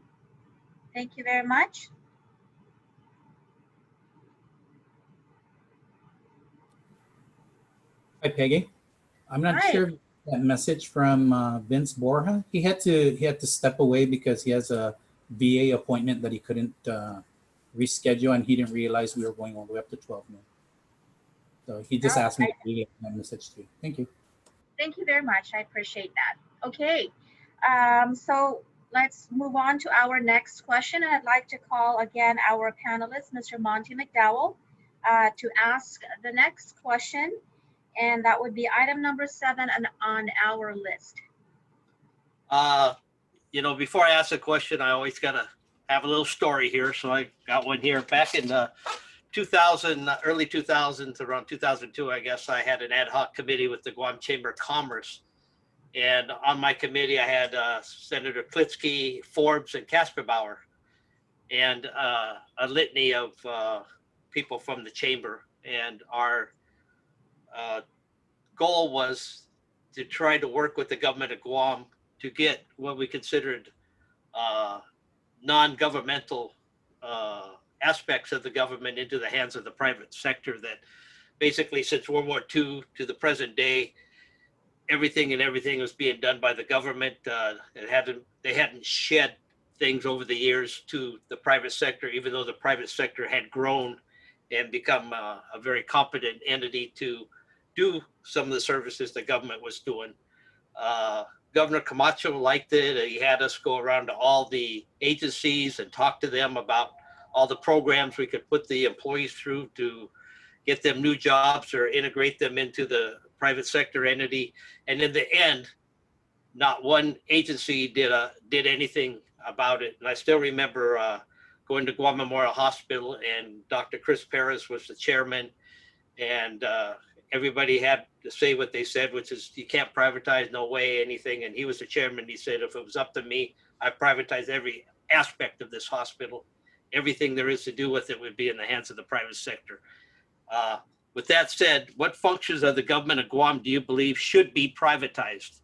Thank you very much. Hi, Peggy. I'm not Hi. sure if that message from Vince Borja. He had to step away because he has a VA appointment that he couldn't reschedule, and he didn't realize we were going all the way up to 12 noon. So he just asked me to relay that message to you. Thank you. Thank you very much. I appreciate that. Okay, so let's move on to our next question. And I'd like to call again our panelist, Mr. Monty McDowell, to ask the next question. And that would be item number 7 on our list. You know, before I ask a question, I always gotta have a little story here. So I got one here. Back in 2000, early 2000s, around 2002, I guess, I had an ad hoc committee with the Guam Chamber of Commerce. And on my committee, I had Senator Klitsky, Forbes, and Kasperbauer, and a litany of people from the chamber. And our goal was to try to work with the government of Guam to get what we considered non-governmental aspects of the government into the hands of the private sector. That basically, since World War II to the present day, everything was being done by the government. They hadn't shed things over the years to the private sector, even though the private sector had grown and become a very competent entity to do some of the services the government was doing. Governor Camacho liked it. He had us go around to all the agencies and talk to them about all the programs we could put the employees through to get them new jobs or integrate them into the private sector entity. And in the end, not one agency did anything about it. And I still remember going to Guam Memorial Hospital, and Dr. Chris Perez was the chairman, and everybody had to say what they said, which is, you can't privatize, no way, anything. And he was the chairman. He said, if it was up to me, I'd privatize every aspect of this hospital. Everything there is to do with it would be in the hands of the private sector. With that said, what functions of the government of Guam do you believe should be privatized?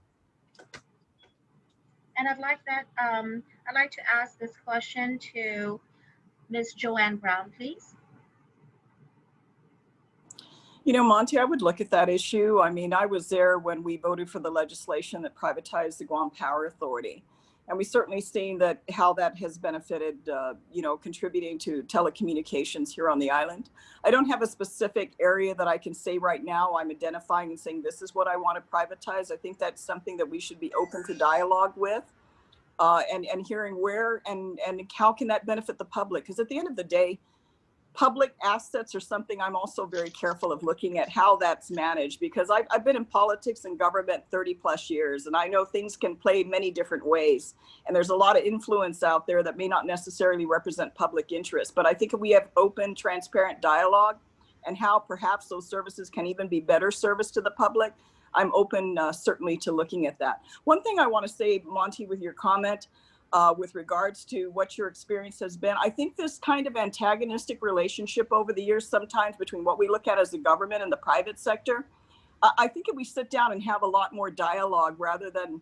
And I'd like to ask this question to Ms. Joanne Brown, please. You know, Monty, I would look at that issue. I mean, I was there when we voted for the legislation that privatized the Guam Power Authority. And we certainly seen that how that has benefited, you know, contributing to telecommunications here on the island. I don't have a specific area that I can say right now. I'm identifying and saying, this is what I want to privatize. I think that's something that we should be open to dialogue with and hearing where and how can that benefit the public? Because at the end of the day, public assets are something I'm also very careful of looking at how that's managed, because I've been in politics and government 30 plus years, and I know things can play many different ways. And there's a lot of influence out there that may not necessarily represent public interest. But I think if we have open, transparent dialogue and how perhaps those services can even be better service to the public, I'm open certainly to looking at that. One thing I want to say, Monty, with your comment, with regards to what your experience has been. I think this kind of antagonistic relationship over the years, sometimes between what we look at as the government and the private sector, I think if we sit down and have a lot more dialogue rather than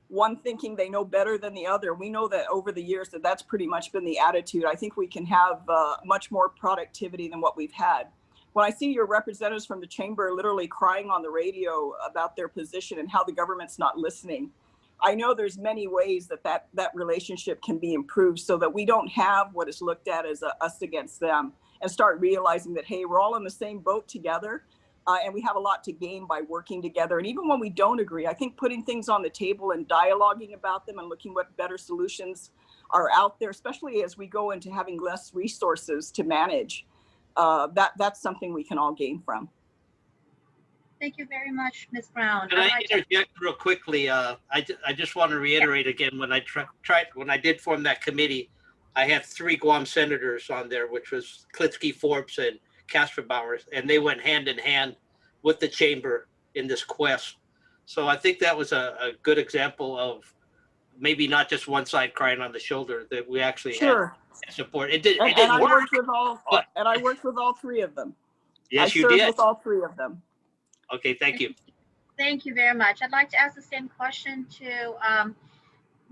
one thinking they know better than the other, we know that over the years that's pretty much been the attitude. I think we can have much more productivity than what we've had. When I see your representatives from the chamber literally crying on the radio about their position and how the government's not listening, I know there's many ways that relationship can be improved so that we don't have what is looked at as us against them, and start realizing that, hey, we're all in the same boat together and we have a lot to gain by working together. And even when we don't agree, I think putting things on the table and dialoguing about them and looking what better solutions are out there, especially as we go into having less resources to manage, that's something we can all gain from. Thank you very much, Ms. Brown. Can I interject real quickly? I just want to reiterate again, when I did form that committee, I had 3 Guam senators on there, which was Klitsky, Forbes, and Kasperbauer, and they went hand in hand with the chamber in this quest. So I think that was a good example of maybe not just one side crying on the shoulder, that we actually had support. It didn't work. I worked with all 3 of them. Yes, you did. I did. served with all 3 of them. Okay, thank you. Thank you very much. I'd like to ask the same question to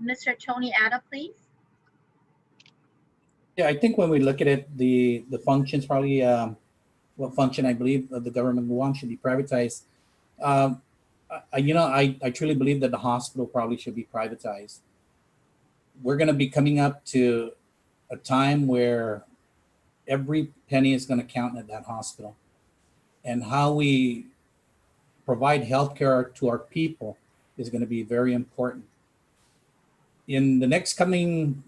Mr. Tony Ada, please. Yeah, I think when we look at it, the functions probably, what function I believe of the government of Guam should be privatized. I truly believe that the hospital probably should be privatized. We're going to be coming up to a time where every penny is going to count at that hospital. And how we provide healthcare to our people is going to be very important. In the next coming,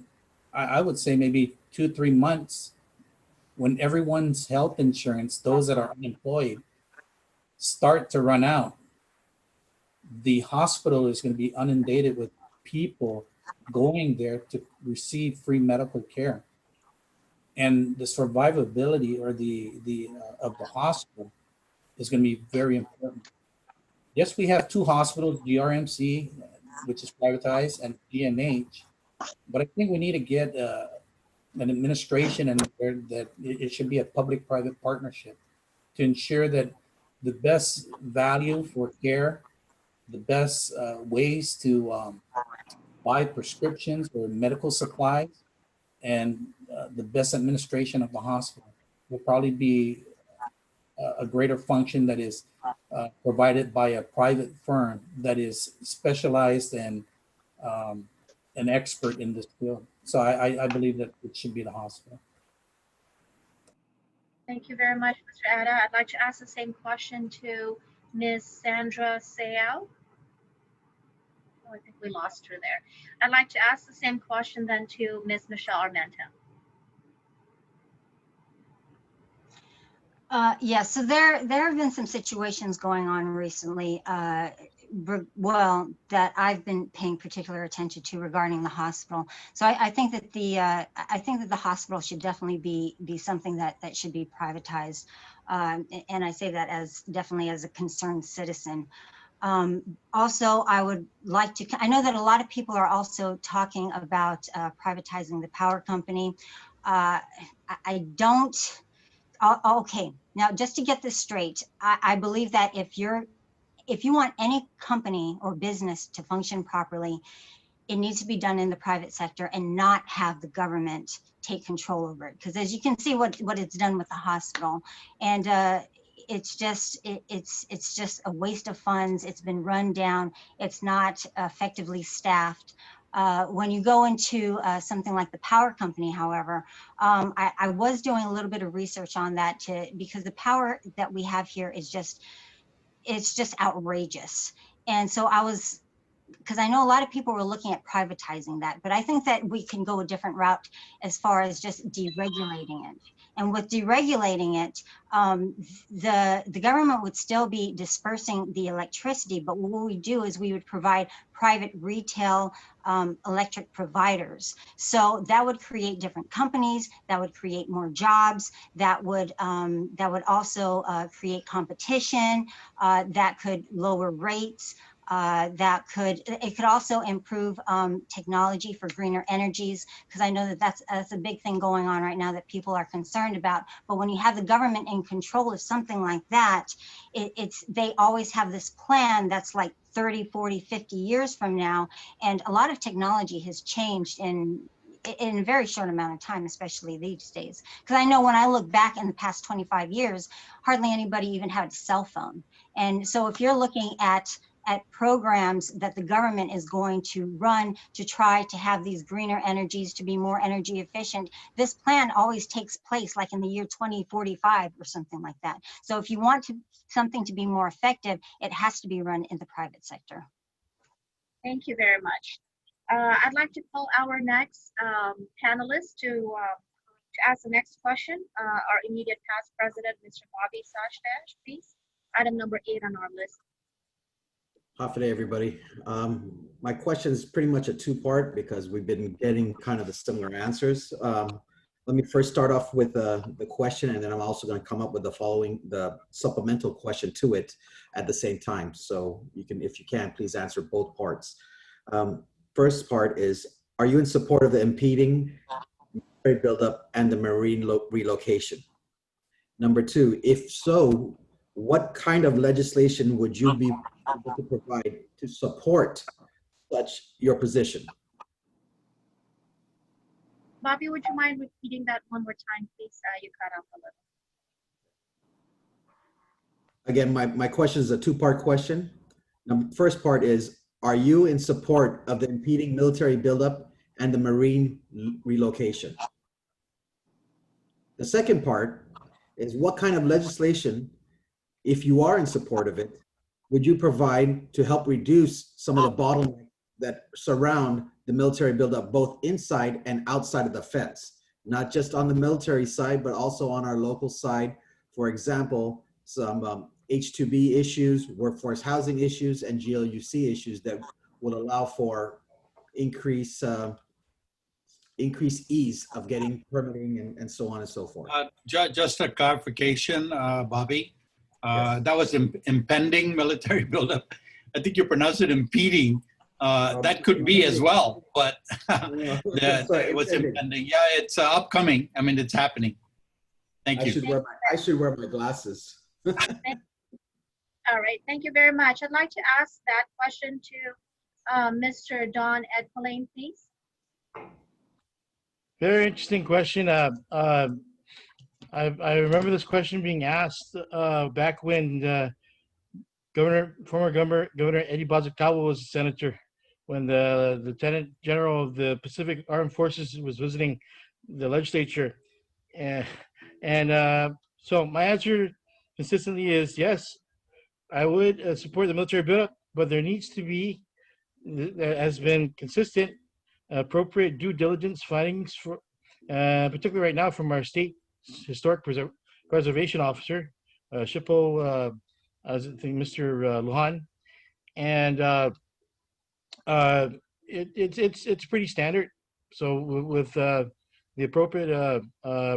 I would say maybe 2-3 months, when everyone's health insurance, those that are unemployed, start to run out, the hospital is going to be inundated with people going there to receive free medical care. And the survivability or the of the hospital is going to be very important. Yes, we have 2 hospitals, GRMC, which is privatized, and GNH, but I think we need to get an administration and that it should be a public-private partnership to ensure that the best value for care, the best ways to buy prescriptions or medical supplies, and the best administration of the hospital will probably be a greater function that is provided by a private firm that is specialized and an expert in this field. So I believe that it should be the hospital. Thank you very much, Mr. Ada. I'd like to ask the same question to Ms. Sandra Sayao. Oh, I think we lost her there. I'd like to ask the same question then to Ms. Michelle Armenta. Yeah, so there have been some situations going on recently, well, that I've been paying particular attention to regarding the hospital. So I think that the hospital should definitely be something that should be privatized, and I say that as definitely as a concerned citizen. Also, I would like to, I know that a lot of people are also talking about privatizing the power company. I don't. Okay, now just to get this straight, I believe that if you want any company or business to function properly, it needs to be done in the private sector and not have the government take control over it. Because as you can see what it's done with the hospital, and it's just a waste of funds. It's been run down. It's not effectively staffed. When you go into something like the power company, however, I was doing a little bit of research on that because the power that we have here is it's just outrageous. And so because I know a lot of people were looking at privatizing that, but I think that we can go a different route as far as just deregulating it. And with deregulating it, the government would still be dispersing the electricity, but what we do is we would provide private retail electric providers. So that would create different companies, that would create more jobs, that would also create competition, that could lower rates. It could also improve technology for greener energies, because I know that that's a big thing going on right now that people are concerned about. But when you have the government in control of something like that, they always have this plan that's like 30, 40, 50 years from now. And a lot of technology has changed in a very short amount of time, especially these days. Because I know when I look back in the past 25 years, hardly anybody even had a cell phone. And so if you're looking at programs that the government is going to run to try to have these greener energies, to be more energy efficient, this plan always takes place like in the year 2045 or something like that. So if you want something to be more effective, it has to be run in the private sector. Thank you very much. I'd like to call our next panelist to ask the next question. Our immediate past president, Mr. Bobby Sashdash, please. Item number 8 on our list. Hafa day, everybody. My question is pretty much a two-part because we've been getting kind of the similar answers. Let me first start off with the question, and then I'm also going to come up with the supplemental question to it at the same time. So you can, if you can, please answer both parts. First part is, are you in support of the impeding trade buildup and the marine relocation? Number 2, if so, what kind of legislation would you be able to provide to support your position? Bobby, would you mind repeating that one more time, please? You cut off a little. Again, my question is a two-part question. The first part is, are you in support of the impeding military buildup and the marine relocation? The second part is, what kind of legislation, if you are in support of it, would you provide to help reduce some of the bottlenecks that surround the military buildup, both inside and outside of the fence, not just on the military side, but also on our local side? For example, some H-2B issues, workforce housing issues, and GLUC issues that will allow for increased ease of getting permitting and so on and so forth. Just a clarification, Bobby. Yes. That was impending military buildup. I think you pronounced it impeding. That could be as well, but it was impending. Yeah, it's upcoming. I mean, it's happening. Thank you. I should wear my glasses. All right, thank you very much. I'd like to ask that question to Mr. Don Edpolane, please. Very interesting question. I remember this question being asked back when former Governor Eddie Bazukawa was a senator, when the Lieutenant General of the Pacific Armed Forces was visiting the legislature. So my answer consistently is yes, I would support the military buildup, but there needs to be, that has been consistent, appropriate due diligence findings for, particularly right now from our state historic preservation officer, SHPO, I think Mr. Lujan, and it's pretty standard. So with the appropriate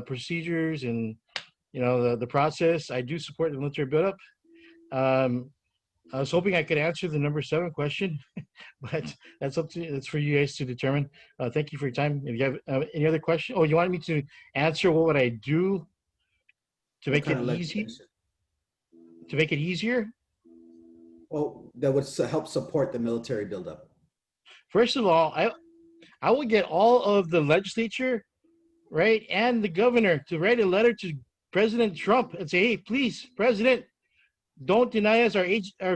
procedures and the process, I do support the military buildup. I was hoping I could answer the number 7 question, but that's for you guys to determine. Thank you for your time. If you have any other question, you wanted me to answer what would I do to make it easy? To make it easier? Well, that would help support the military buildup. First of all, I would get all of the legislature, right, and the governor to write a letter to President Trump and say, hey, please, President, don't deny us our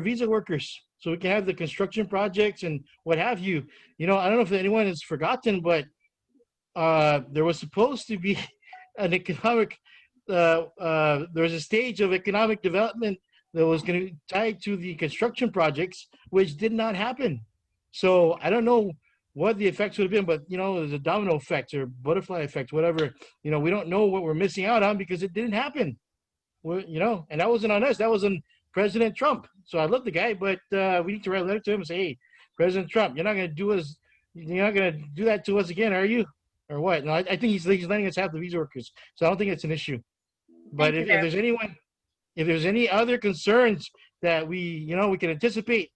visa workers so we can have the construction projects and what have you. I don't know if anyone has forgotten, but there was supposed to be an economic, there was a stage of economic development that was going to tie to the construction projects, which did not happen. So I don't know what the effects would have been, but there's a domino effect or butterfly effect, whatever. We don't know what we're missing out on because it didn't happen. And that wasn't on us. That was on President Trump. So I love the guy, but we need to write a letter to him and say, hey, President Trump, you're not going to do that to us again, are you? Or what? No, I think he's letting us have the visa workers. So I don't think it's an issue. But if there's any other concerns that we can anticipate,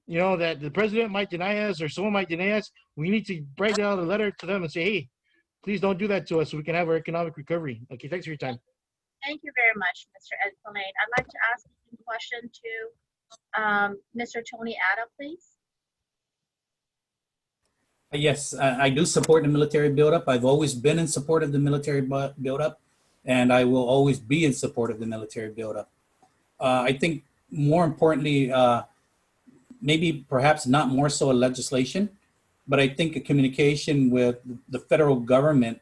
that the president might deny us or someone might deny us, we need to write out a letter to them and say, hey, please don't do that to us so we can have our economic recovery. Okay, thanks for your time. Thank you very much, Mr. Edpolane. I'd like to ask a question to Mr. Tony Atta, please. Yes, I do support the military buildup. I've always been in support of the military buildup, and I will always be in support of the military buildup. I think more importantly, maybe perhaps not more so a legislation, but I think a communication with the federal government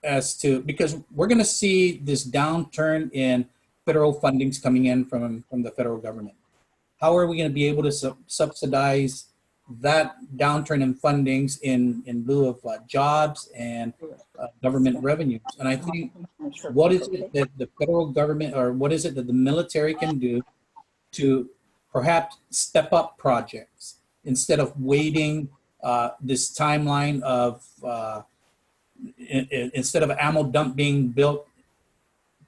because we're going to see this downturn in federal fundings coming in from the federal government. How are we going to be able to subsidize that downturn in fundings in lieu of jobs and government revenues? And I think what is it that the federal government, or what is it that the military can do to perhaps step up projects instead of waiting this timeline of instead of ammo dump being built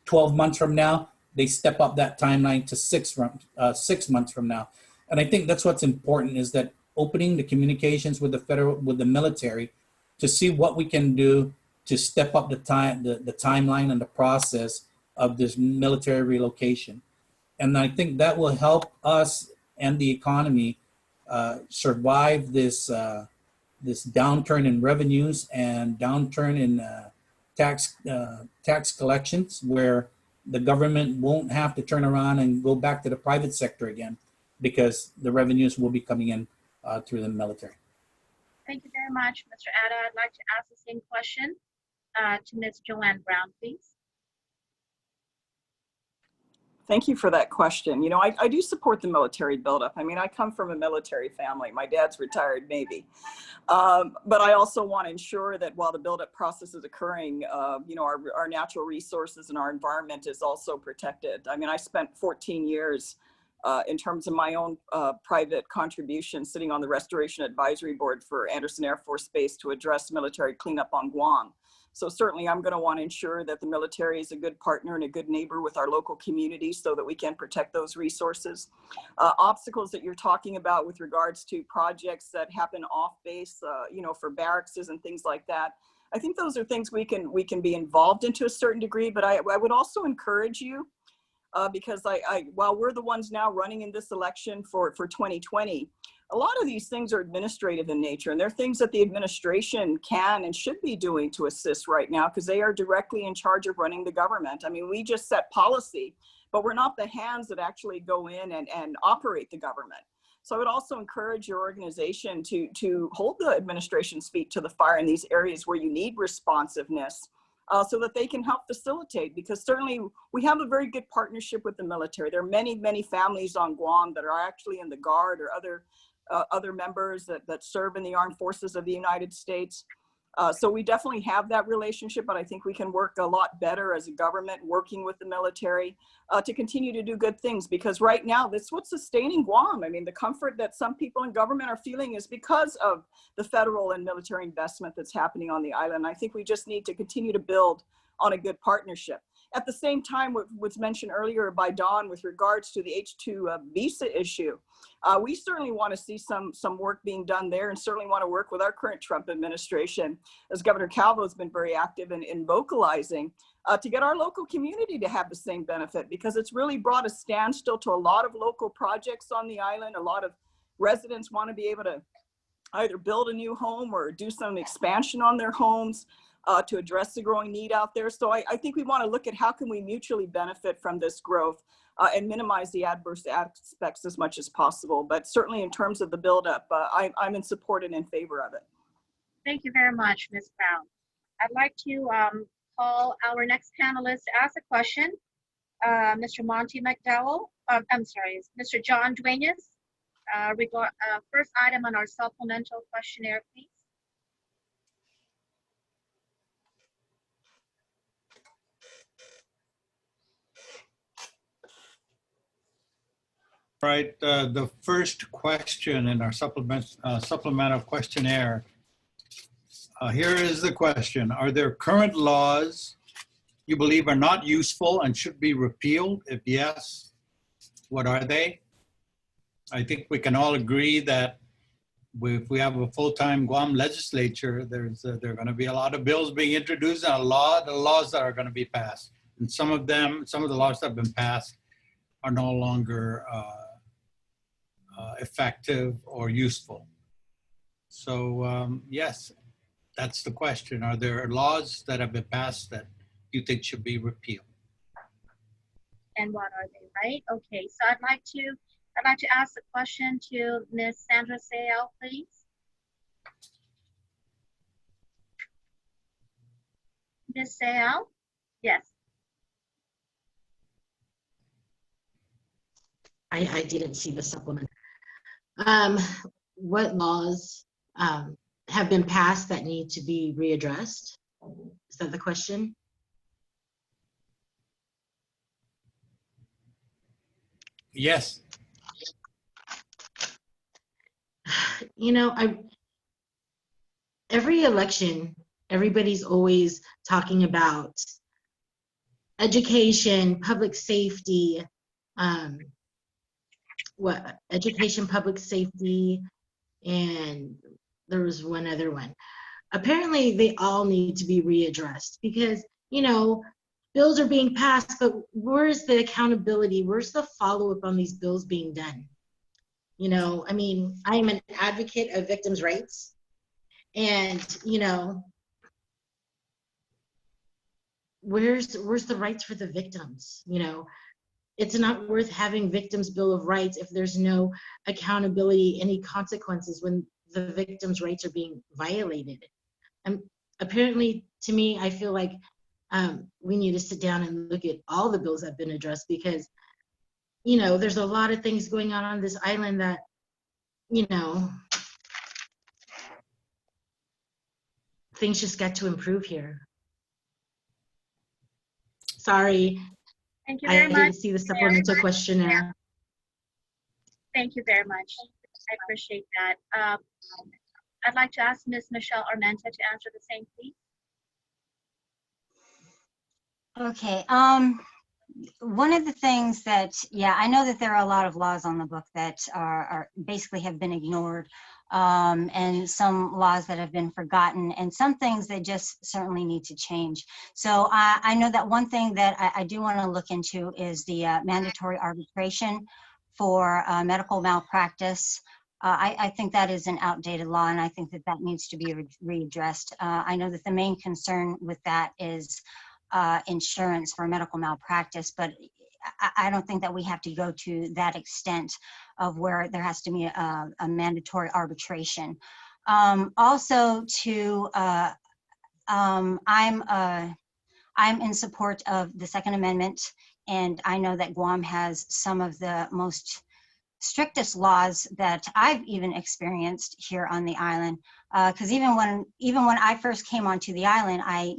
12 months from now, they step up that timeline to 6 months from now. And I think that's what's important, is that opening the communications with the military to see what we can do to step up the timeline and the process of this military relocation. And I think that will help us and the economy survive this this downturn in revenues and downturn in tax collections, where the government won't have to turn around and go back to the private sector again, because the revenues will be coming in through the military. Thank you very much, Mr. Atta. I'd like to ask the same question to Ms. Joanne Brown, please. Thank you for that question. You know, I do support the military buildup. I mean, I come from a military family. My dad's retired Navy. But I also want to ensure that while the buildup process is occurring, you know, our natural resources and our environment is also protected. I mean, I spent 14 years in terms of my own private contribution sitting on the Restoration Advisory Board for Andersen Air Force Base to address military cleanup on Guam. So certainly I'm going to want to ensure that the military is a good partner and a good neighbor with our local communities so that we can protect those resources. Obstacles that you're talking about with regards to projects that happen off base, you know, for barracks and things like that. I think those are things we can be involved in to a certain degree, but I would also encourage you because while we're the ones now running in this election for 2020, a lot of these things are administrative in nature, and they're things that the administration can and should be doing to assist right now because they are directly in charge of running the government. I mean, we just set policy, but we're not the hands that actually go in and operate the government. So I would also encourage your organization to hold the administration's feet to the fire in these areas where you need responsiveness so that they can help facilitate, because certainly we have a very good partnership with the military. There are many, many families on Guam that are actually in the Guard or other members that serve in the armed forces of the United States. So we definitely have that relationship, but I think we can work a lot better as a government working with the military to continue to do good things, because right now that's what's sustaining Guam. I mean, the comfort that some people in government are feeling is because of the federal and military investment that's happening on the island. I think we just need to continue to build on a good partnership. At the same time, what was mentioned earlier by Dawn with regards to the H-2 visa issue, we certainly want to see some work being done there, and certainly want to work with our current Trump administration, as Governor Calvo has been very active in vocalizing, to get our local community to have the same benefit, because it's really brought a standstill to a lot of local projects on the island. A lot of residents want to be able to either build a new home or do some expansion on their homes to address the growing need out there. So I think we want to look at how can we mutually benefit from this growth and minimize the adverse aspects as much as possible. But certainly in terms of the buildup, I'm in support and in favor of it. Thank you very much, Ms. Brown. I'd like to call our next panelist to ask a question. Mr. Monty McDowell, I'm sorry, Mr. John Duenas. First item on our supplemental questionnaire, please. Right, the first question in our supplemental questionnaire. Here is the question. Are there current laws you believe are not useful and should be repealed? If yes, what are they? I think we can all agree that if we have a full-time Guam legislature, there are going to be a lot of bills being introduced and a lot of laws that are going to be passed. And some of the laws that have been passed are no longer effective or useful. So yes, that's the question. Are there laws that have been passed that you think should be repealed? And what are they, right? Okay, so I'd like to ask the question to Ms. Sandra Sayal, please. Ms. Sayal? Yes. I didn't see the supplement. What laws have been passed that need to be readdressed? Is that the question? Yes. You know, every election, everybody's always talking about education, public safety, education, public safety, and there was one other one. Apparently, they all need to be readdressed because, you know, bills are being passed, but where's the accountability? Where's the follow-up on these bills being done? You know, I mean, I am an advocate of victims' rights, And, you know, where's the rights for the victims? You know, it's not worth having victims' bill of rights if there's no accountability, any consequences when the victims' rights are being violated. And apparently, to me, I feel like we need to sit down and look at all the bills that have been addressed, because, you know, there's a lot of things going on this island that, you know, things just got to improve here. Sorry, Thank you I very much. didn't see the supplemental questionnaire. Thank you very much. I appreciate that. I'd like to ask Ms. Michelle Armenta to answer the same, please. Okay. One of the things that, yeah, I know that there are a lot of laws on the book that are basically have been ignored, and some laws that have been forgotten, and some things that just certainly need to change. So I know that one thing that I do want to look into is the mandatory arbitration for medical malpractice. I think that is an outdated law, and I think that that needs to be readdressed. I know that the main concern with that is insurance for medical malpractice, but I don't think that we have to go to that extent of where there has to be a mandatory arbitration. Also, I'm in support of the Second Amendment, and I know that Guam has some of the most strictest laws that I've even experienced here on the island. Because even when I first came onto the island, I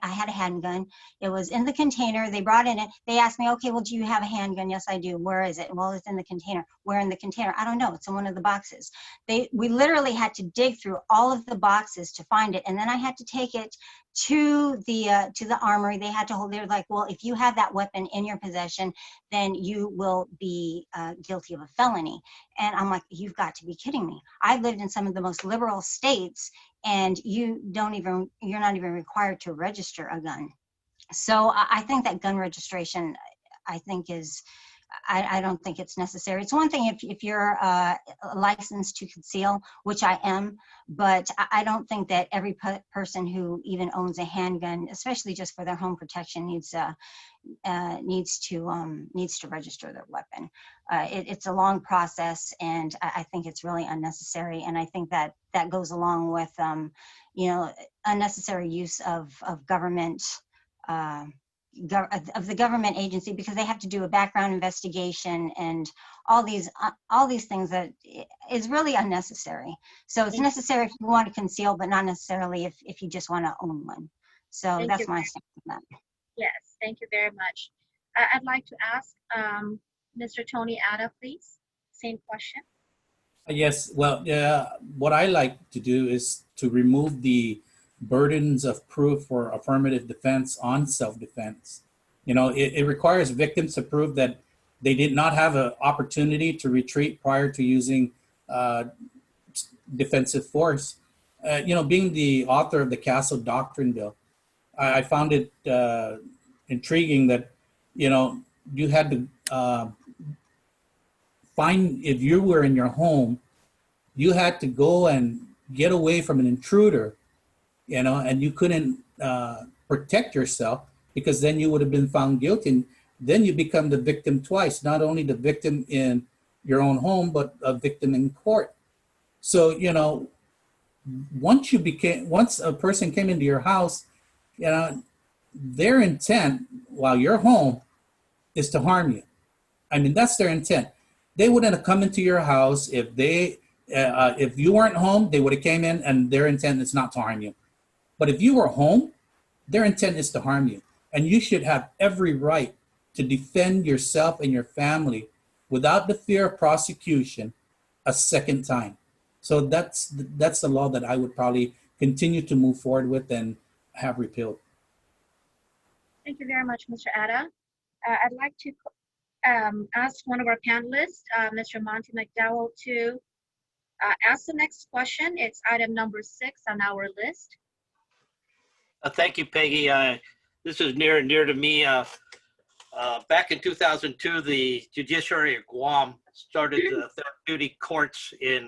had a handgun. It was in the container. They brought in it. They asked me, okay, well, do you have a handgun? Yes, I do. Where is it? Well, it's in the container. Where in the container? I don't know. It's in one of the boxes. We literally had to dig through all of the boxes to find it, and then I had to take it to the armory. They had to hold. They're like, well, if you have that weapon in your possession, then you will be guilty of a felony. And I'm like, you've got to be kidding me. I've lived in some of the most liberal states, and you're not even required to register a gun. So I think that gun registration, I think is, I don't think it's necessary. It's one thing if you're licensed to conceal, which I am, but I don't think that every person who even owns a handgun, especially just for their home protection, needs to register their weapon. It's a long process, and I think it's really unnecessary. And I think that that goes along with unnecessary use of government. Of the government agency, because they have to do a background investigation and all these things that is really unnecessary. So it's necessary if you want to conceal, but not necessarily if you just want to own one. So that's my stance on that. Yes, thank you very much. I'd like to ask Mr. Tony Atta, please. Same question. Yes, well, what I like to do is to remove the burdens of proof for affirmative defense on self-defense. It requires victims to prove that they did not have an opportunity to retreat prior to using defensive force. Being the author of the Castle Doctrine Bill, I found it intriguing that, you had to find, if you were in your home, you had to go and get away from an intruder, and you couldn't protect yourself, because then you would have been found guilty. And then you become the victim twice, not only the victim in your own home, but a victim in court. So, once a person came into your house, their intent while you're home is to harm you. I mean, that's their intent. They wouldn't have come into your house if you weren't home. They would have came in, and their intent is not to harm you. But if you were home, their intent is to harm you. And you should have every right to defend yourself and your family without the fear of prosecution a second time. So that's the law that I would probably continue to move forward with and have repealed. Thank you very much, Mr. Atta. I'd like to ask one of our panelists, Mr. Monty McDowell, to ask the next question. It's item number 6 on our list. Thank you, Peggy. This is near and dear to me. Back in 2002, the Judiciary of Guam started the therapeutic courts in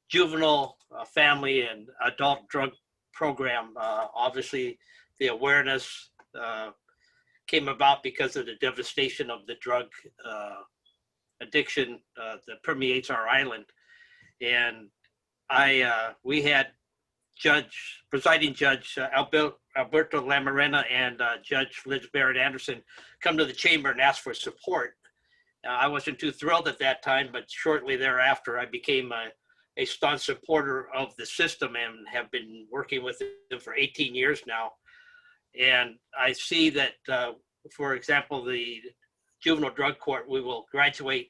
juvenile, family, and adult drug program. Obviously, the awareness came about because of the devastation of the drug addiction that permeates our island. And we had presiding judge Alberto Lamarena and Judge Liz Barrett Anderson come to the chamber and ask for support. I wasn't too thrilled at that time, but shortly thereafter, I became a staunch supporter of the system and have been working with them for 18 years now. And I see that, for example, the juvenile drug court, we will graduate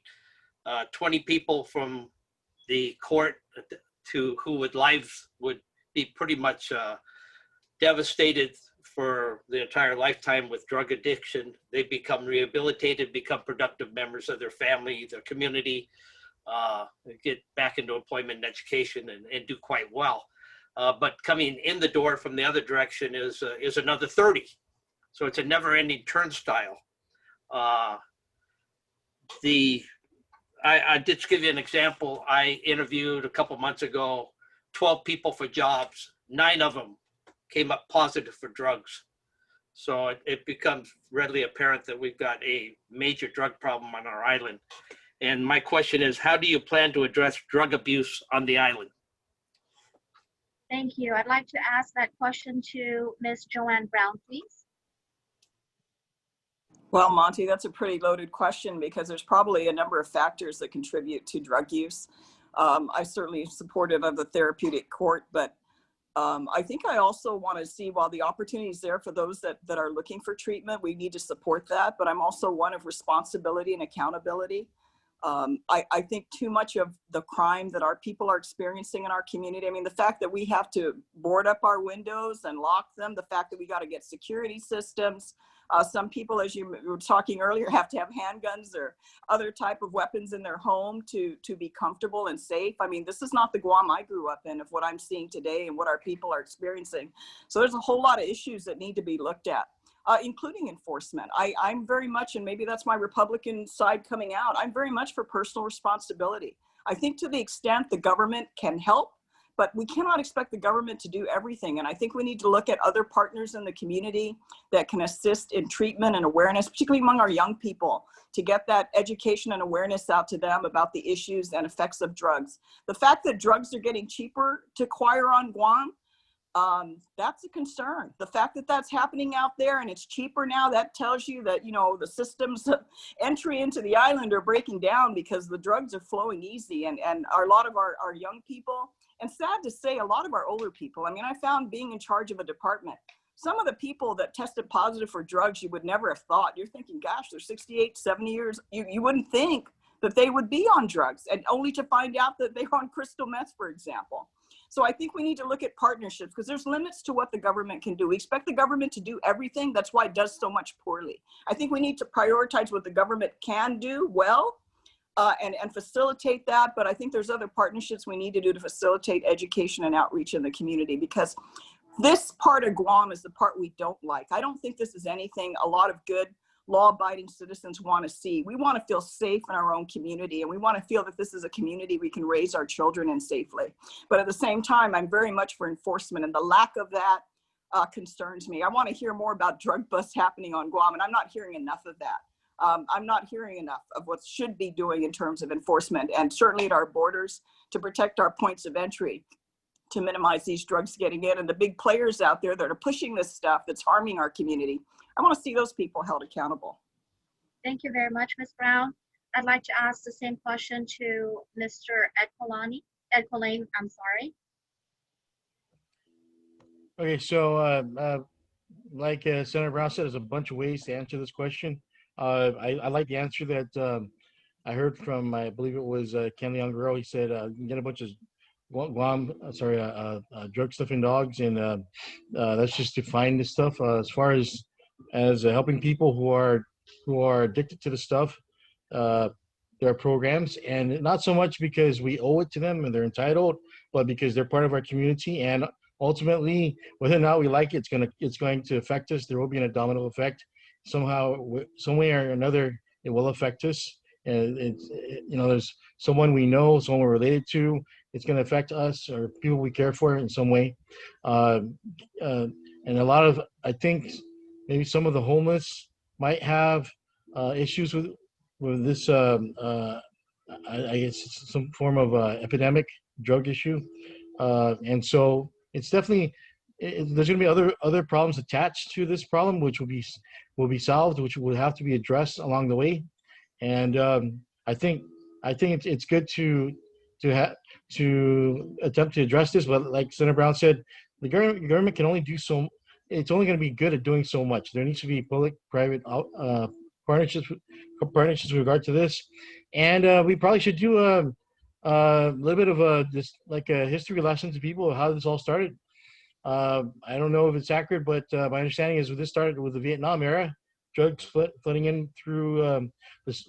20 people from the court to lives would be pretty much devastated for the entire lifetime with drug addiction. They become rehabilitated, become productive members of their family, their community, get back into employment and education and do quite well. But coming in the door from the other direction is another 30. So it's a never-ending turnstile. I did give you an example. I interviewed a couple months ago 12 people for jobs. 9 of them came up positive for drugs. So it becomes readily apparent that we've got a major drug problem on our island. And my question is, how do you plan to address drug abuse on the island? Thank you. I'd like to ask that question to Ms. Joanne Brown, please. Well, Monty, that's a pretty loaded question because there's probably a number of factors that contribute to drug use. I certainly am supportive of the therapeutic court, but I think I also want to see, while the opportunity is there for those that are looking for treatment, we need to support that, but I'm also one of responsibility and accountability. I think too much of the crime that our people are experiencing in our community, I mean, the fact that we have to board up our windows and lock them, the fact that we got to get security systems. Some people, as you were talking earlier, have to have handguns or other type of weapons in their home to be comfortable and safe. I mean, this is not the Guam I grew up in of what I'm seeing today and what our people are experiencing. So there's a whole lot of issues that need to be looked at, including enforcement. I'm very much, and maybe that's my Republican side coming out, I'm very much for personal responsibility. I think to the extent the government can help, but we cannot expect the government to do everything. And I think we need to look at other partners in the community that can assist in treatment and awareness, particularly among our young people, to get that education and awareness out to them about the issues and effects of drugs. The fact that drugs are getting cheaper to acquire on Guam, that's a concern. The fact that that's happening out there and it's cheaper now, that tells you that, you know, the systems of entry into the island are breaking down because the drugs are flowing easy, and a lot of our young people, and sad to say, a lot of our older people. I mean, I found being in charge of a department, some of the people that tested positive for drugs, you would never have thought. You're thinking, gosh, they're 68, 70 years. You wouldn't think that they would be on drugs, and only to find out that they're on crystal meth, for example. So I think we need to look at partnerships because there's limits to what the government can do. We expect the government to do everything. That's why it does so much poorly. I think we need to prioritize what the government can do well, and facilitate that. But I think there's other partnerships we need to do to facilitate education and outreach in the community, because this part of Guam is the part we don't like. I don't think this is anything a lot of good law-abiding citizens want to see. We want to feel safe in our own community, and we want to feel that this is a community we can raise our children in safely. But at the same time, I'm very much for enforcement, and the lack of that concerns me. I want to hear more about drug busts happening on Guam, and I'm not hearing enough of that. I'm not hearing enough of what should be doing in terms of enforcement, and certainly at our borders to protect our points of entry, to minimize these drugs getting in, and the big players out there that are pushing this stuff that's harming our community. I want to see those people held accountable. Thank you very much, Ms. Brown. I'd like to ask the same question to Mr. Edcolane, I'm sorry. Okay, so like Senator Brown said, there's a bunch of ways to answer this question. I like the answer that I heard from, I believe it was Ken Leon. He said, you can get a bunch of drug sniffing dogs, and that's just to find this stuff. As far as helping people who are addicted to the stuff, there are programs, and not so much because we owe it to them and they're entitled, but because they're part of our community, and ultimately, whether or not we like it, it's going to affect us. There will be a domino effect somehow, some way or another. It will affect us. And there's someone we know, someone we're related to, it's going to affect us or people we care for in some way. Uh, and a lot of, I think maybe some of the homeless might have issues with this, I guess it's some form of epidemic drug issue. And so it's definitely, there's going to be other problems attached to this problem, which will be solved, which will have to be addressed along the way. And I think it's good to attempt to address this, but like Senator Brown said, the government can only do so. It's only going to be good at doing so much. There needs to be public-private partnerships with regard to this, and we probably should do a little bit of a history lesson to people of how this all started. I don't know if it's accurate, but my understanding is this started with the Vietnam era, drugs flooding in through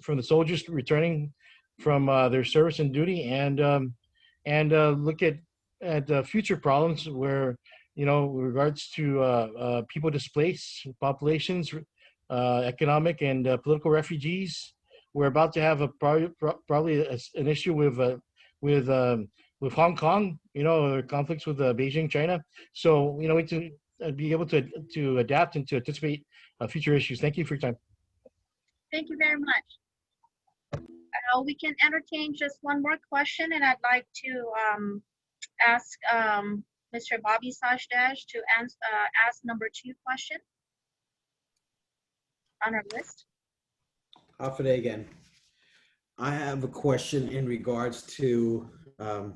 from the soldiers returning from their service and duty, and look at future problems where, with regards to people displaced, populations, economic and political refugees. We're about to have probably an issue with Hong Kong, conflicts with Beijing, China. So, we need to be able to adapt and to anticipate future issues. Thank you for your time. Thank you very much. We can entertain just one more question, and I'd like to ask Mr. Bobby Sajdash to ask number 2 question on our list. Hafa Adai again. I have a question in regards to a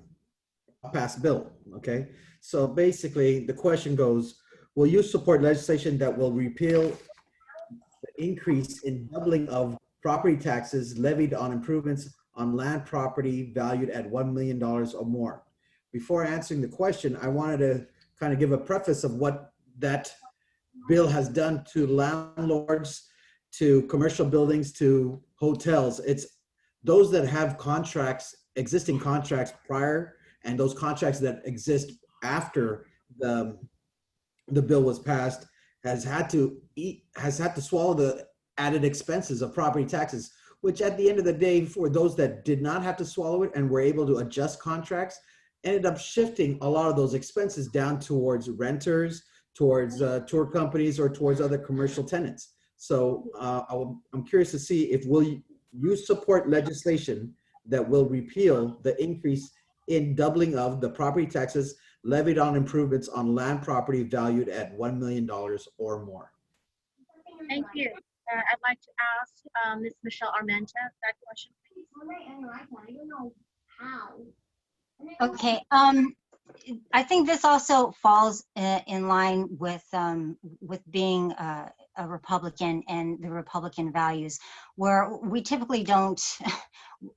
past bill, okay? So basically, the question goes, will you support legislation that will repeal the increase in doubling of property taxes levied on improvements on land property valued at $1 million or more? Before answering the question, I wanted to kind of give a preface of what that bill has done to landlords, to commercial buildings, to hotels. It's those that have contracts, existing contracts prior, and those contracts that exist after the bill was passed has had to swallow the added expenses of property taxes, which at the end of the day, for those that did not have to swallow it and were able to adjust contracts, ended up shifting a lot of those expenses down towards renters, towards tour companies, or towards other commercial tenants. So I'm curious to see if you support legislation that will repeal the increase in doubling of the property taxes levied on improvements on land property valued at $1 million or more. Thank you. I'd like to ask Ms. Michelle Armenta that question, please. Okay, I think this also falls in line with being a Republican and the Republican values, where we typically don't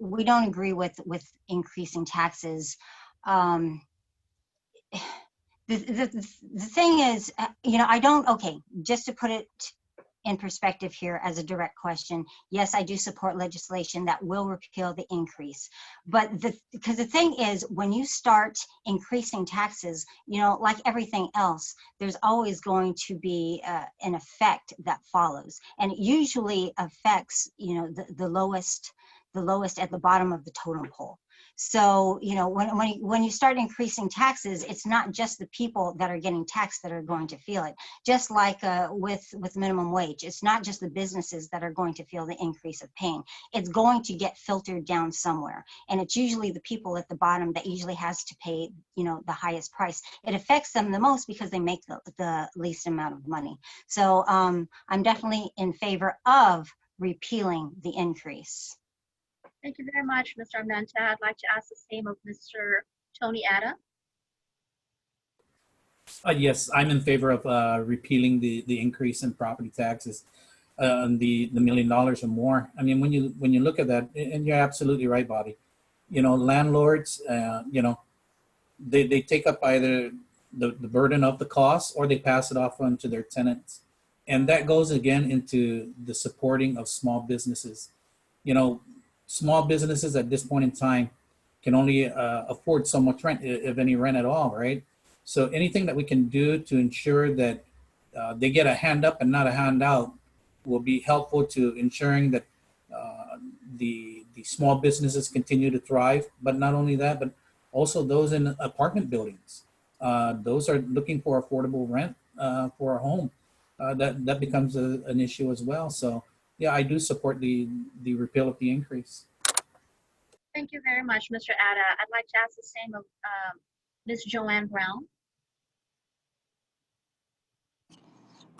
agree with increasing taxes. The thing is, just to put it in perspective here as a direct question, yes, I do support legislation that will repeal the increase. But because the thing is, when you start increasing taxes, like everything else, there's always going to be an effect that follows. And it usually affects, the lowest at the bottom of the totem pole. So, when you start increasing taxes, it's not just the people that are getting taxed that are going to feel it. Just like with minimum wage, it's not just the businesses that are going to feel the increase of pain. It's going to get filtered down somewhere. And it's usually the people at the bottom that usually has to pay, the highest price. It affects them the most because they make the least amount of money. So I'm definitely in favor of repealing the increase. Thank you very much, Mr. Armenta. I'd like to ask the same of Mr. Tony Atta. Yes, I'm in favor of repealing the increase in property taxes, the $1 million or more. I mean, when you look at that, and you're absolutely right, Bobby. Landlords, they take up either the burden of the cost or they pass it off on to their tenants, and that goes again into the supporting of small businesses. Small businesses at this point in time can only afford so much rent, if any rent at all, right? So anything that we can do to ensure that they get a hand up and not a handout will be helpful to ensuring that the small businesses continue to thrive. But not only that, but Also those in apartment buildings. Those are looking for affordable rent for a home. That becomes an issue as well. So yeah, I do support the repeal of the increase. Thank you very much, Mr. Atta. I'd like to ask the same of Ms. Joanne Brown.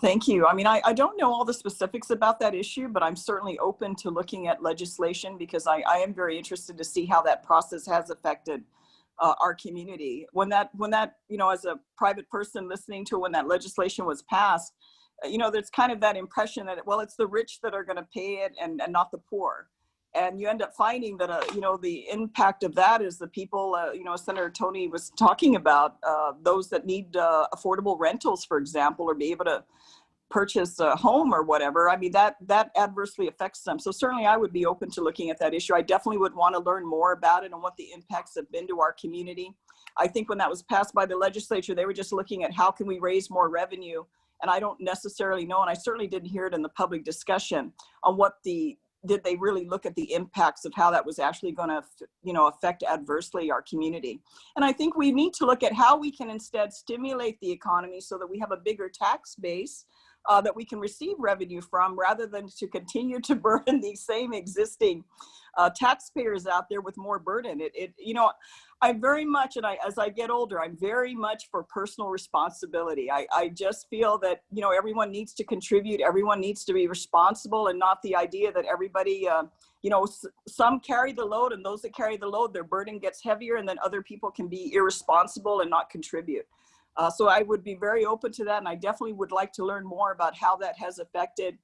Thank you. I mean, I don't know all the specifics about that issue, but I'm certainly open to looking at legislation because I am very interested to see how that process has affected our community. When that, you know, as a private person listening to when that legislation was passed, you know, there's kind of that impression that, well, it's the rich that are going to pay it and not the poor. And you end up finding that, you know, the impact of that is the people, you know, Senator Tony was talking about, those that need affordable rentals, for example, or be able to purchase a home or whatever. I mean, that adversely affects them. So certainly I would be open to looking at that issue. I definitely would want to learn more about it and what the impacts have been to our community. I think when that was passed by the legislature, they were just looking at how can we raise more revenue. And I don't necessarily know, and I certainly didn't hear it in the public discussion on what did they really look at the impacts of how that was actually going to, you know, affect adversely our community. And I think we need to look at how we can instead stimulate the economy so that we have a bigger tax base that we can receive revenue from, rather than to continue to burden these same existing taxpayers out there with more burden. You know, I'm very much, and as I get older, I'm very much for personal responsibility. I just feel that, you know, everyone needs to contribute, everyone needs to be responsible, and not the idea that everybody, you know, some carry the load, and those that carry the load, their burden gets heavier, and then other people can be irresponsible and not contribute. So I would be very open to that, and I definitely would like to learn more about how that has affected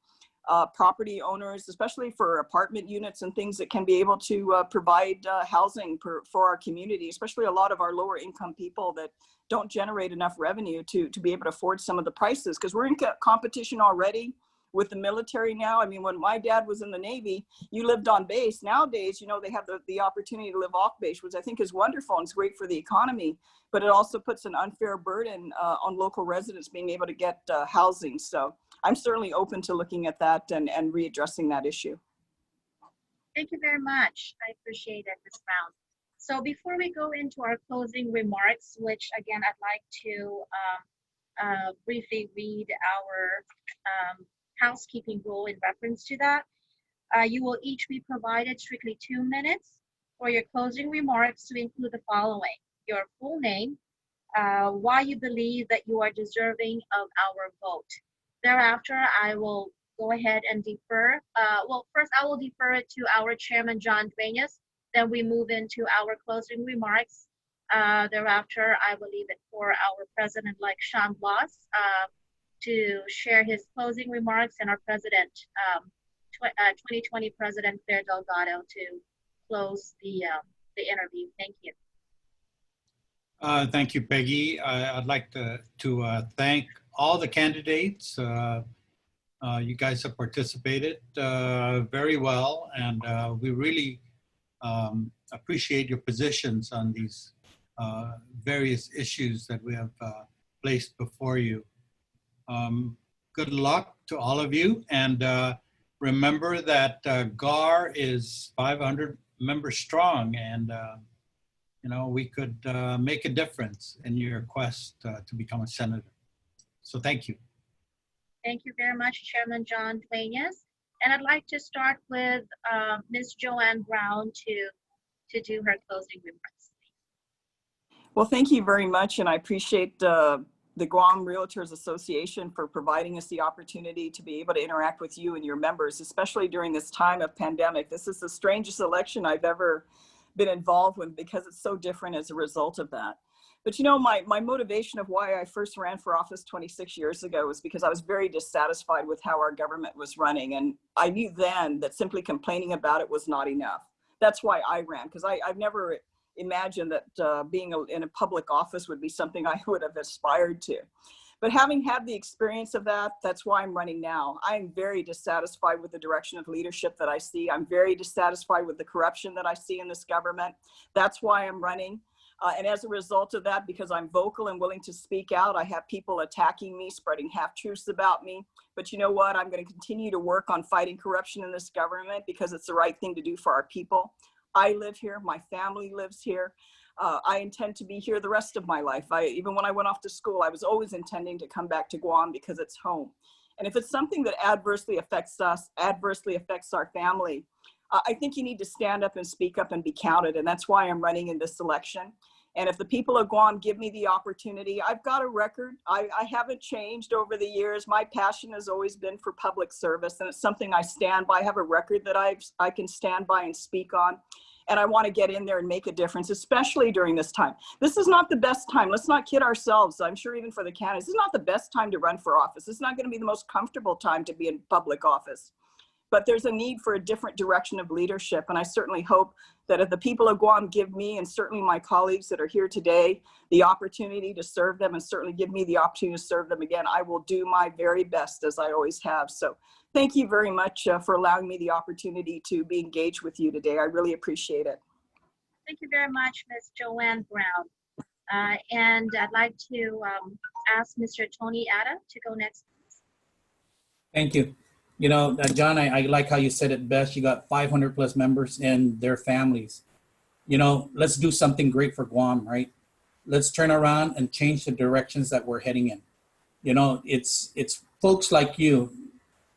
property owners, especially for apartment units and things that can be able to provide housing for our community, especially a lot of our lower income people that don't generate enough revenue to be able to afford some of the prices, because we're in competition already with the military now. I mean, when my dad was in the Navy, you lived on base. Nowadays, you know, they have the opportunity to live off base, which I think is wonderful and it's great for the economy, but it also puts an unfair burden on local residents being able to get housing. So I'm certainly open to looking at that and readdressing that issue. Thank you very much. I appreciate it, Ms. Brown. So before we go into our closing remarks, which again, I'd like to briefly read our housekeeping rule in reference to that. You will each be provided strictly 2 minutes for your closing remarks to include the following: your full name, why you believe that you are deserving of our vote. Thereafter, I will go ahead and defer. Well, first I will defer it to our Chairman, John Duenas. Then we move into our closing remarks. Thereafter, I will leave it for our President-elect Sean Blas to share his closing remarks, and our President, 2020 President Claire Delgado, to close the interview. Thank you. Thank you, Peggy. I'd like to thank all the candidates. You guys have participated very well, and we really appreciate your positions on these various issues that we have placed before you. Good luck to all of you, and remember that GAR is 500 members strong, and you know, we could make a difference in your quest to become a senator. So thank you. Thank you very much, Chairman John Duenas. And I'd like to start with Ms. Joanne Brown to do her closing remarks. Well, thank you very much, and I appreciate the Guam Realtors Association for providing us the opportunity to be able to interact with you and your members, especially during this time of pandemic. This is the strangest election I've ever been involved with because it's so different as a result of that. But you know, my motivation of why I first ran for office 26 years ago was because I was very dissatisfied with how our government was running. And I knew then that simply complaining about it was not enough. That's why I ran, because I've never imagined that being in a public office would be something I would have aspired to. But having had the experience of that, that's why I'm running now. I'm very dissatisfied with the direction of leadership that I see. I'm very dissatisfied with the corruption that I see in this government. That's why I'm running. And as a result of that, because I'm vocal and willing to speak out, I have people attacking me, spreading half-truths about me. But you know what? I'm going to continue to work on fighting corruption in this government because it's the right thing to do for our people. I live here. My family lives here. I intend to be here the rest of my life. Even when I went off to school, I was always intending to come back to Guam because it's home. And if it's something that adversely affects us, adversely affects our family, I think you need to stand up and speak up and be counted. And that's why I'm running in this election. And if the people of Guam give me the opportunity, I've got a record. I haven't changed over the years. My passion has always been for public service, and it's something I stand by. I have a record that I can stand by and speak on. And I want to get in there and make a difference, especially during this time. This is not the best time. Let's not kid ourselves. I'm sure even for the candidates, this is not the best time to run for office. It's not going to be the most comfortable time to be in public office. But there's a need for a different direction of leadership. And I certainly hope that if the people of Guam give me, and certainly my colleagues that are here today, the opportunity to serve them, and certainly give me the opportunity to serve them again, I will do my very best, as I always have. So thank you very much for allowing me the opportunity to be engaged with you today. I really appreciate it. Thank you very much, Ms. Joanne Brown. And I'd like to ask Mr. Tony Atta to go next. Thank you. You know, John, I like how you said it best. You got 500 plus members and their families. You know, let's do something great for Guam, right? Let's turn around and change the directions that we're heading in. You know, it's folks like you,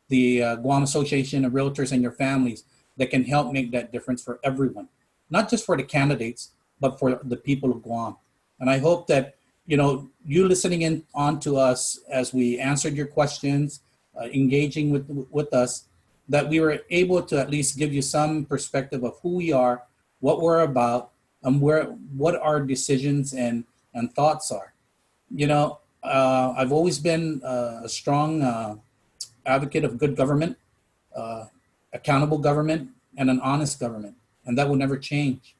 the Guam Association of Realtors and your families that can help make that difference for everyone, not just for the candidates, but for the people of Guam. And I hope that, you know, you listening in on to us as we answered your questions, engaging with us, that we were able to at least give you some perspective of who we are, what we're about, and what our decisions and thoughts are. You know, I've always been a strong advocate of good government, accountable government, and an honest government, and that will never change.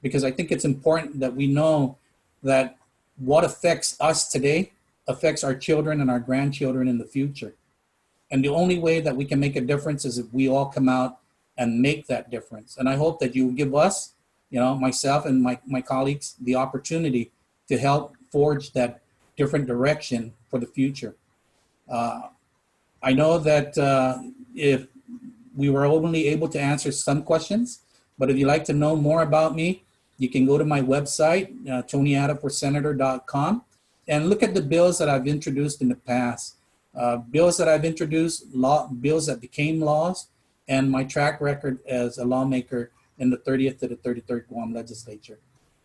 Because I think it's important that we know that what affects us today affects our children and our grandchildren in the future. And the only way that we can make a difference is if we all come out and make that difference. And I hope that you give us, you know, myself and my colleagues, the opportunity to help forge that different direction for the future. I know that if we were only able to answer some questions, but if you'd like to know more about me, you can go to my website, TonyAttaForSenator.com, and look at the bills that I've introduced in the past. Bills that I've introduced, bills that became laws, and my track record as a lawmaker in the 30th to the 33rd Guam legislature.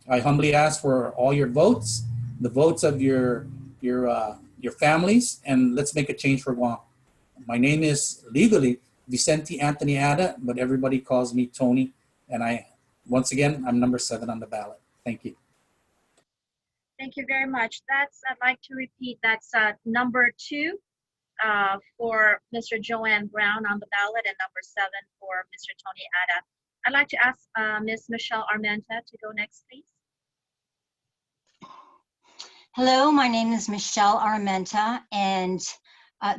I humbly ask for all your votes, the votes of your families, and let's make a change for Guam. My name is legally Vicente Anthony Atta, but everybody calls me Tony, and once again, I'm number 7 on the ballot. Thank you. Thank you very much. I'd like to repeat, that's number 2 for Mr. Joanne Brown on the ballot, and number 7 for Mr. Tony Atta. I'd like to ask Ms. Michelle Armenta to go next, please. Hello, my name is Michelle Armenta, and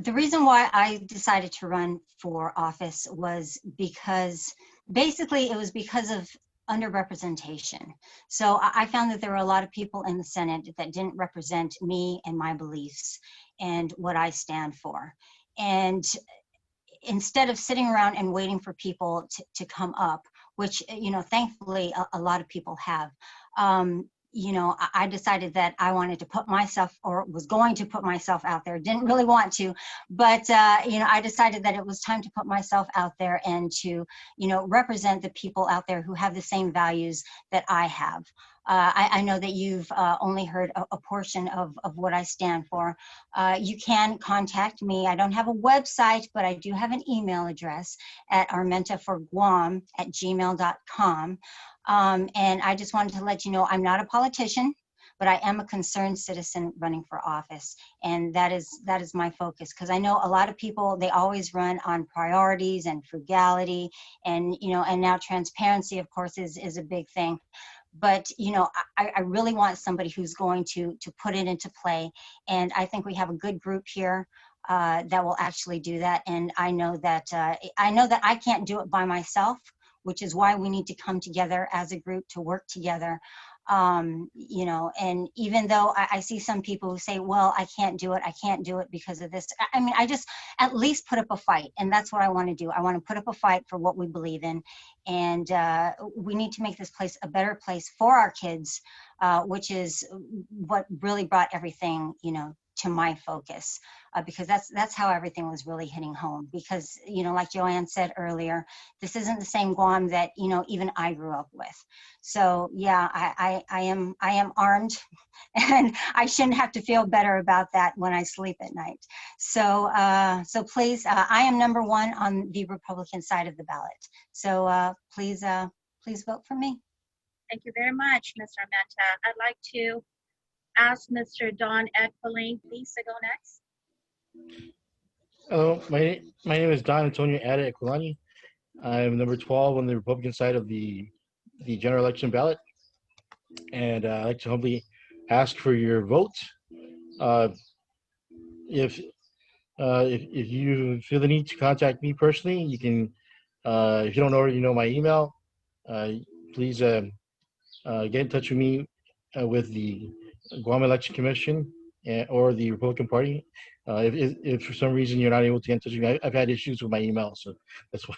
the reason why I decided to run for office was because, basically, it was because of underrepresentation. So I found that there were a lot of people in the Senate that didn't represent me and my beliefs and what I stand for. And instead of sitting around and waiting for people to come up, which, you know, thankfully a lot of people have, you know, I decided that I wanted to put myself, or was going to put myself out there, didn't really want to, but, you know, I decided that it was time to put myself out there and to, you know, represent the people out there who have the same values that I have. I know that you've only heard a portion of what I stand for. You can contact me. I don't have a website, but I do have an email address at armentaforguam@gmail.com. And I just wanted to let you know I'm not a politician, but I am a concerned citizen running for office. And that is my focus, because I know a lot of people, they always run on priorities and frugality, and, you know, and now transparency, of course, is a big thing. But, you know, I really want somebody who's going to put it into play. And I think we have a good group here that will actually do that. And I know that I can't do it by myself, which is why we need to come together as a group to work together. You know, and even though I see some people who say, well, I can't do it because of this. I mean, I just at least put up a fight, and that's what I want to do. I want to put up a fight for what we believe in, and we need to make this place a better place for our kids, which is what really brought everything, you know, to my focus, because that's how everything was really hitting home. Because, you know, like Joanne said earlier, this isn't the same Guam that, you know, even I grew up with. So yeah, I am armed, and I shouldn't have to feel better about that when I sleep at night. So so please, I am number one on the Republican side of the ballot. So please vote for me. Thank you very much, Ms. Armenta. I'd like to ask Mr. Don Edfeline, please, to go next. Hello, my name is Don Antonio Ada Equilani. I'm number 12 on the Republican side of the general election ballot, and I'd like to humbly ask for your vote. If you feel the need to contact me personally, you can. If you don't already know my email, please get in touch with me with the Guam Election Commission or the Republican Party. If for some reason you're not able to get in touch with me, I've had issues with my email, so that's why,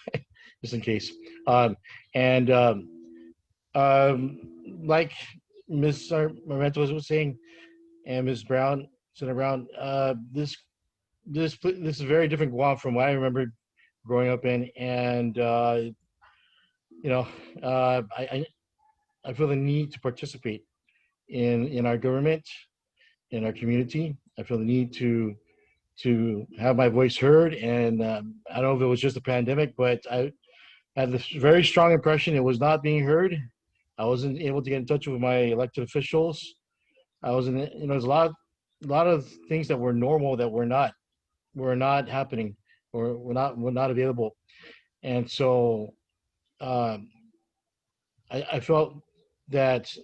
just in case. Like Ms. Marmentos was saying, and Ms. Brown, Senator Brown, this is very different Guam from what I remember growing up in, and you know, I feel the need to participate in our government, in our community. I feel the need to have my voice heard, and I don't know if it was just the pandemic, but I had this very strong impression it was not being heard. I wasn't able to get in touch with my elected officials. I wasn't, you know, there's a lot of things that were normal that were not happening, or were not available. And so I felt that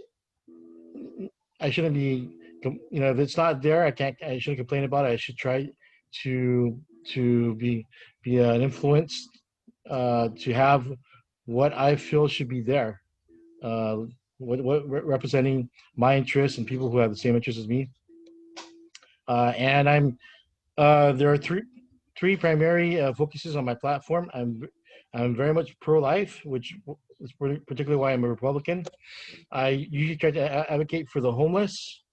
I shouldn't be, you know, if it's not there, I shouldn't complain about it. I should try to be an influence, to have what I feel should be there, what representing my interests and people who have the same interests as me. And there are three primary focuses on my platform. I'm very much pro-life, which is particularly why I'm a Republican. I usually try to advocate for the homeless,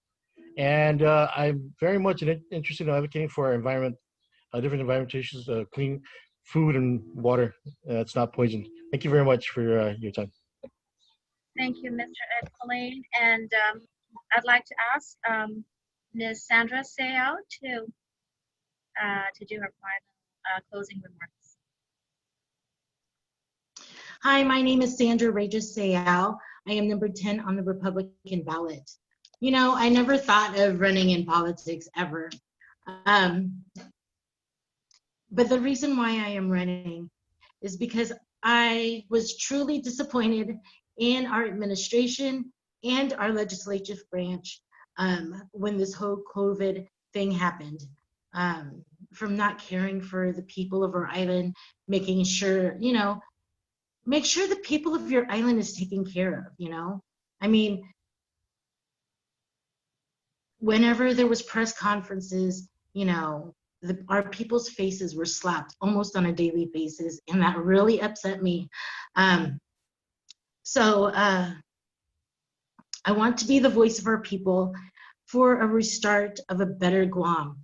and I'm very much interested in advocating for our environment, different environmental issues, clean food and water that's not poisoned. Thank you very much for your time. Thank you, Mr. Edfeline. And I'd like to ask Ms. Sandra Seau to do her final closing remarks. Hi, my name is Sandra Regis Seau. I am number 10 on the Republican ballot. You know, I never thought of running in politics ever. But the reason why I am running is because I was truly disappointed in our administration and our legislative branch when this whole COVID thing happened. From not caring for the people of our island, making sure, you know, make sure the people of your island is taken care of, you know? I mean, whenever there was press conferences, you know, our people's faces were slapped almost on a daily basis, and that really upset me. So I want to be the voice of our people for a restart of a better Guam.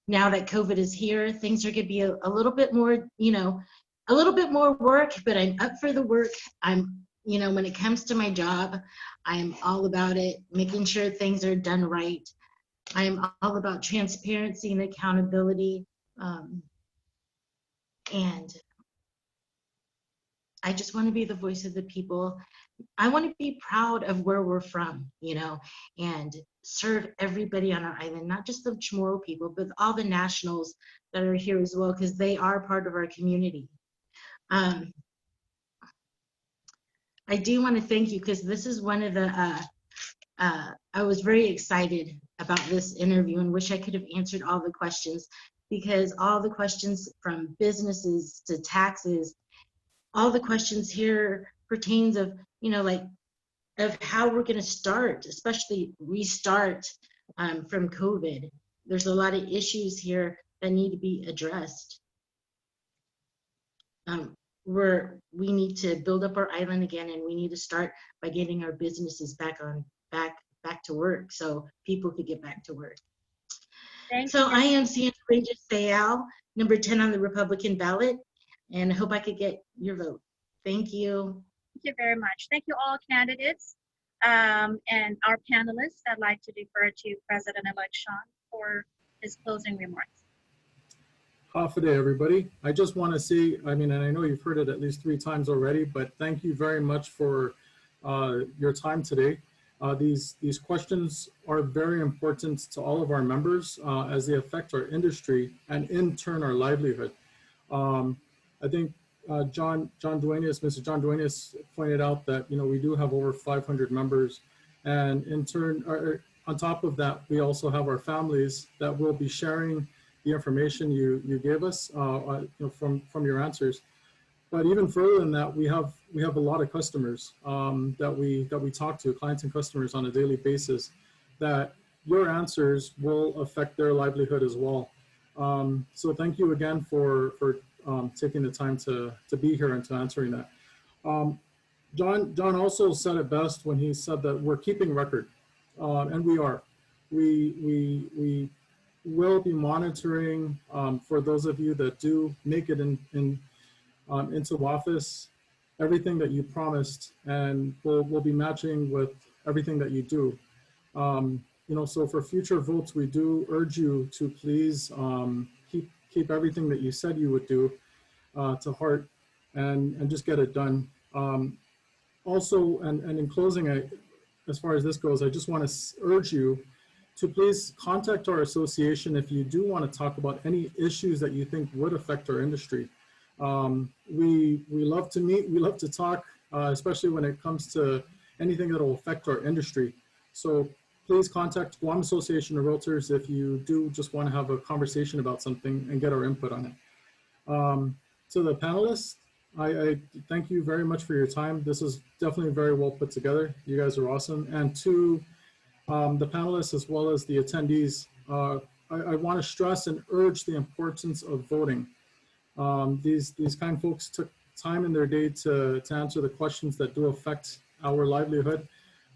Now that COVID is here, things are gonna be a little bit more, you know, a little bit more work, but I'm up for the work. I'm, you know, when it comes to my job, I'm all about it, making sure things are done right. I'm all about transparency and accountability. And I just want to be the voice of the people. I want to be proud of where we're from, you know, and serve everybody on our island, not just the Chamorro people, but all the nationals that are here as well, because they are part of our community. I do want to thank you, because this is one of the, I was very excited about this interview and wish I could have answered all the questions, because all the questions from businesses to taxes, all the questions here pertains of, you know, like of how we're going to start, especially restart from COVID. There's a lot of issues here that need to be addressed. We need to build up our island again, and we need to start by getting our businesses back to work so people could get back to work. So I am Sandra Regis Sayal, number 10 on the Republican ballot, and I hope I could get your vote. Thank you. Thank you very much. Thank you all candidates and our panelists. I'd like to defer to President-elect Sean for his closing remarks. Half a day, everybody. I just want to say, I mean, and I know you've heard it at least 3 times already, but thank you very much for your time today. These questions are very important to all of our members as they affect our industry and in turn our livelihood. I think Mr. John Duenas pointed out that, you know, we do have over 500 members, and in turn, on top of that, we also have our families that will be sharing the information you gave us you know, from your answers. But even further than that, we have a lot of customers that we talk to, clients and customers on a daily basis, that your answers will affect their livelihood as well. So thank you again for taking the time to be here and to answering that. John also said it best when he said that we're keeping record, and we are. We will be monitoring for those of you that do make it into office, everything that you promised, and we'll be matching with everything that you do. You know, so for future votes, we do urge you to please keep everything that you said you would do to heart and just get it done. Also, and in closing, as far as this goes, I just want to urge you to please contact our association if you do want to talk about any issues that you think would affect our industry. We love to meet, we love to talk, especially when it comes to anything that will affect our industry. So please contact Guam Association of Realtors if you do just want to have a conversation about something and get our input on it. To the panelists, I thank you very much for your time. This is definitely very well put together. You guys are awesome. And to the panelists as well as the attendees, I want to stress and urge the importance of voting. These kind folks took time in their day to answer the questions that do affect our livelihood.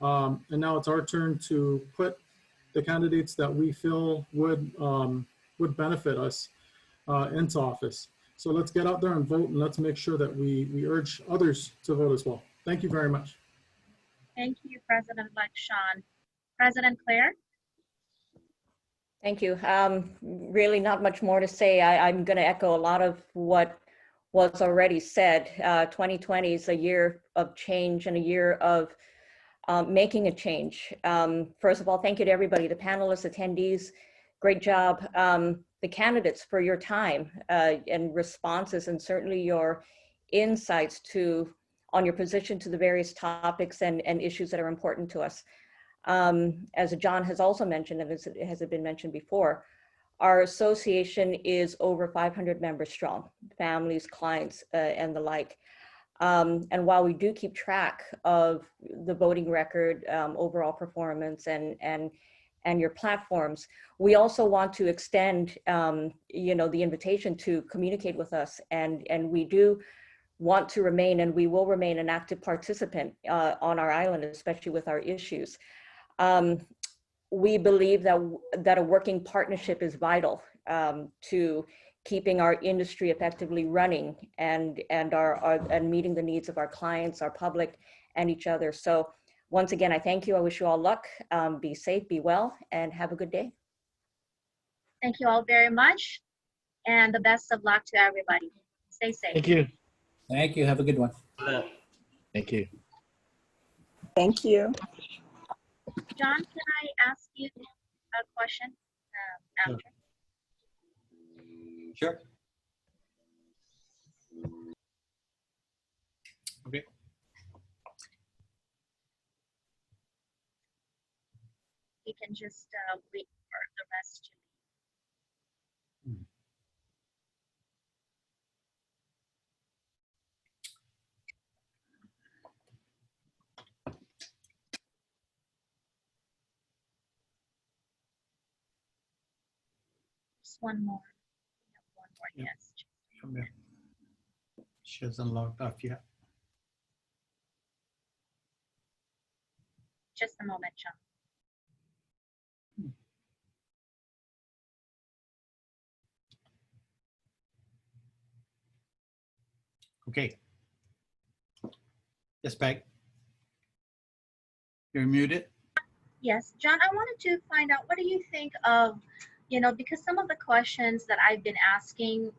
And now it's our turn to put the candidates that we feel would benefit us into office. So let's get out there and vote, and let's make sure that we urge others to vote as well. Thank you very much. Thank you, President-elect Sean. President Claire? Thank you. Really not much more to say. I'm going to echo a lot of what was already said. 2020 is a year of change and a year of making a change. First of all, thank you to everybody, the panelists, attendees. Great job. The candidates for your time and responses, and certainly your insights on your position to the various topics and issues that are important to us. As John has also mentioned, and has it been mentioned before, our association is over 500 members strong, families, clients, and the like. And while we do keep track of the voting record, overall performance, and your platforms, we also want to extend, you know, the invitation to communicate with us, and we do want to remain, and we will remain, an active participant on our island, especially with our issues. We believe that a working partnership is vital to keeping our industry effectively running and meeting the needs of our clients, our public, and each other. So once again, I thank you. I wish you all luck. Be safe, be well, and have a good day. Thank you all very much, and the best of luck to everybody. Stay safe. Thank you. Thank you. Have a good one. Thank you. Thank you. John, can I ask you a question after? Sure. Okay. You can just wait for the rest to just one more. One more, Yep. yes. From there. She hasn't logged off yet. Just a moment, John. Okay. Yes, Peg. You're muted. Yes, John, I wanted to find out, what do you think of, because some of the questions that I've been asking,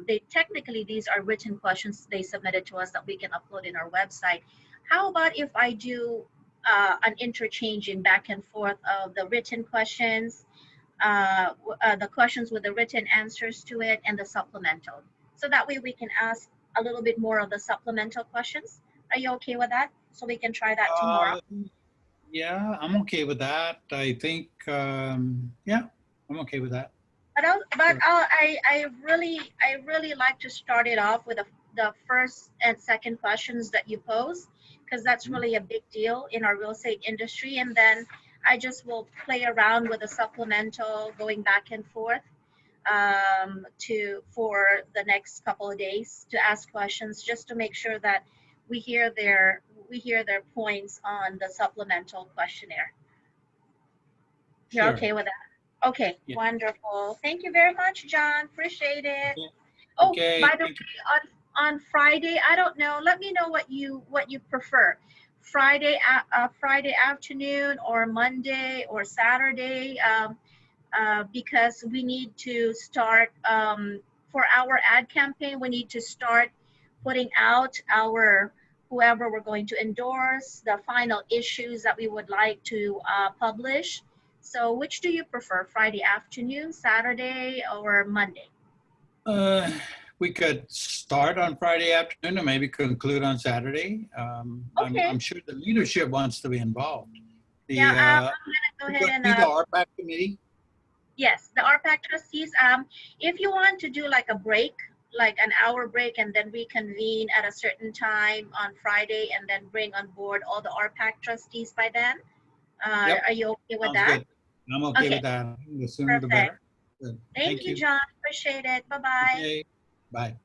these are written questions they submitted to us that we can upload in our website. How about if I do an interchanging back and forth of the written questions, the questions with the written answers to it, and the supplemental? So that way we can ask a little bit more of the supplemental questions. Are you okay with that? So we can try that tomorrow. Yeah, I'm okay with that. I think, yeah, I'm okay with that. I really like to start it off with the first and second questions that you pose, because that's really a big deal in our real estate industry. And then I just will play around with a supplemental going back and forth for the next couple of days to ask questions, just to make sure that we hear their points on the supplemental questionnaire. You're Sure. okay with that? Okay, Yeah. wonderful. Thank you very much, John. Appreciate it. Yeah. Oh, Okay. by the way, on Friday, I don't know. Let me know what you prefer. Friday afternoon, or Monday or Saturday, because we need to start for our ad campaign. We need to start putting out whoever we're going to endorse, the final issues that we would like to publish. So which do you prefer, Friday afternoon, Saturday, or Monday? We could start on Friday afternoon and maybe conclude on Saturday. Okay. I'm sure the leadership wants to be involved. I'm gonna go ahead and the RPAC committee. Yes, the RPAC trustees. If you want to do like a break, like an hour break, and then reconvene at a certain time on Friday, and then bring on board all the RPAC trustees by then, Yep. are you okay with Sounds that? good. I'm okay with that. The sooner the better. Good. Thank you, John. Appreciate it. Bye-bye. Okay. Bye.